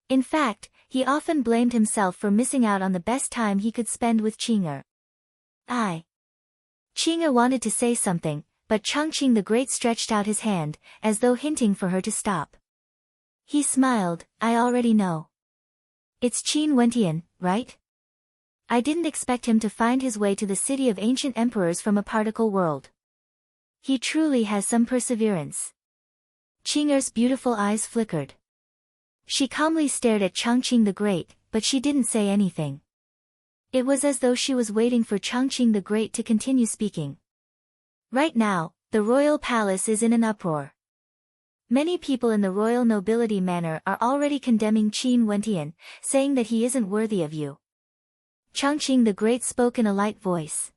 In fact, he often blamed himself for missing out on the best time he could spend with Qing'er. Qing'er wanted to say something, but Changqing the Great stretched out his hand, as though hinting for her to stop. He smiled, I already know. It's Qin Wentian, right? I didn't expect him to find his way to the city of ancient emperors from a particle world. He truly has some perseverance. Qing'er's beautiful eyes flickered. She calmly stared at Changqing the Great, but she didn't say anything. It was as though she was waiting for Changqing the Great to continue speaking. Right now, the royal palace is in an uproar. Many people in the royal nobility manor are already condemning Qin Wentian, saying that he isn't worthy of you. Changqing the Great spoke in a light voice.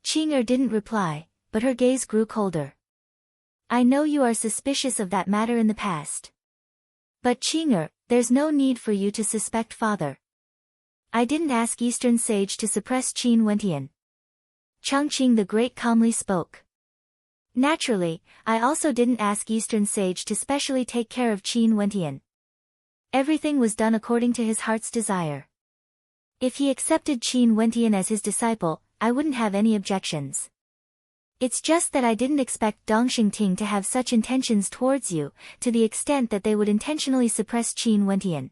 Qing'er didn't reply, but her gaze grew colder. I know you are suspicious of that matter in the past. But Qing'er, there's no need for you to suspect father. I didn't ask Eastern Sage to suppress Qin Wentian. Changqing the Great calmly spoke. Naturally, I also didn't ask Eastern Sage to specially take care of Qin Wentian. Everything was done according to his heart's desire. If he accepted Qin Wentian as his disciple, I wouldn't have any objections. It's just that I didn't expect Dongxing Ting to have such intentions towards you, to the extent that they would intentionally suppress Qin Wentian.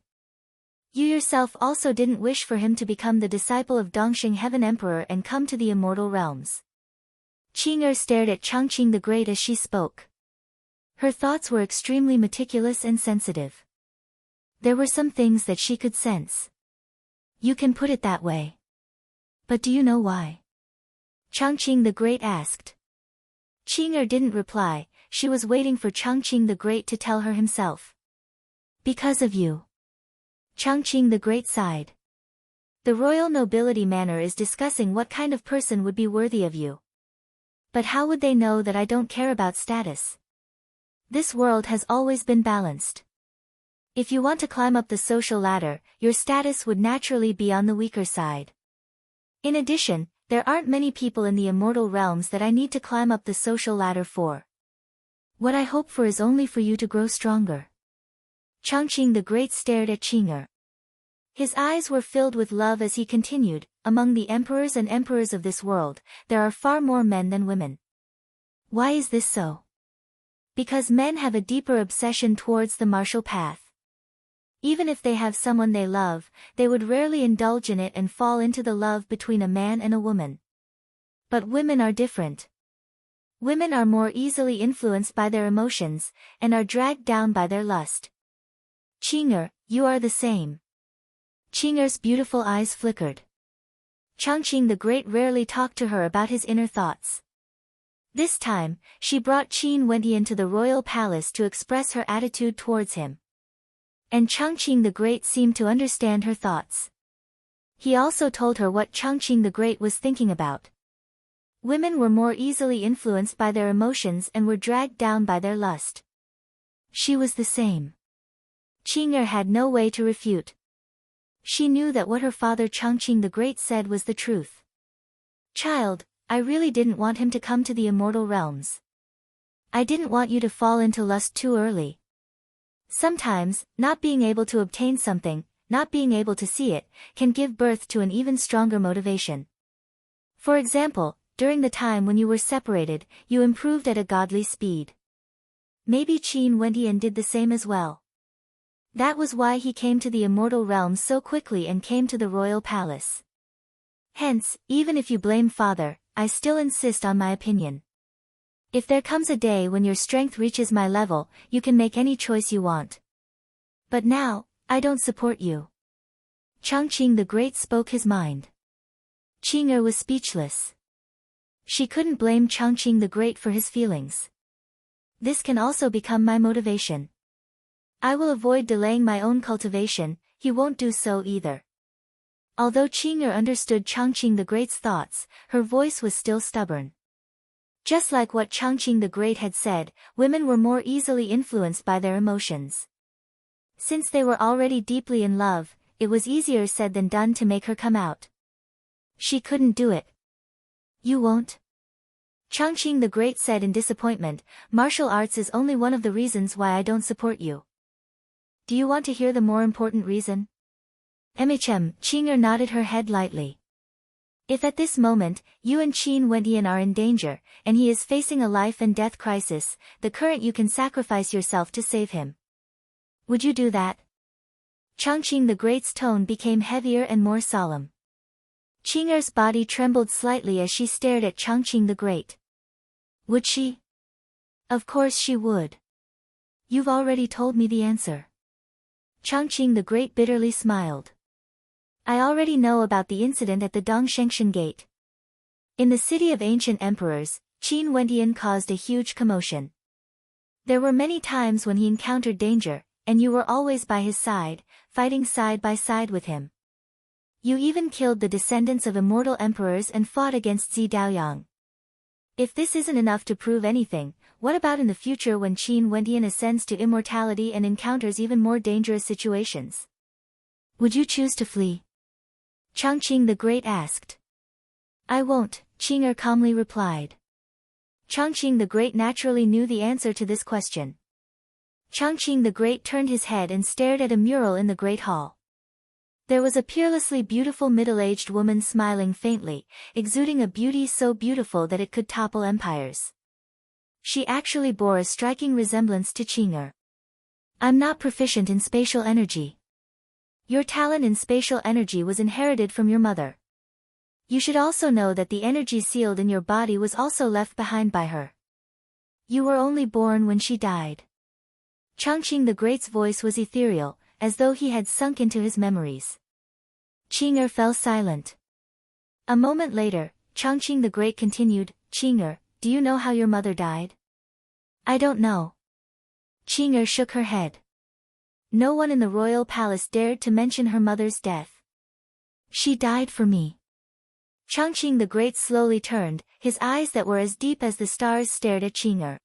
You yourself also didn't wish for him to become the disciple of Dongxing Heaven Emperor and come to the immortal realms. Qing'er stared at Changqing the Great as she spoke. Her thoughts were extremely meticulous and sensitive. There were some things that she could sense. You can put it that way. But do you know why? Changqing the Great asked. Qing'er didn't reply, she was waiting for Changqing the Great to tell her himself. Because of you. Changqing the Great sighed. The royal nobility manor is discussing what kind of person would be worthy of you. But how would they know that I don't care about status? This world has always been balanced. If you want to climb up the social ladder, your status would naturally be on the weaker side. In addition, there aren't many people in the immortal realms that I need to climb up the social ladder for. What I hope for is only for you to grow stronger. Changqing the Great stared at Qing'er. His eyes were filled with love as he continued, among the emperors and emperors of this world, there are far more men than women. Why is this so? Because men have a deeper obsession towards the martial path. Even if they have someone they love, they would rarely indulge in it and fall into the love between a man and a woman. But women are different. Women are more easily influenced by their emotions, and are dragged down by their lust. Qing'er, you are the same. Qing'er's beautiful eyes flickered. Changqing the Great rarely talked to her about his inner thoughts. This time, she brought Qin Wentian to the royal palace to express her attitude towards him. And Changqing the Great seemed to understand her thoughts. He also told her what Changqing the Great was thinking about. Women were more easily influenced by their emotions and were dragged down by their lust. She was the same. Qing'er had no way to refute. She knew that what her father Changqing the Great said was the truth. Child, I really didn't want him to come to the immortal realms. I didn't want you to fall into lust too early. Sometimes, not being able to obtain something, not being able to see it, can give birth to an even stronger motivation. For example, during the time when you were separated, you improved at a godly speed. Maybe Qin Wentian did the same as well. That was why he came to the immortal realms so quickly and came to the royal palace. Hence, even if you blame father, I still insist on my opinion. If there comes a day when your strength reaches my level, you can make any choice you want. But now, I don't support you. Changqing the Great spoke his mind. Qing'er was speechless. She couldn't blame Changqing the Great for his feelings. This can also become my motivation. I will avoid delaying my own cultivation, he won't do so either. Although Qing'er understood Changqing the Great's thoughts, her voice was still stubborn. Just like what Changqing the Great had said, women were more easily influenced by their emotions. Since they were already deeply in love, it was easier said than done to make her come out. She couldn't do it. You won't? Changqing the Great said in disappointment, martial arts is only one of the reasons why I don't support you. Do you want to hear the more important reason? Qing'er nodded her head lightly. If at this moment, you and Qin Wentian are in danger, and he is facing a life and death crisis, the current you can sacrifice yourself to save him. Would you do that? Changqing the Great's tone became heavier and more solemn. Qing'er's body trembled slightly as she stared at Changqing the Great. Would she? Of course she would. You've already told me the answer. Changqing the Great bitterly smiled. I already know about the incident at the Dongshengshan Gate. In the city of ancient emperors, Qin Wentian caused a huge commotion. There were many times when he encountered danger, and you were always by his side, fighting side by side with him. You even killed the descendants of immortal emperors and fought against Zi Daoyang. If this isn't enough to prove anything, what about in the future when Qin Wendian ascends to immortality and encounters even more dangerous situations? Would you choose to flee? Chongqing the Great asked. I won't, Qing'er calmly replied. Chongqing the Great naturally knew the answer to this question. Chongqing the Great turned his head and stared at a mural in the Great Hall. There was a peerlessly beautiful middle-aged woman smiling faintly, exuding a beauty so beautiful that it could topple empires. She actually bore a striking resemblance to Qing'er. I'm not proficient in spatial energy. Your talent in spatial energy was inherited from your mother. You should also know that the energy sealed in your body was also left behind by her. You were only born when she died. Chongqing the Great's voice was ethereal, as though he had sunk into his memories. Qing'er fell silent. A moment later, Chongqing the Great continued, Qing'er, do you know how your mother died? I don't know. Qing'er shook her head. No one in the royal palace dared to mention her mother's death. She died for me. Chongqing the Great slowly turned, his eyes that were as deep as the stars stared at Qing'er.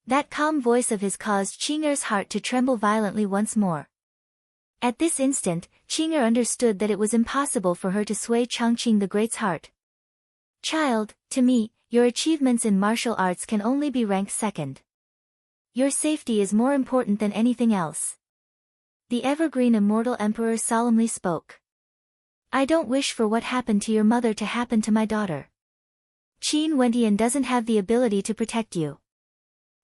That calm voice of his caused Qing'er's heart to tremble violently once more. At this instant, Qing'er understood that it was impossible for her to sway Chongqing the Great's heart. Child, to me, your achievements in martial arts can only be ranked second. Your safety is more important than anything else. The evergreen immortal emperor solemnly spoke. I don't wish for what happened to your mother to happen to my daughter. Qin Wendian doesn't have the ability to protect you.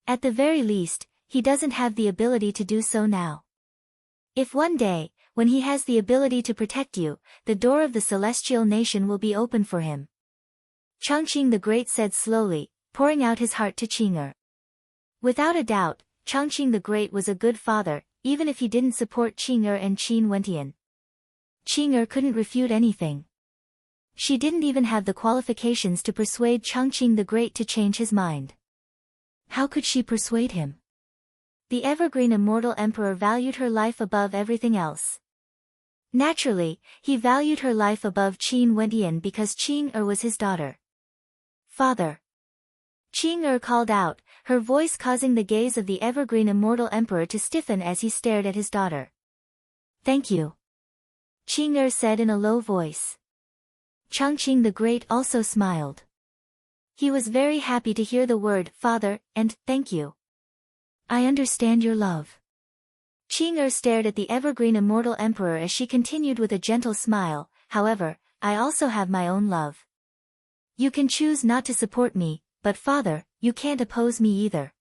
At the very least, he doesn't have the ability to do so now. If one day, when he has the ability to protect you, the door of the celestial nation will be open for him. Chongqing the Great said slowly, pouring out his heart to Qing'er. Without a doubt, Chongqing the Great was a good father, even if he didn't support Qing'er and Qin Wendian. Qing'er couldn't refute anything. She didn't even have the qualifications to persuade Chongqing the Great to change his mind. How could she persuade him? The evergreen immortal emperor valued her life above everything else. Naturally, he valued her life above Qin Wendian because Qing'er was his daughter. Father. Qing'er called out, her voice causing the gaze of the evergreen immortal emperor to stiffen as he stared at his daughter. Thank you. Qing'er said in a low voice. Chongqing the Great also smiled. He was very happy to hear the word father and thank you. I understand your love. Qing'er stared at the evergreen immortal emperor as she continued with a gentle smile, however, I also have my own love. You can choose not to support me, but father, you can't oppose me either.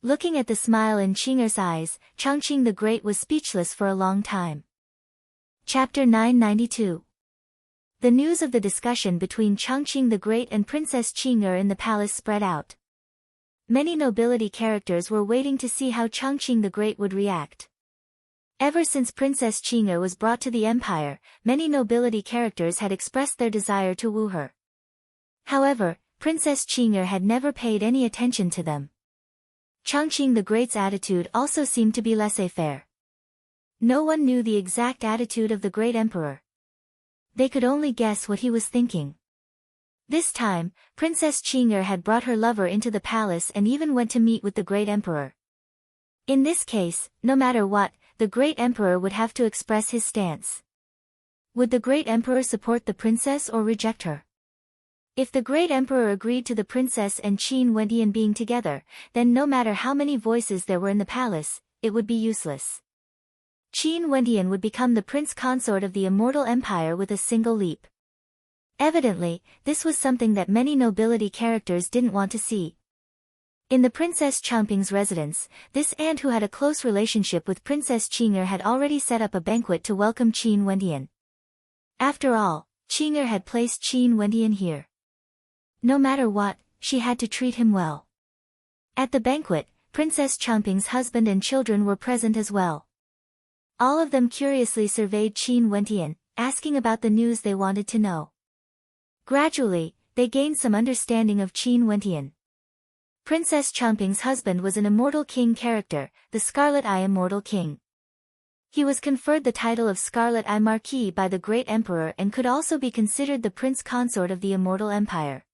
Looking at the smile in Qing'er's eyes, Chongqing the Great was speechless for a long time. Chapter 992. The news of the discussion between Chongqing the Great and Princess Qing'er in the palace spread out. Many nobility characters were waiting to see how Chongqing the Great would react. Ever since Princess Qing'er was brought to the empire, many nobility characters had expressed their desire to woo her. However, Princess Qing'er had never paid any attention to them. Chongqing the Great's attitude also seemed to be laissez-faire. No one knew the exact attitude of the great emperor. They could only guess what he was thinking. This time, Princess Qing'er had brought her lover into the palace and even went to meet with the great emperor. In this case, no matter what, the great emperor would have to express his stance. Would the great emperor support the princess or reject her? If the great emperor agreed to the princess and Qin Wendian being together, then no matter how many voices there were in the palace, it would be useless. Qin Wendian would become the prince consort of the immortal empire with a single leap. Evidently, this was something that many nobility characters didn't want to see. In the Princess Chongping's residence, this aunt who had a close relationship with Princess Qing'er had already set up a banquet to welcome Qin Wendian. After all, Qing'er had placed Qin Wendian here. No matter what, she had to treat him well. At the banquet, Princess Chongping's husband and children were present as well. All of them curiously surveyed Qin Wendian, asking about the news they wanted to know. Gradually, they gained some understanding of Qin Wendian. Princess Chongping's husband was an immortal king character, the Scarlet Eye Immortal King. He was conferred the title of Scarlet Eye Marquis by the great emperor and could also be considered the prince consort of the Immortal Empire.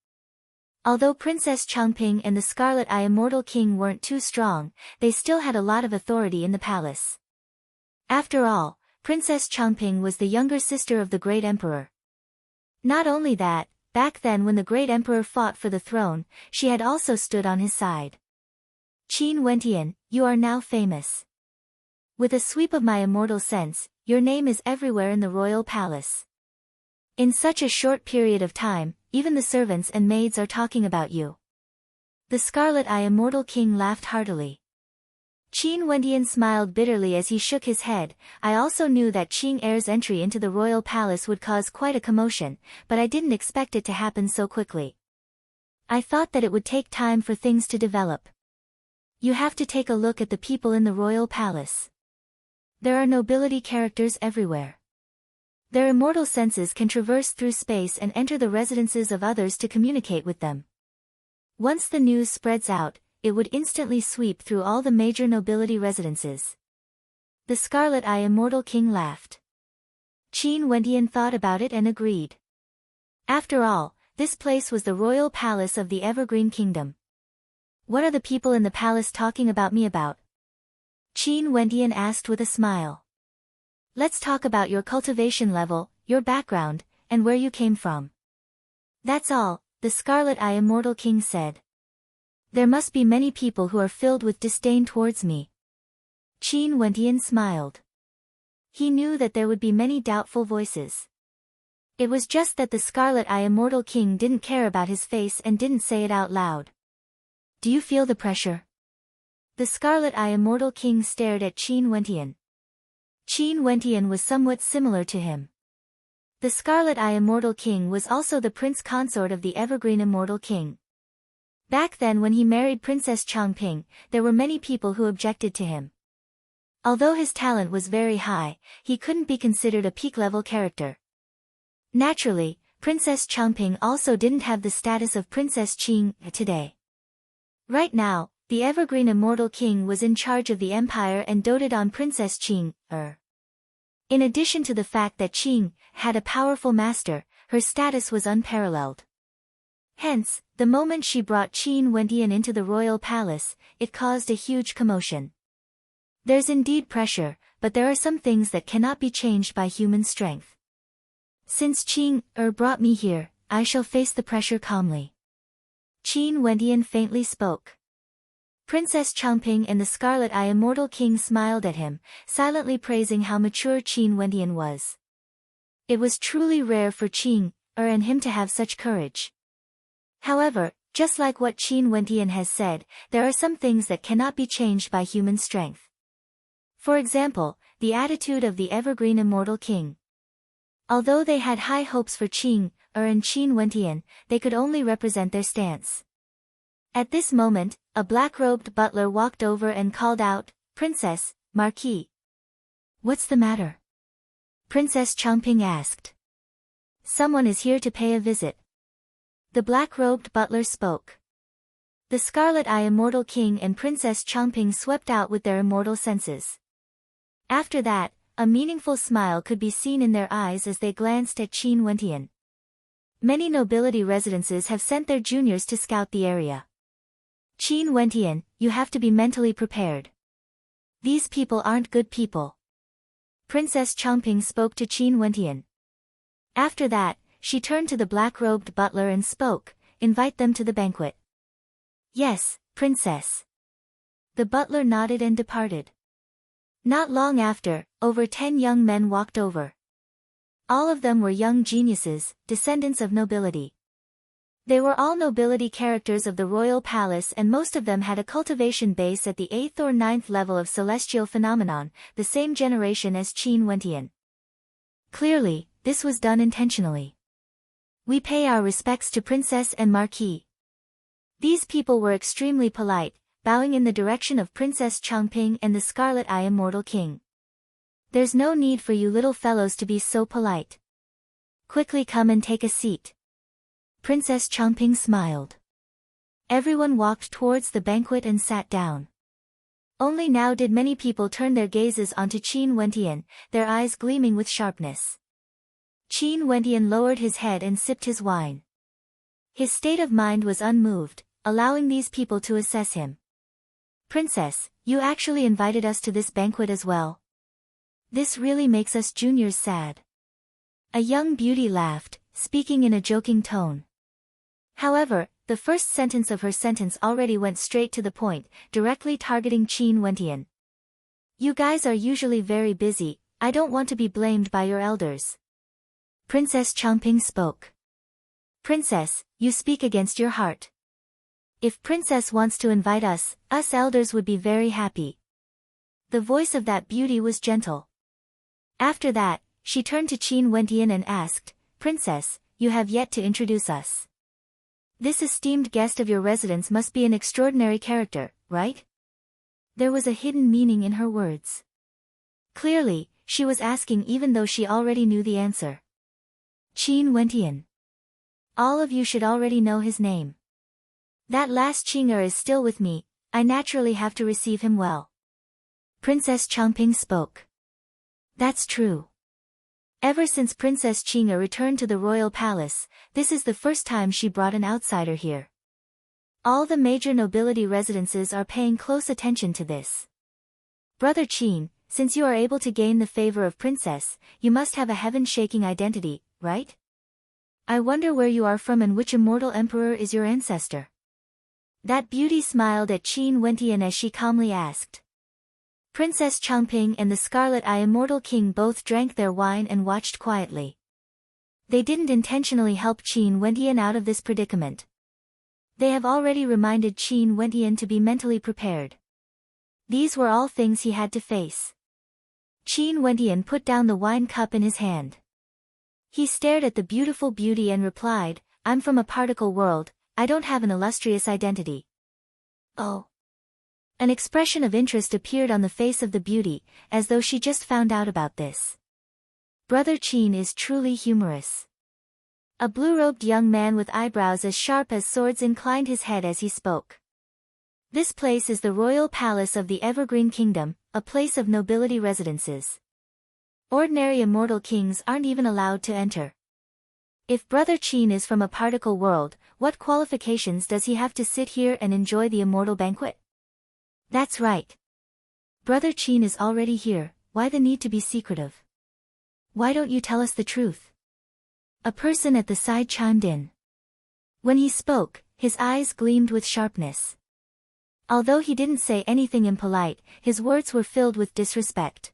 Although Princess Changping and the Scarlet Eye Immortal King weren't too strong, they still had a lot of authority in the palace. After all, Princess Changping was the younger sister of the great emperor. Not only that, back then when the great emperor fought for the throne, she had also stood on his side. Qin Wentian, you are now famous. With a sweep of my immortal sense, your name is everywhere in the royal palace. In such a short period of time, even the servants and maids are talking about you. The Scarlet Eye Immortal King laughed heartily. Qin Wentian smiled bitterly as he shook his head. I also knew that Qing Heir's entry into the royal palace would cause quite a commotion, but I didn't expect it to happen so quickly. I thought that it would take time for things to develop. You have to take a look at the people in the royal palace. There are nobility characters everywhere. Their immortal senses can traverse through space and enter the residences of others to communicate with them. Once the news spreads out, it would instantly sweep through all the major nobility residences. The Scarlet Eye Immortal King laughed. Qin Wentian thought about it and agreed. After all, this place was the royal palace of the Evergreen Kingdom. What are the people in the palace talking about me about? Qin Wentian asked with a smile. Let's talk about your cultivation level, your background, and where you came from. That's all, the Scarlet Eye Immortal King said. There must be many people who are filled with disdain towards me. Qin Wentian smiled. He knew that there would be many doubtful voices. It was just that the Scarlet Eye Immortal King didn't care about his face and didn't say it out loud. Do you feel the pressure? The Scarlet Eye Immortal King stared at Qin Wentian. Qin Wentian was somewhat similar to him. The Scarlet Eye Immortal King was also the prince consort of the Evergreen Immortal King. Back then when he married Princess Changping, there were many people who objected to him. Although his talent was very high, he couldn't be considered a peak-level character. Naturally, Princess Changping also didn't have the status of Princess Qing today. Right now, the Evergreen Immortal King was in charge of the empire and doted on Princess Qing. In addition to the fact that Qing had a powerful master, her status was unparalleled. Hence, the moment she brought Qin Wentian into the royal palace, it caused a huge commotion. There's indeed pressure, but there are some things that cannot be changed by human strength. Since Qing brought me here, I shall face the pressure calmly. Qin Wentian faintly spoke. Princess Changping and the Scarlet Eye Immortal King smiled at him, silently praising how mature Qin Wentian was. It was truly rare for Qing and him to have such courage. However, just like what Qin Wentian has said, there are some things that cannot be changed by human strength. For example, the attitude of the Evergreen Immortal King. Although they had high hopes for Qing and Qin Wentian, they could only represent their stance. At this moment, a black-robed butler walked over and called out, "Princess, Marquis." "What's the matter?" Princess Changping asked. "Someone is here to pay a visit." The black-robed butler spoke. The Scarlet Eye Immortal King and Princess Changping swept out with their immortal senses. After that, a meaningful smile could be seen in their eyes as they glanced at Qin Wentian. Many nobility residences have sent their juniors to scout the area. Qin Wentian, you have to be mentally prepared. These people aren't good people. Princess Changping spoke to Qin Wentian. After that, she turned to the black-robed butler and spoke, "Invite them to the banquet." "Yes, Princess." The butler nodded and departed. Not long after, over 10 young men walked over. All of them were young geniuses, descendants of nobility. They were all nobility characters of the royal palace and most of them had a cultivation base at the 8th or 9th level of celestial phenomenon, the same generation as Qin Wentian. Clearly, this was done intentionally. "We pay our respects to Princess and Marquis." These people were extremely polite, bowing in the direction of Princess Changping and the Scarlet Eye Immortal King. "There's no need for you little fellows to be so polite. Quickly come and take a seat." Princess Changping smiled. Everyone walked towards the banquet and sat down. Only now did many people turn their gazes onto Qin Wentian, their eyes gleaming with sharpness. Qin Wentian lowered his head and sipped his wine. His state of mind was unmoved, allowing these people to assess him. Princess, you actually invited us to this banquet as well. This really makes us juniors sad. A young beauty laughed, speaking in a joking tone. However, the first sentence of her sentence already went straight to the point, directly targeting Qin Wentian. You guys are usually very busy, I don't want to be blamed by your elders. Princess Changping spoke. Princess, you speak against your heart. If Princess wants to invite us elders would be very happy. The voice of that beauty was gentle. After that, she turned to Qin Wentian and asked, Princess, you have yet to introduce us. This esteemed guest of your residence must be an extraordinary character, right? There was a hidden meaning in her words. Clearly, she was asking even though she already knew the answer. Qin Wentian. All of you should already know his name. That last Qing'er is still with me, I naturally have to receive him well. Princess Changping spoke. That's true. Ever since Princess Qing'er returned to the royal palace, this is the first time she brought an outsider here. All the major nobility residences are paying close attention to this. Brother Qin, since you are able to gain the favor of Princess, you must have a heaven-shaking identity, right? I wonder where you are from and which immortal emperor is your ancestor. That beauty smiled at Qin Wentian as she calmly asked. Princess Changping and the Scarlet Eye Immortal King both drank their wine and watched quietly. They didn't intentionally help Qin Wentian out of this predicament. They have already reminded Qin Wentian to be mentally prepared. These were all things he had to face. Qin Wentian put down the wine cup in his hand. He stared at the beautiful beauty and replied, I'm from a particle world, I don't have an illustrious identity. Oh. An expression of interest appeared on the face of the beauty, as though she just found out about this. Brother Qin is truly humorous. A blue-robed young man with eyebrows as sharp as swords inclined his head as he spoke. This place is the royal palace of the Evergreen Kingdom, a place of nobility residences. Ordinary immortal kings aren't even allowed to enter. If Brother Qin is from a particle world, what qualifications does he have to sit here and enjoy the immortal banquet? That's right. Brother Qin is already here, why the need to be secretive? Why don't you tell us the truth? A person at the side chimed in. When he spoke, his eyes gleamed with sharpness. Although he didn't say anything impolite, his words were filled with disrespect.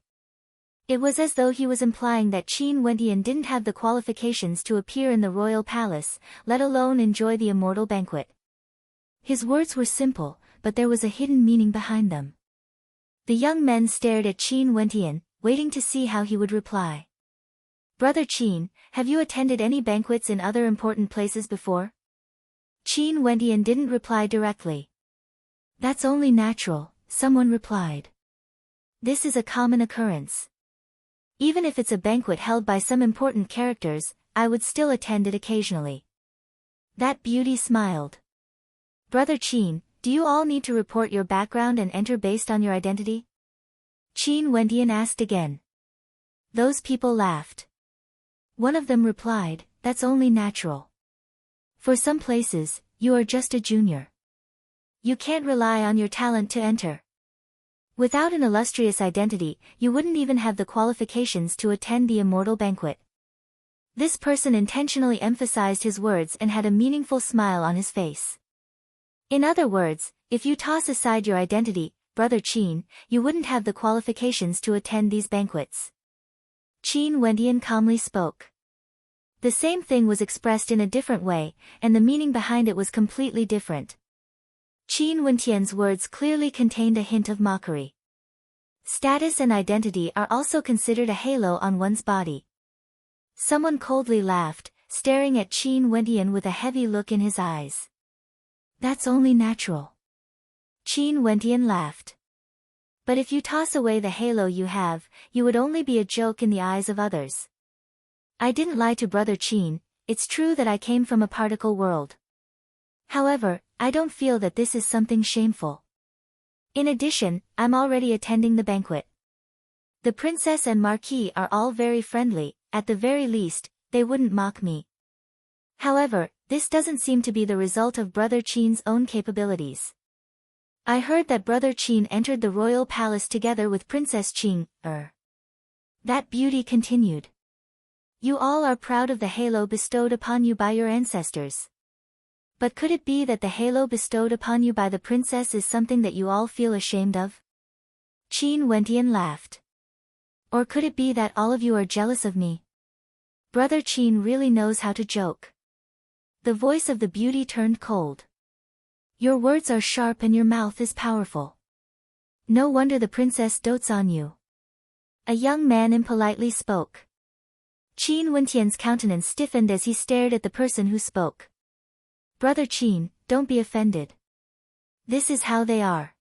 It was as though he was implying that Qin Wentian didn't have the qualifications to appear in the royal palace, let alone enjoy the immortal banquet. His words were simple, but there was a hidden meaning behind them. The young men stared at Qin Wentian, waiting to see how he would reply. Brother Qin, have you attended any banquets in other important places before? Qin Wentian didn't reply directly. That's only natural, someone replied. This is a common occurrence. Even if it's a banquet held by some important characters, I would still attend it occasionally. That beauty smiled. Brother Qin, do you all need to report your background and enter based on your identity? Qin Wentian asked again. Those people laughed. One of them replied, that's only natural. For some places, you are just a junior. You can't rely on your talent to enter. Without an illustrious identity, you wouldn't even have the qualifications to attend the immortal banquet. This person intentionally emphasized his words and had a meaningful smile on his face. In other words, if you toss aside your identity, Brother Qin, you wouldn't have the qualifications to attend these banquets. Qin Wentian calmly spoke. The same thing was expressed in a different way, and the meaning behind it was completely different. Qin Wentian's words clearly contained a hint of mockery. Status and identity are also considered a halo on one's body. Someone coldly laughed, staring at Qin Wentian with a heavy look in his eyes. That's only natural. Qin Wentian laughed. But if you toss away the halo you have, you would only be a joke in the eyes of others. I didn't lie to Brother Qin, it's true that I came from a particle world. However, I don't feel that this is something shameful. In addition, I'm already attending the banquet. The princess and marquis are all very friendly, at the very least, they wouldn't mock me. However, this doesn't seem to be the result of Brother Qin's own capabilities. I heard that Brother Qin entered the royal palace together with Princess Qing. That beauty continued. You all are proud of the halo bestowed upon you by your ancestors. But could it be that the halo bestowed upon you by the princess is something that you all feel ashamed of? Qin Wendian laughed. Or could it be that all of you are jealous of me? Brother Qin really knows how to joke. The voice of the beauty turned cold. Your words are sharp and your mouth is powerful. No wonder the princess dotes on you. A young man impolitely spoke. Qin Wentian's countenance stiffened as he stared at the person who spoke. Brother Qin, don't be offended. This is how they are.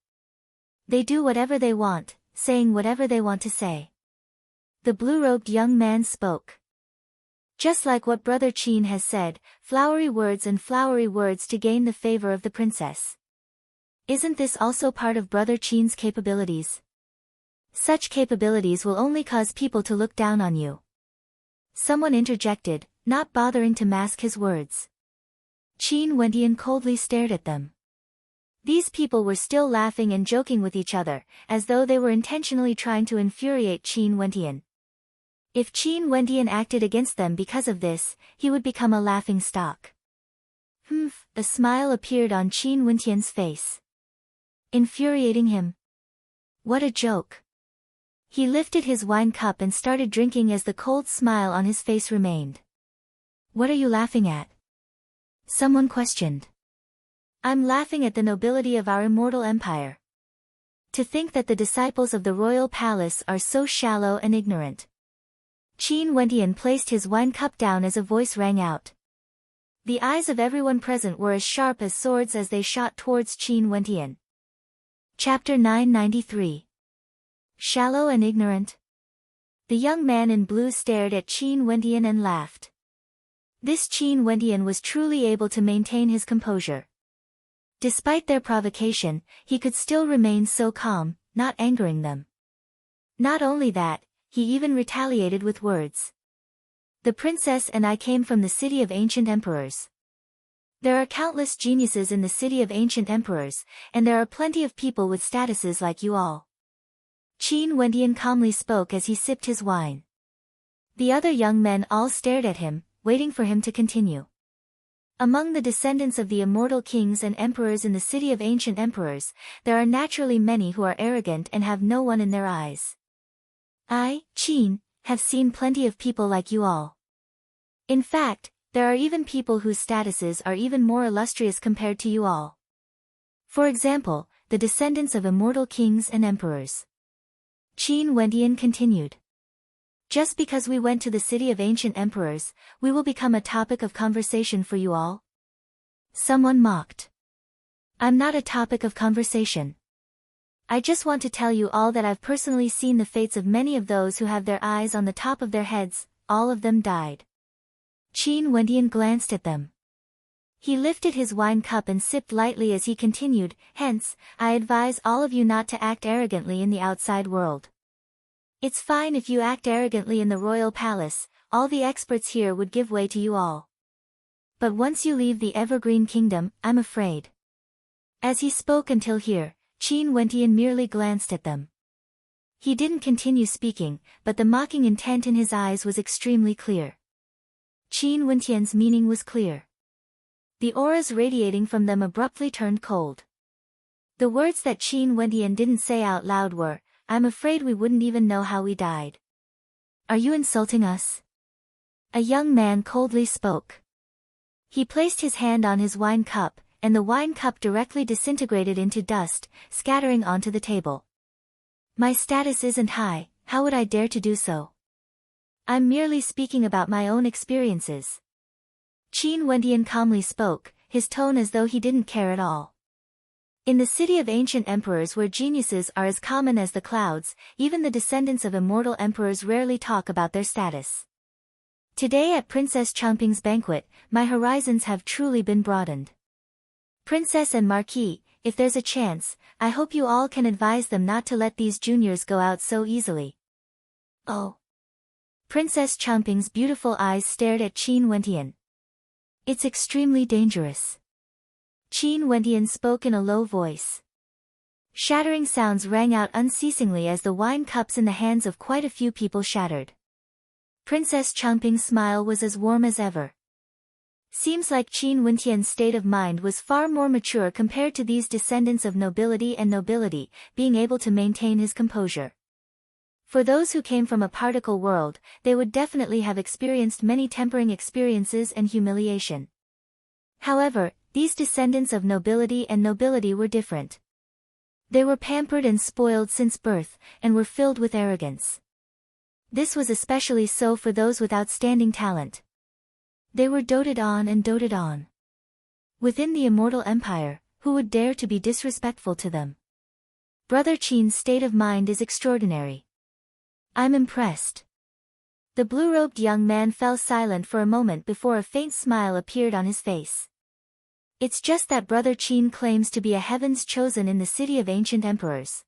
They do whatever they want, saying whatever they want to say. The blue-robed young man spoke. Just like what Brother Qin has said, flowery words to gain the favor of the princess. Isn't this also part of Brother Qin's capabilities? Such capabilities will only cause people to look down on you. Someone interjected, not bothering to mask his words. Qin Wendian coldly stared at them. These people were still laughing and joking with each other, as though they were intentionally trying to infuriate Qin Wendian. If Qin Wendian acted against them because of this, he would become a laughing stock. A smile appeared on Qin Wendian's face. Infuriating him. What a joke. He lifted his wine cup and started drinking as the cold smile on his face remained. What are you laughing at? Someone questioned. I'm laughing at the nobility of our immortal empire. To think that the disciples of the royal palace are so shallow and ignorant. Qin Wendian placed his wine cup down as a voice rang out. The eyes of everyone present were as sharp as swords as they shot towards Qin Wendian. Chapter 993. Shallow and ignorant. The young man in blue stared at Qin Wendian and laughed. This Qin Wendian was truly able to maintain his composure. Despite their provocation, he could still remain so calm, not angering them. Not only that, he even retaliated with words. The princess and I came from the city of ancient emperors. There are countless geniuses in the city of ancient emperors, and there are plenty of people with statuses like you all. Qin Wendian calmly spoke as he sipped his wine. The other young men all stared at him, waiting for him to continue. Among the descendants of the immortal kings and emperors in the city of ancient emperors, there are naturally many who are arrogant and have no one in their eyes. I, Qin, have seen plenty of people like you all. In fact, there are even people whose statuses are even more illustrious compared to you all. For example, the descendants of immortal kings and emperors. Qin Wendian continued. Just because we went to the city of ancient emperors, we will become a topic of conversation for you all? Someone mocked. I'm not a topic of conversation. I just want to tell you all that I've personally seen the fates of many of those who have their eyes on the top of their heads, all of them died. Qin Wendian glanced at them. He lifted his wine cup and sipped lightly as he continued, hence, I advise all of you not to act arrogantly in the outside world. It's fine if you act arrogantly in the royal palace, all the experts here would give way to you all. But once you leave the Evergreen Kingdom, I'm afraid. As he spoke until here, Qin Wendian merely glanced at them. He didn't continue speaking, but the mocking intent in his eyes was extremely clear. Qin Wendian's meaning was clear. The auras radiating from them abruptly turned cold. The words that Qin Wendian didn't say out loud were, I'm afraid we wouldn't even know how we died. Are you insulting us? A young man coldly spoke. He placed his hand on his wine cup, and the wine cup directly disintegrated into dust, scattering onto the table. My status isn't high, how would I dare to do so? I'm merely speaking about my own experiences. Qin Wendian calmly spoke, his tone as though he didn't care at all. In the city of ancient emperors where geniuses are as common as the clouds, even the descendants of immortal emperors rarely talk about their status. Today at Princess Changping's banquet, my horizons have truly been broadened. Princess and Marquis, if there's a chance, I hope you all can advise them not to let these juniors go out so easily. Oh. Princess Chumping's beautiful eyes stared at Qin Wentian. It's extremely dangerous. Qin Wentian spoke in a low voice. Shattering sounds rang out unceasingly as the wine cups in the hands of quite a few people shattered. Princess Chumping's smile was as warm as ever. Seems like Qin Wentian's state of mind was far more mature compared to these descendants of nobility and nobility, being able to maintain his composure. For those who came from a particle world, they would definitely have experienced many tempering experiences and humiliation. However, these descendants of nobility and nobility were different. They were pampered and spoiled since birth, and were filled with arrogance. This was especially so for those with outstanding talent. They were doted on and doted on. Within the immortal empire, who would dare to be disrespectful to them? Brother Qin's state of mind is extraordinary. I'm impressed. The blue-robed young man fell silent for a moment before a faint smile appeared on his face. It's just that Brother Qin claims to be a heaven's chosen in the city of ancient emperors.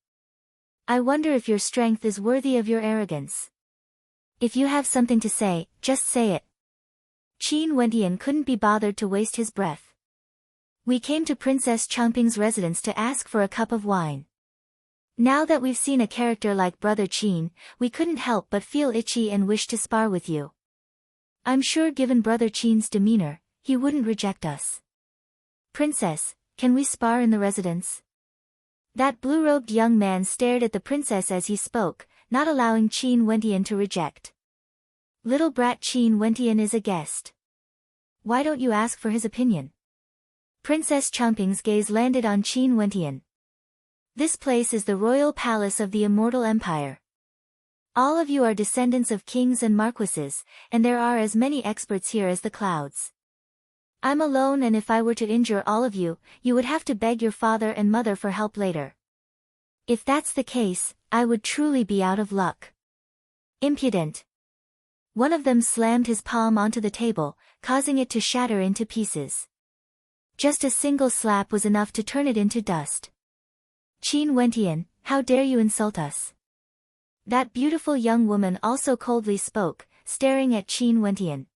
I wonder if your strength is worthy of your arrogance. If you have something to say, just say it. Qin Wentian couldn't be bothered to waste his breath. We came to Princess Chumping's residence to ask for a cup of wine. Now that we've seen a character like Brother Qin, we couldn't help but feel itchy and wish to spar with you. I'm sure given Brother Qin's demeanor, he wouldn't reject us. Princess, can we spar in the residence? That blue-robed young man stared at the princess as he spoke, not allowing Qin Wentian to reject. Little brat Qin Wentian is a guest. Why don't you ask for his opinion? Princess Chumping's gaze landed on Qin Wentian. This place is the royal palace of the immortal empire. All of you are descendants of kings and marquises, and there are as many experts here as the clouds. I'm alone, and if I were to injure all of you, you would have to beg your father and mother for help later. If that's the case, I would truly be out of luck. Impudent. One of them slammed his palm onto the table, causing it to shatter into pieces. Just a single slap was enough to turn it into dust. Qin Wentian, how dare you insult us? That beautiful young woman also coldly spoke, staring at Qin Wentian.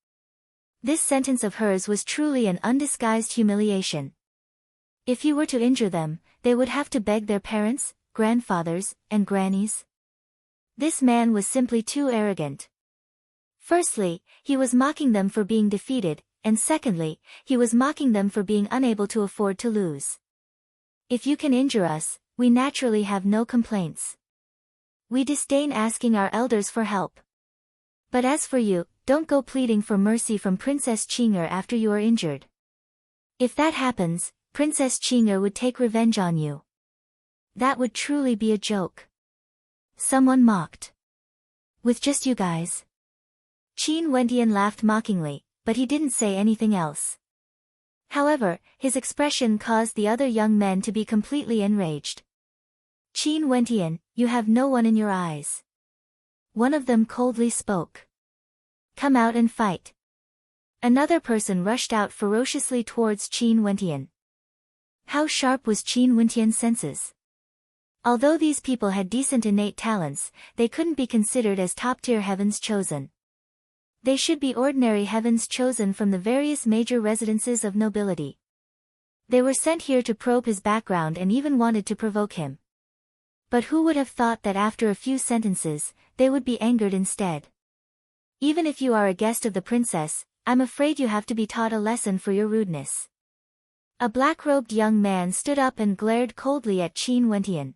This sentence of hers was truly an undisguised humiliation. If he were to injure them, they would have to beg their parents, grandfathers, and grannies. This man was simply too arrogant. Firstly, he was mocking them for being defeated, and secondly, he was mocking them for being unable to afford to lose. If you can injure us, we naturally have no complaints. We disdain asking our elders for help. But as for you, don't go pleading for mercy from Princess Qing'er after you are injured. If that happens, Princess Qing'er would take revenge on you. That would truly be a joke. Someone mocked. With just you guys? Qin Wentian laughed mockingly, but he didn't say anything else. However, his expression caused the other young men to be completely enraged. Qin Wentian, you have no one in your eyes. One of them coldly spoke. Come out and fight. Another person rushed out ferociously towards Qin Wentian. How sharp was Qin Wentian's senses? Although these people had decent innate talents, they couldn't be considered as top-tier heavens chosen. They should be ordinary heavens chosen from the various major residences of nobility. They were sent here to probe his background and even wanted to provoke him. But who would have thought that after a few sentences, they would be angered instead? Even if you are a guest of the princess, I'm afraid you have to be taught a lesson for your rudeness. A black-robed young man stood up and glared coldly at Qin Wentian.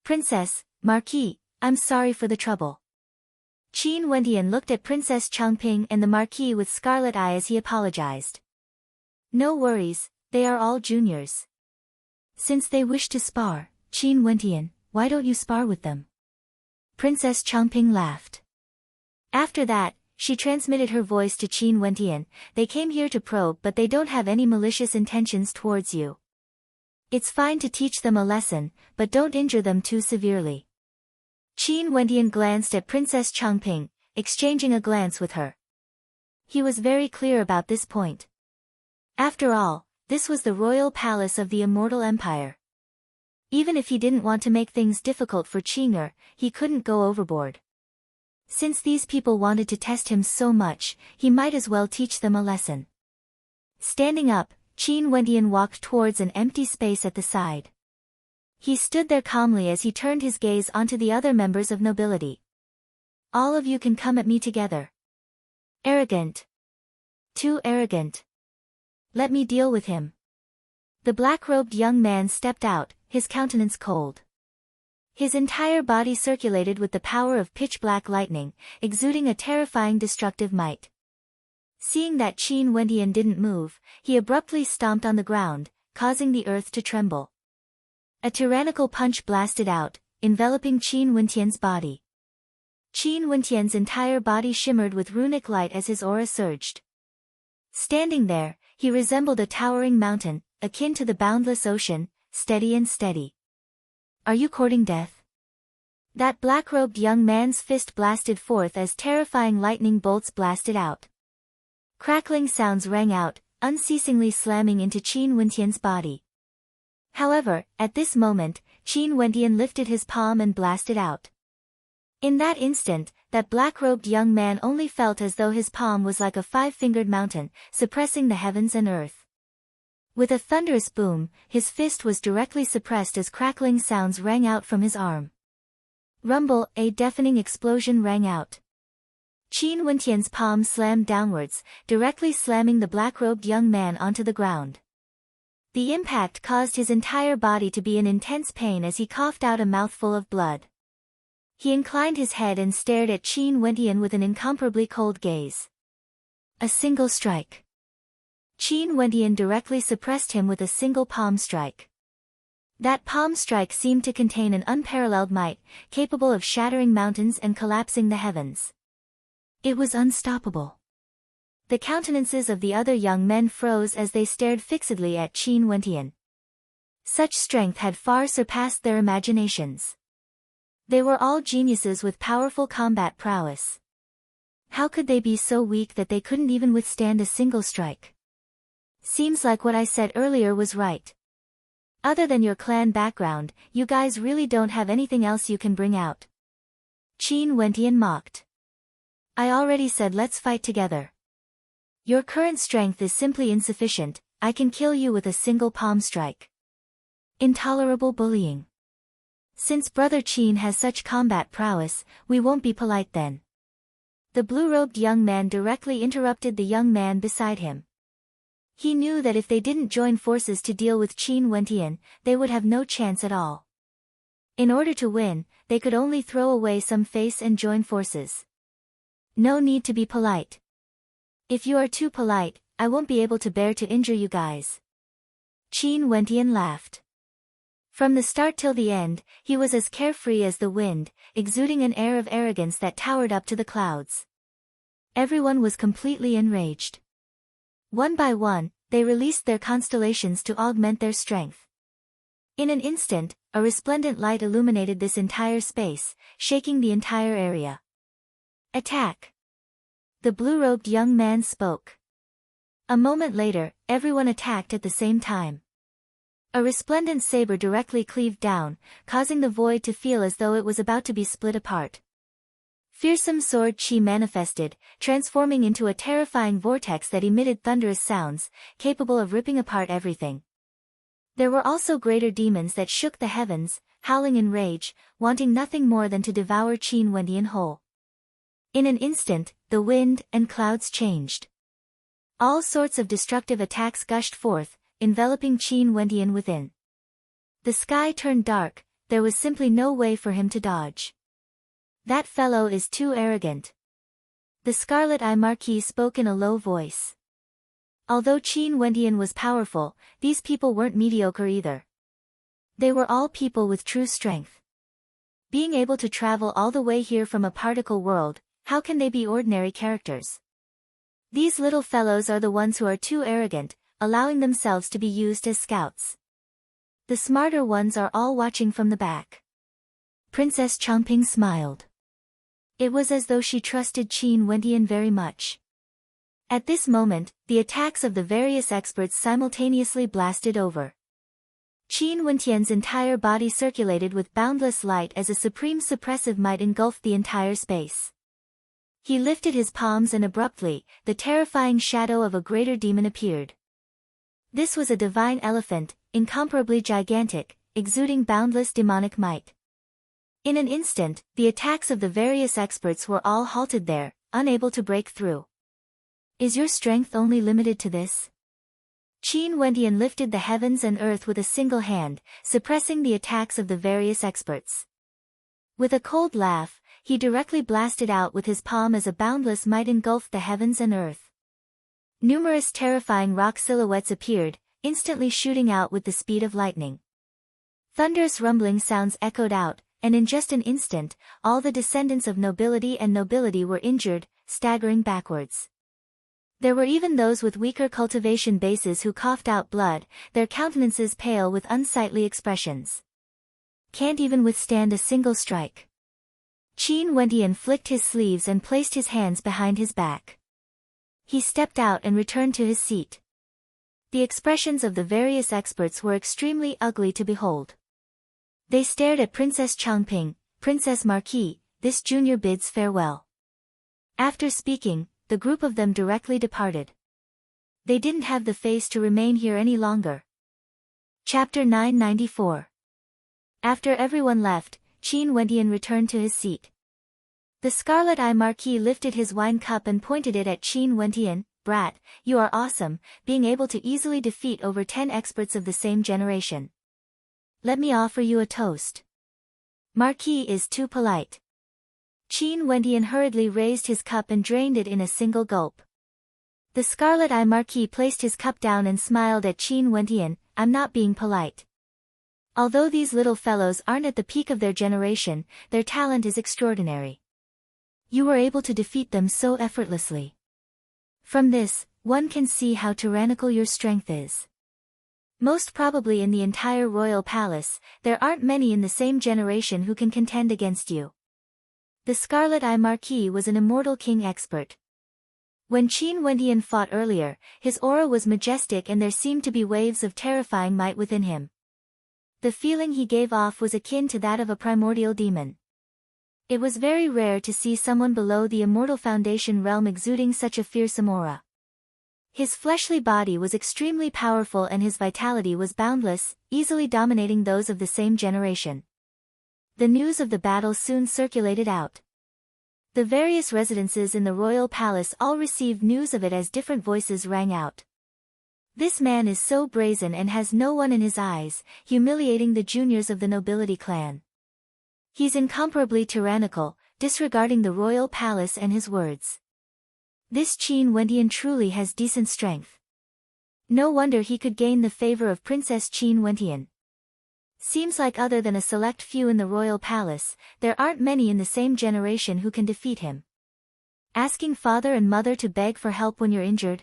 Princess, Marquis, I'm sorry for the trouble. Qin Wentian looked at Princess Changping and the Marquis with scarlet eye as he apologized. No worries, they are all juniors. Since they wish to spar, Qin Wentian, why don't you spar with them? Princess Changping laughed. After that, she transmitted her voice to Qin Wentian, they came here to probe but they don't have any malicious intentions towards you. It's fine to teach them a lesson, but don't injure them too severely. Qin Wentian glanced at Princess Changping, exchanging a glance with her. He was very clear about this point. After all, This was the royal palace of the immortal empire. Even if he didn't want to make things difficult for Qing'er, he couldn't go overboard. Since these people wanted to test him so much, he might as well teach them a lesson. Standing up, Qin Wendian walked towards an empty space at the side. He stood there calmly as he turned his gaze onto the other members of nobility. All of you can come at me together. Arrogant. Too arrogant. Let me deal with him. The black-robed young man stepped out, his countenance cold. His entire body circulated with the power of pitch-black lightning, exuding a terrifying destructive might. Seeing that Qin Wendian didn't move, he abruptly stomped on the ground, causing the earth to tremble. A tyrannical punch blasted out, enveloping Qin Wendian's body. Qin Wendian's entire body shimmered with runic light as his aura surged. Standing there, he resembled a towering mountain, akin to the boundless ocean, steady and steady. Are you courting death? That black-robed young man's fist blasted forth as terrifying lightning bolts blasted out. Crackling sounds rang out, unceasingly slamming into Qin Wendian's body. However, at this moment, Qin Wendian lifted his palm and blasted out. In that instant, that black-robed young man only felt as though his palm was like a five-fingered mountain, suppressing the heavens and earth. With a thunderous boom, his fist was directly suppressed as crackling sounds rang out from his arm. Rumble, a deafening explosion rang out. Qin Wendian's palm slammed downwards, directly slamming the black-robed young man onto the ground. The impact caused his entire body to be in intense pain as he coughed out a mouthful of blood. He inclined his head and stared at Qin Wendian with an incomparably cold gaze. A single strike. Qin Wendian directly suppressed him with a single palm strike. That palm strike seemed to contain an unparalleled might, capable of shattering mountains and collapsing the heavens. It was unstoppable. The countenances of the other young men froze as they stared fixedly at Qin Wendian. Such strength had far surpassed their imaginations. They were all geniuses with powerful combat prowess. How could they be so weak that they couldn't even withstand a single strike? Seems like what I said earlier was right. Other than your clan background, you guys really don't have anything else you can bring out. Qin Wendian mocked. I already said let's fight together. Your current strength is simply insufficient, I can kill you with a single palm strike. Intolerable bullying. Since Brother Qin has such combat prowess, we won't be polite then. The blue-robed young man directly interrupted the young man beside him. He knew that if they didn't join forces to deal with Qin Wendian, they would have no chance at all. In order to win, they could only throw away some face and join forces. No need to be polite. If you are too polite, I won't be able to bear to injure you guys. Qin Wendian laughed. From the start till the end, he was as carefree as the wind, exuding an air of arrogance that towered up to the clouds. Everyone was completely enraged. One by one, they released their constellations to augment their strength. In an instant, a resplendent light illuminated this entire space, shaking the entire area. Attack! The blue-robed young man spoke. A moment later, everyone attacked at the same time. A resplendent saber directly cleaved down, causing the void to feel as though it was about to be split apart. Fearsome sword chi manifested, transforming into a terrifying vortex that emitted thunderous sounds, capable of ripping apart everything. There were also greater demons that shook the heavens, howling in rage, wanting nothing more than to devour Qin Wendian whole. In an instant, the wind and clouds changed. All sorts of destructive attacks gushed forth, enveloping Qin Wendian within. The sky turned dark, there was simply no way for him to dodge. That fellow is too arrogant. The Scarlet Eye Marquis spoke in a low voice. Although Qin Wendian was powerful, these people weren't mediocre either. They were all people with true strength. Being able to travel all the way here from a particle world, how can they be ordinary characters? These little fellows are the ones who are too arrogant, allowing themselves to be used as scouts. The smarter ones are all watching from the back. Princess Chongping smiled. It was as though she trusted Qin Wendian very much. At this moment, the attacks of the various experts simultaneously blasted over. Qin Wentian's entire body circulated with boundless light as a supreme suppressive might engulfed the entire space. He lifted his palms and abruptly, the terrifying shadow of a greater demon appeared. This was a divine elephant, incomparably gigantic, exuding boundless demonic might. In an instant, the attacks of the various experts were all halted there, unable to break through. Is your strength only limited to this? Qin Wentian lifted the heavens and earth with a single hand, suppressing the attacks of the various experts. With a cold laugh, he directly blasted out with his palm as a boundless might engulfed the heavens and earth. Numerous terrifying rock silhouettes appeared, instantly shooting out with the speed of lightning. Thunderous rumbling sounds echoed out, and in just an instant, all the descendants of nobility and nobility were injured, staggering backwards. There were even those with weaker cultivation bases who coughed out blood, their countenances pale with unsightly expressions. Can't even withstand a single strike. Qin Wentian flicked his sleeves and placed his hands behind his back. He stepped out and returned to his seat. The expressions of the various experts were extremely ugly to behold. They stared at Princess Changping, Princess Marquis, this junior bids farewell. After speaking, the group of them directly departed. They didn't have the face to remain here any longer. Chapter 994. After everyone left, Qin Wentian returned to his seat. The Scarlet Eye Marquis lifted his wine cup and pointed it at Qin Wentian. Brat, you are awesome, being able to easily defeat over 10 experts of the same generation. Let me offer you a toast. Marquis is too polite. Qin Wentian hurriedly raised his cup and drained it in a single gulp. The Scarlet Eye Marquis placed his cup down and smiled at Qin Wentian. I'm not being polite. Although these little fellows aren't at the peak of their generation, their talent is extraordinary. You were able to defeat them so effortlessly. From this, one can see how tyrannical your strength is. Most probably in the entire royal palace, there aren't many in the same generation who can contend against you. The Scarlet Eye Marquis was an immortal king expert. When Qin Wentian fought earlier, his aura was majestic and there seemed to be waves of terrifying might within him. The feeling he gave off was akin to that of a primordial demon. It was very rare to see someone below the immortal foundation realm exuding such a fearsome aura. His fleshly body was extremely powerful and his vitality was boundless, easily dominating those of the same generation. The news of the battle soon circulated out. The various residences in the royal palace all received news of it as different voices rang out. This man is so brazen and has no one in his eyes, humiliating the juniors of the nobility clan. He's incomparably tyrannical, disregarding the royal palace and his words. This Qin Wentian truly has decent strength. No wonder he could gain the favor of Princess Qin Wentian. Seems like other than a select few in the royal palace, there aren't many in the same generation who can defeat him. Asking father and mother to beg for help when you're injured?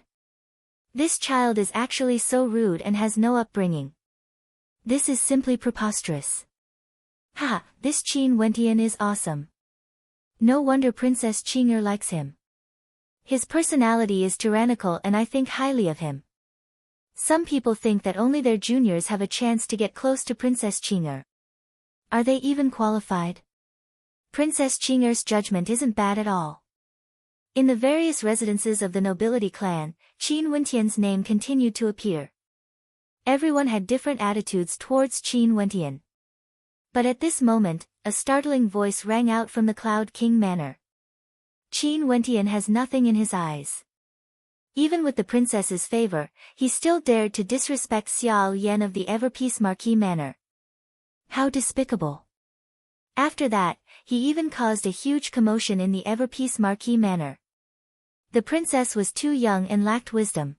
This child is actually so rude and has no upbringing. This is simply preposterous. Ha, this Qin Wentian is awesome. No wonder Princess Qing'er likes him. His personality is tyrannical and I think highly of him. Some people think that only their juniors have a chance to get close to Princess Qing'er. Are they even qualified? Princess Qing'er's judgment isn't bad at all. In the various residences of the nobility clan, Qin Wentian's name continued to appear. Everyone had different attitudes towards Qin Wentian. But at this moment, a startling voice rang out from the Cloud King Manor. Qin Wentian has nothing in his eyes. Even with the princess's favor, he still dared to disrespect Xiao Yan of the Everpeace Marquis Manor. How despicable. After that, he even caused a huge commotion in the Everpeace Marquis Manor. The princess was too young and lacked wisdom.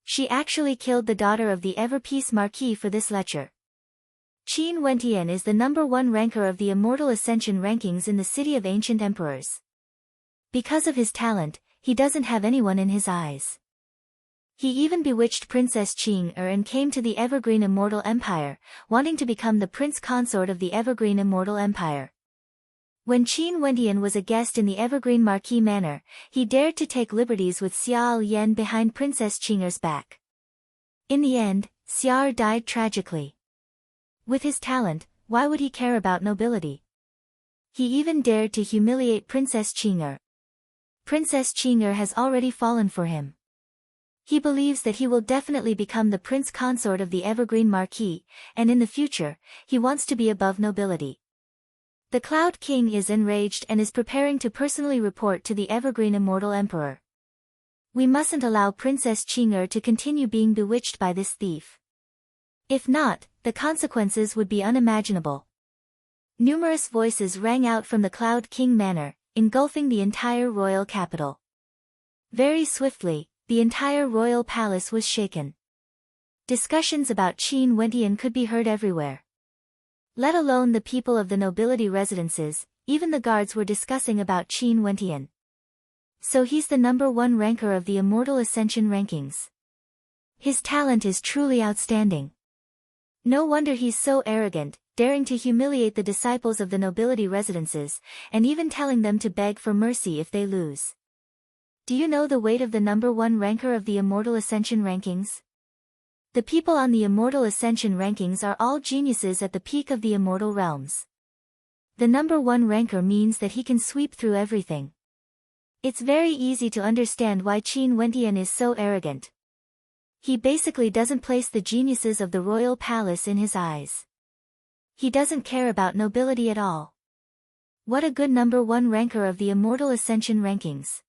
She actually killed the daughter of the Everpeace Marquis for this lecture. Qin Wentian is the #1 ranker of the Immortal Ascension rankings in the City of Ancient Emperors. Because of his talent, he doesn't have anyone in his eyes. He even bewitched Princess Qing'er and came to the Evergreen Immortal Empire, wanting to become the prince consort of the Evergreen Immortal Empire. When Qin Wendian was a guest in the Evergreen Marquis Manor, he dared to take liberties with Xiao Yan behind Princess Qing'er's back. In the end, Xiao died tragically. With his talent, why would he care about nobility? He even dared to humiliate Princess Qing'er. Princess Qing'er has already fallen for him. He believes that he will definitely become the prince consort of the Evergreen Marquis, and in the future, he wants to be above nobility. The Cloud King is enraged and is preparing to personally report to the Evergreen Immortal Emperor. We mustn't allow Princess Qing'er to continue being bewitched by this thief. If not, the consequences would be unimaginable. Numerous voices rang out from the Cloud King Manor, engulfing the entire royal capital. Very swiftly, the entire royal palace was shaken. Discussions about Qin Wendian could be heard everywhere. Let alone the people of the nobility residences, even the guards were discussing about Qin Wendian. So he's the #1 ranker of the Immortal Ascension rankings. His talent is truly outstanding. No wonder he's so arrogant, daring to humiliate the disciples of the nobility residences, and even telling them to beg for mercy if they lose. Do you know the weight of the #1 ranker of the Immortal Ascension rankings? The people on the Immortal Ascension rankings are all geniuses at the peak of the immortal realms. The #1 ranker means that he can sweep through everything. It's very easy to understand why Qin Wendian is so arrogant. He basically doesn't place the geniuses of the royal palace in his eyes. He doesn't care about nobility at all. What a good #1 ranker of the Immortal Ascension rankings.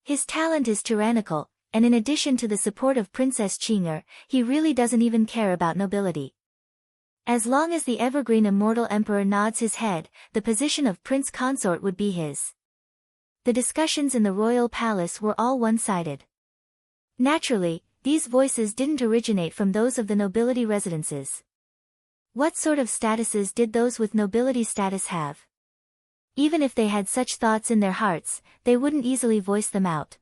His talent is tyrannical, and in addition to the support of Princess Qing'er, he really doesn't even care about nobility. As long as the Evergreen Immortal Emperor nods his head, the position of Prince Consort would be his. The discussions in the royal palace were all one-sided. Naturally, these voices didn't originate from those of the nobility residences. What sort of statuses did those with nobility status have? Even if they had such thoughts in their hearts, they wouldn't easily voice them out.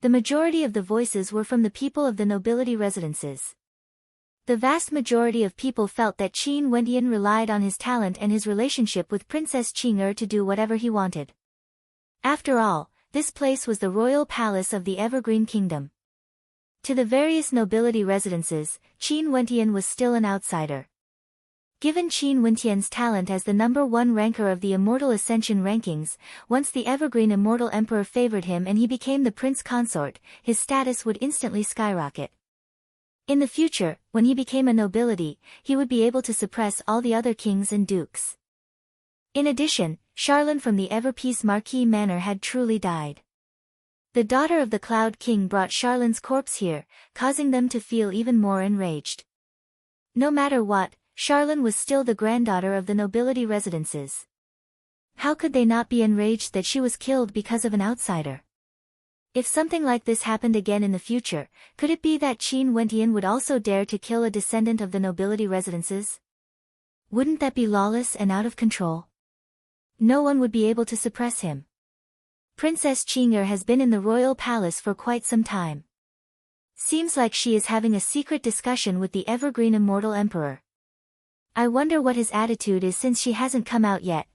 The majority of the voices were from the people of the nobility residences. The vast majority of people felt that Qin Wendian relied on his talent and his relationship with Princess Qing'er to do whatever he wanted. After all, this place was the royal palace of the Evergreen Kingdom. To the various nobility residences, Qin Wendian was still an outsider. Given Qin Wendian's talent as the #1 ranker of the Immortal Ascension rankings, once the Evergreen Immortal Emperor favored him and he became the prince consort, his status would instantly skyrocket. In the future, when he became a nobility, he would be able to suppress all the other kings and dukes. In addition, Charlene from the Everpeace Marquis Manor had truly died. The daughter of the Cloud King brought Charlene's corpse here, causing them to feel even more enraged. No matter what, Charlene was still the granddaughter of the nobility residences. How could they not be enraged that she was killed because of an outsider? If something like this happened again in the future, could it be that Qin Wendian would also dare to kill a descendant of the nobility residences? Wouldn't that be lawless and out of control? No one would be able to suppress him. Princess Qing'er has been in the royal palace for quite some time. Seems like she is having a secret discussion with the Evergreen Immortal Emperor. I wonder what his attitude is since she hasn't come out yet.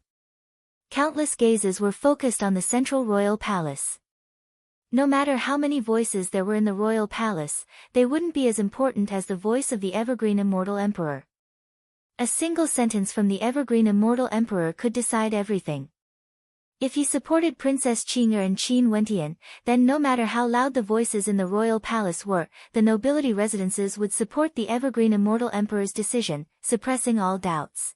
Countless gazes were focused on the central royal palace. No matter how many voices there were in the royal palace, they wouldn't be as important as the voice of the Evergreen Immortal Emperor. A single sentence from the Evergreen Immortal Emperor could decide everything. If he supported Princess Qing'er and Qin Wendian, then no matter how loud the voices in the royal palace were, the nobility residences would support the Evergreen Immortal Emperor's decision, suppressing all doubts.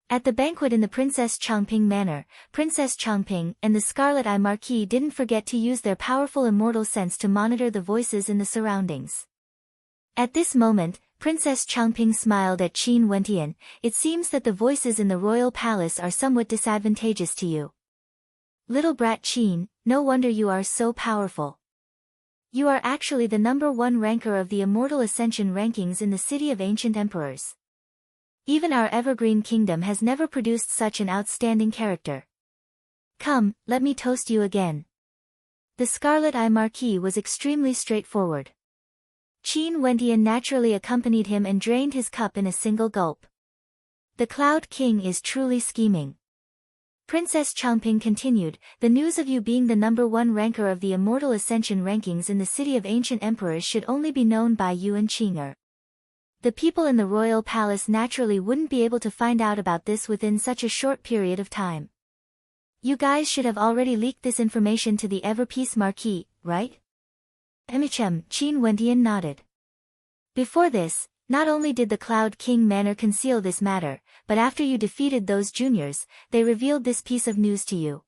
At the banquet in the Princess Changping Manor, Princess Changping and the Scarlet Eye Marquis didn't forget to use their powerful immortal sense to monitor the voices in the surroundings. At this moment, Princess Changping smiled at Qin Wendian. It seems that the voices in the royal palace are somewhat disadvantageous to you. Little brat Qin, no wonder you are so powerful. You are actually the #1 ranker of the Immortal Ascension rankings in the City of Ancient Emperors. Even our Evergreen Kingdom has never produced such an outstanding character. Come, let me toast you again. The Scarlet Eye Marquis was extremely straightforward. Qin Wendian naturally accompanied him and drained his cup in a single gulp. The Cloud King is truly scheming. Princess Changping continued, the news of you being the #1 ranker of the Immortal Ascension rankings in the City of Ancient Emperors should only be known by you and Qing'er. The people in the royal palace naturally wouldn't be able to find out about this within such a short period of time. You guys should have already leaked this information to the Everpeace Marquis, right? Qin Wendian nodded. Before this, not only did the Cloud King Manor conceal this matter, but after you defeated those juniors, they revealed this piece of news to you.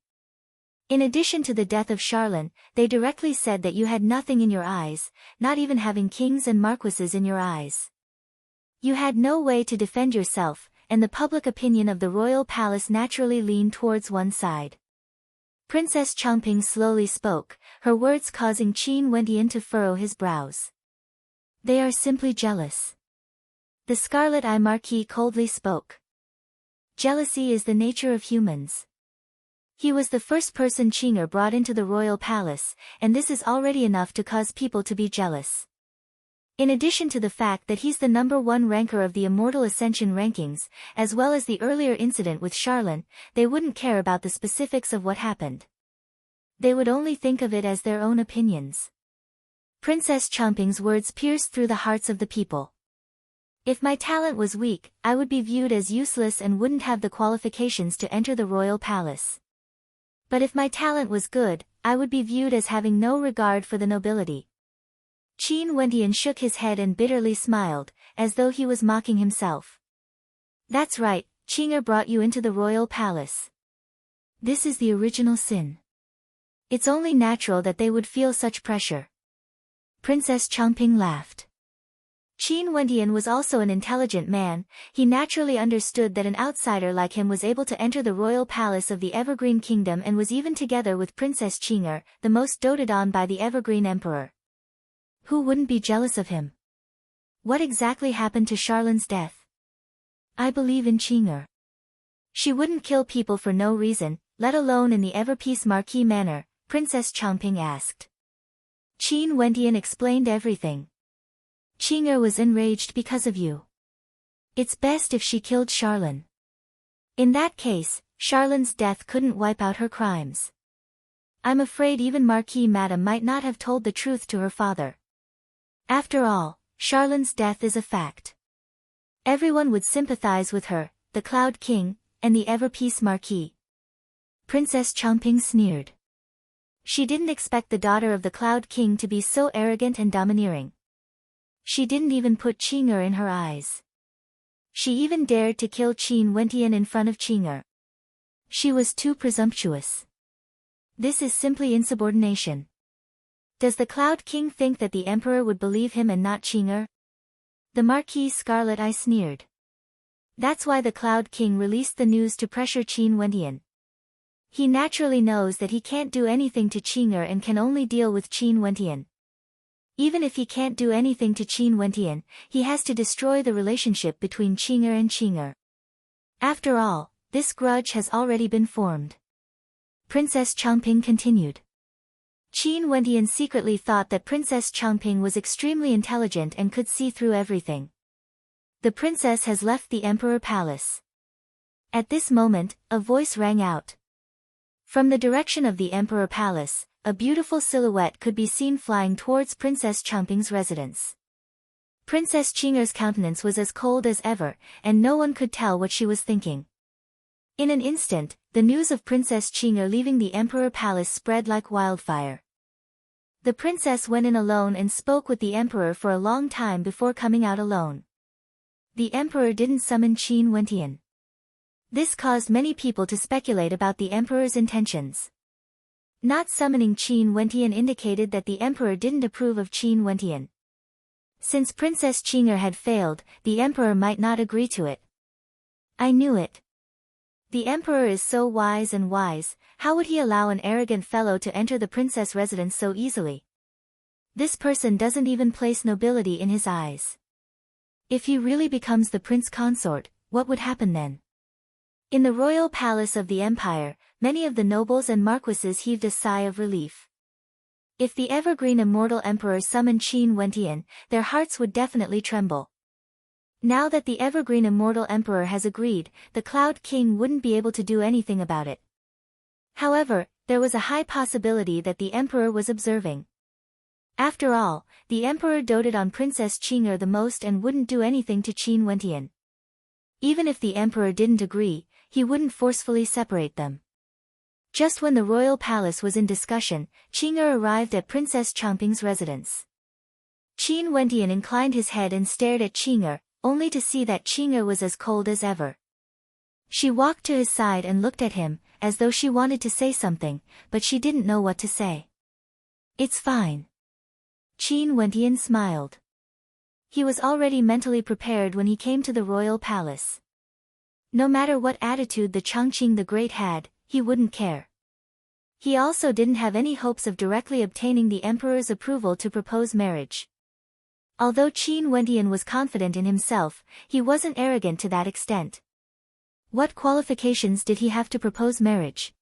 In addition to the death of Charlene, they directly said that you had nothing in your eyes, not even having kings and marquises in your eyes. You had no way to defend yourself, and the public opinion of the royal palace naturally leaned towards one side. Princess Changping slowly spoke, her words causing Qin Wendian to furrow his brows. They are simply jealous. The Scarlet Eye Marquis coldly spoke. Jealousy is the nature of humans. He was the first person Qing'er brought into the royal palace, and this is already enough to cause people to be jealous. In addition to the fact that he's the #1 ranker of the Immortal Ascension rankings, as well as the earlier incident with Charlene, they wouldn't care about the specifics of what happened. They would only think of it as their own opinions. Princess Changping's words pierced through the hearts of the people. If my talent was weak, I would be viewed as useless and wouldn't have the qualifications to enter the royal palace. But if my talent was good, I would be viewed as having no regard for the nobility. Qin Wendian shook his head and bitterly smiled, as though he was mocking himself. That's right, Qing'er brought you into the royal palace. This is the original sin. It's only natural that they would feel such pressure. Princess Changping laughed. Qin Wendian was also an intelligent man, he naturally understood that an outsider like him was able to enter the royal palace of the Evergreen Kingdom and was even together with Princess Qing'er, the most doted on by the Evergreen Emperor. Who wouldn't be jealous of him? What exactly happened to Charlene's death? I believe in Qing'er. She wouldn't kill people for no reason, let alone in the Everpeace Marquis manner, Princess Changping asked. Qin Wendian explained everything. Qing'er was enraged because of you. It's best if she killed Charlene. In that case, Charlene's death couldn't wipe out her crimes. I'm afraid even Marquis Madame might not have told the truth to her father. After all, Charlene's death is a fact. Everyone would sympathize with her, the Cloud King, and the Everpeace Marquis. Princess Changping sneered. She didn't expect the daughter of the Cloud King to be so arrogant and domineering. She didn't even put Qing'er in her eyes. She even dared to kill Qin Wendian in front of Qing'er. She was too presumptuous. This is simply insubordination. Does the Cloud King think that the Emperor would believe him and not Qing'er? The Marquis Scarlet Eye sneered. That's why the Cloud King released the news to pressure Qin Wendian. He naturally knows that he can't do anything to Qing'er and can only deal with Qin Wendian. Even if he can't do anything to Qin Wendian, he has to destroy the relationship between Qing'er and Qing'er. After all, this grudge has already been formed. Princess Changping continued. Qin Wendian secretly thought that Princess Changping was extremely intelligent and could see through everything. The princess has left the Emperor Palace. At this moment, a voice rang out. From the direction of the Emperor Palace, a beautiful silhouette could be seen flying towards Princess Changping's residence. Princess Qing'er's countenance was as cold as ever, and no one could tell what she was thinking. In an instant, the news of Princess Qing'er leaving the Emperor Palace spread like wildfire. The princess went in alone and spoke with the Emperor for a long time before coming out alone. The Emperor didn't summon Qin Wendian. This caused many people to speculate about the Emperor's intentions. Not summoning Qin Wendian indicated that the Emperor didn't approve of Qin Wendian. Since Princess Qing'er had failed, the Emperor might not agree to it. I knew it. The Emperor is so wise and wise, how would he allow an arrogant fellow to enter the princess residence so easily? This person doesn't even place nobility in his eyes. If he really becomes the prince consort, what would happen then? In the royal palace of the empire, many of the nobles and marquises heaved a sigh of relief. If the evergreen immortal emperor summoned Qin Wendian, their hearts would definitely tremble. Now that the evergreen immortal emperor has agreed, the Cloud King wouldn't be able to do anything about it. However, there was a high possibility that the emperor was observing. After all, the emperor doted on Princess Qing'er the most and wouldn't do anything to Qin Wentian. Even if the emperor didn't agree, he wouldn't forcefully separate them. Just when the royal palace was in discussion, Qing'er arrived at Princess Changping's residence. Qin Wentian inclined his head and stared at Qing'er, only to see that Qing'er was as cold as ever. She walked to his side and looked at him, as though she wanted to say something, but she didn't know what to say. "It's fine." Qin Wentian smiled. He was already mentally prepared when he came to the royal palace. No matter what attitude the Changqing the Great had, he wouldn't care. He also didn't have any hopes of directly obtaining the emperor's approval to propose marriage. Although Qin Wentian was confident in himself, he wasn't arrogant to that extent. What qualifications did he have to propose marriage?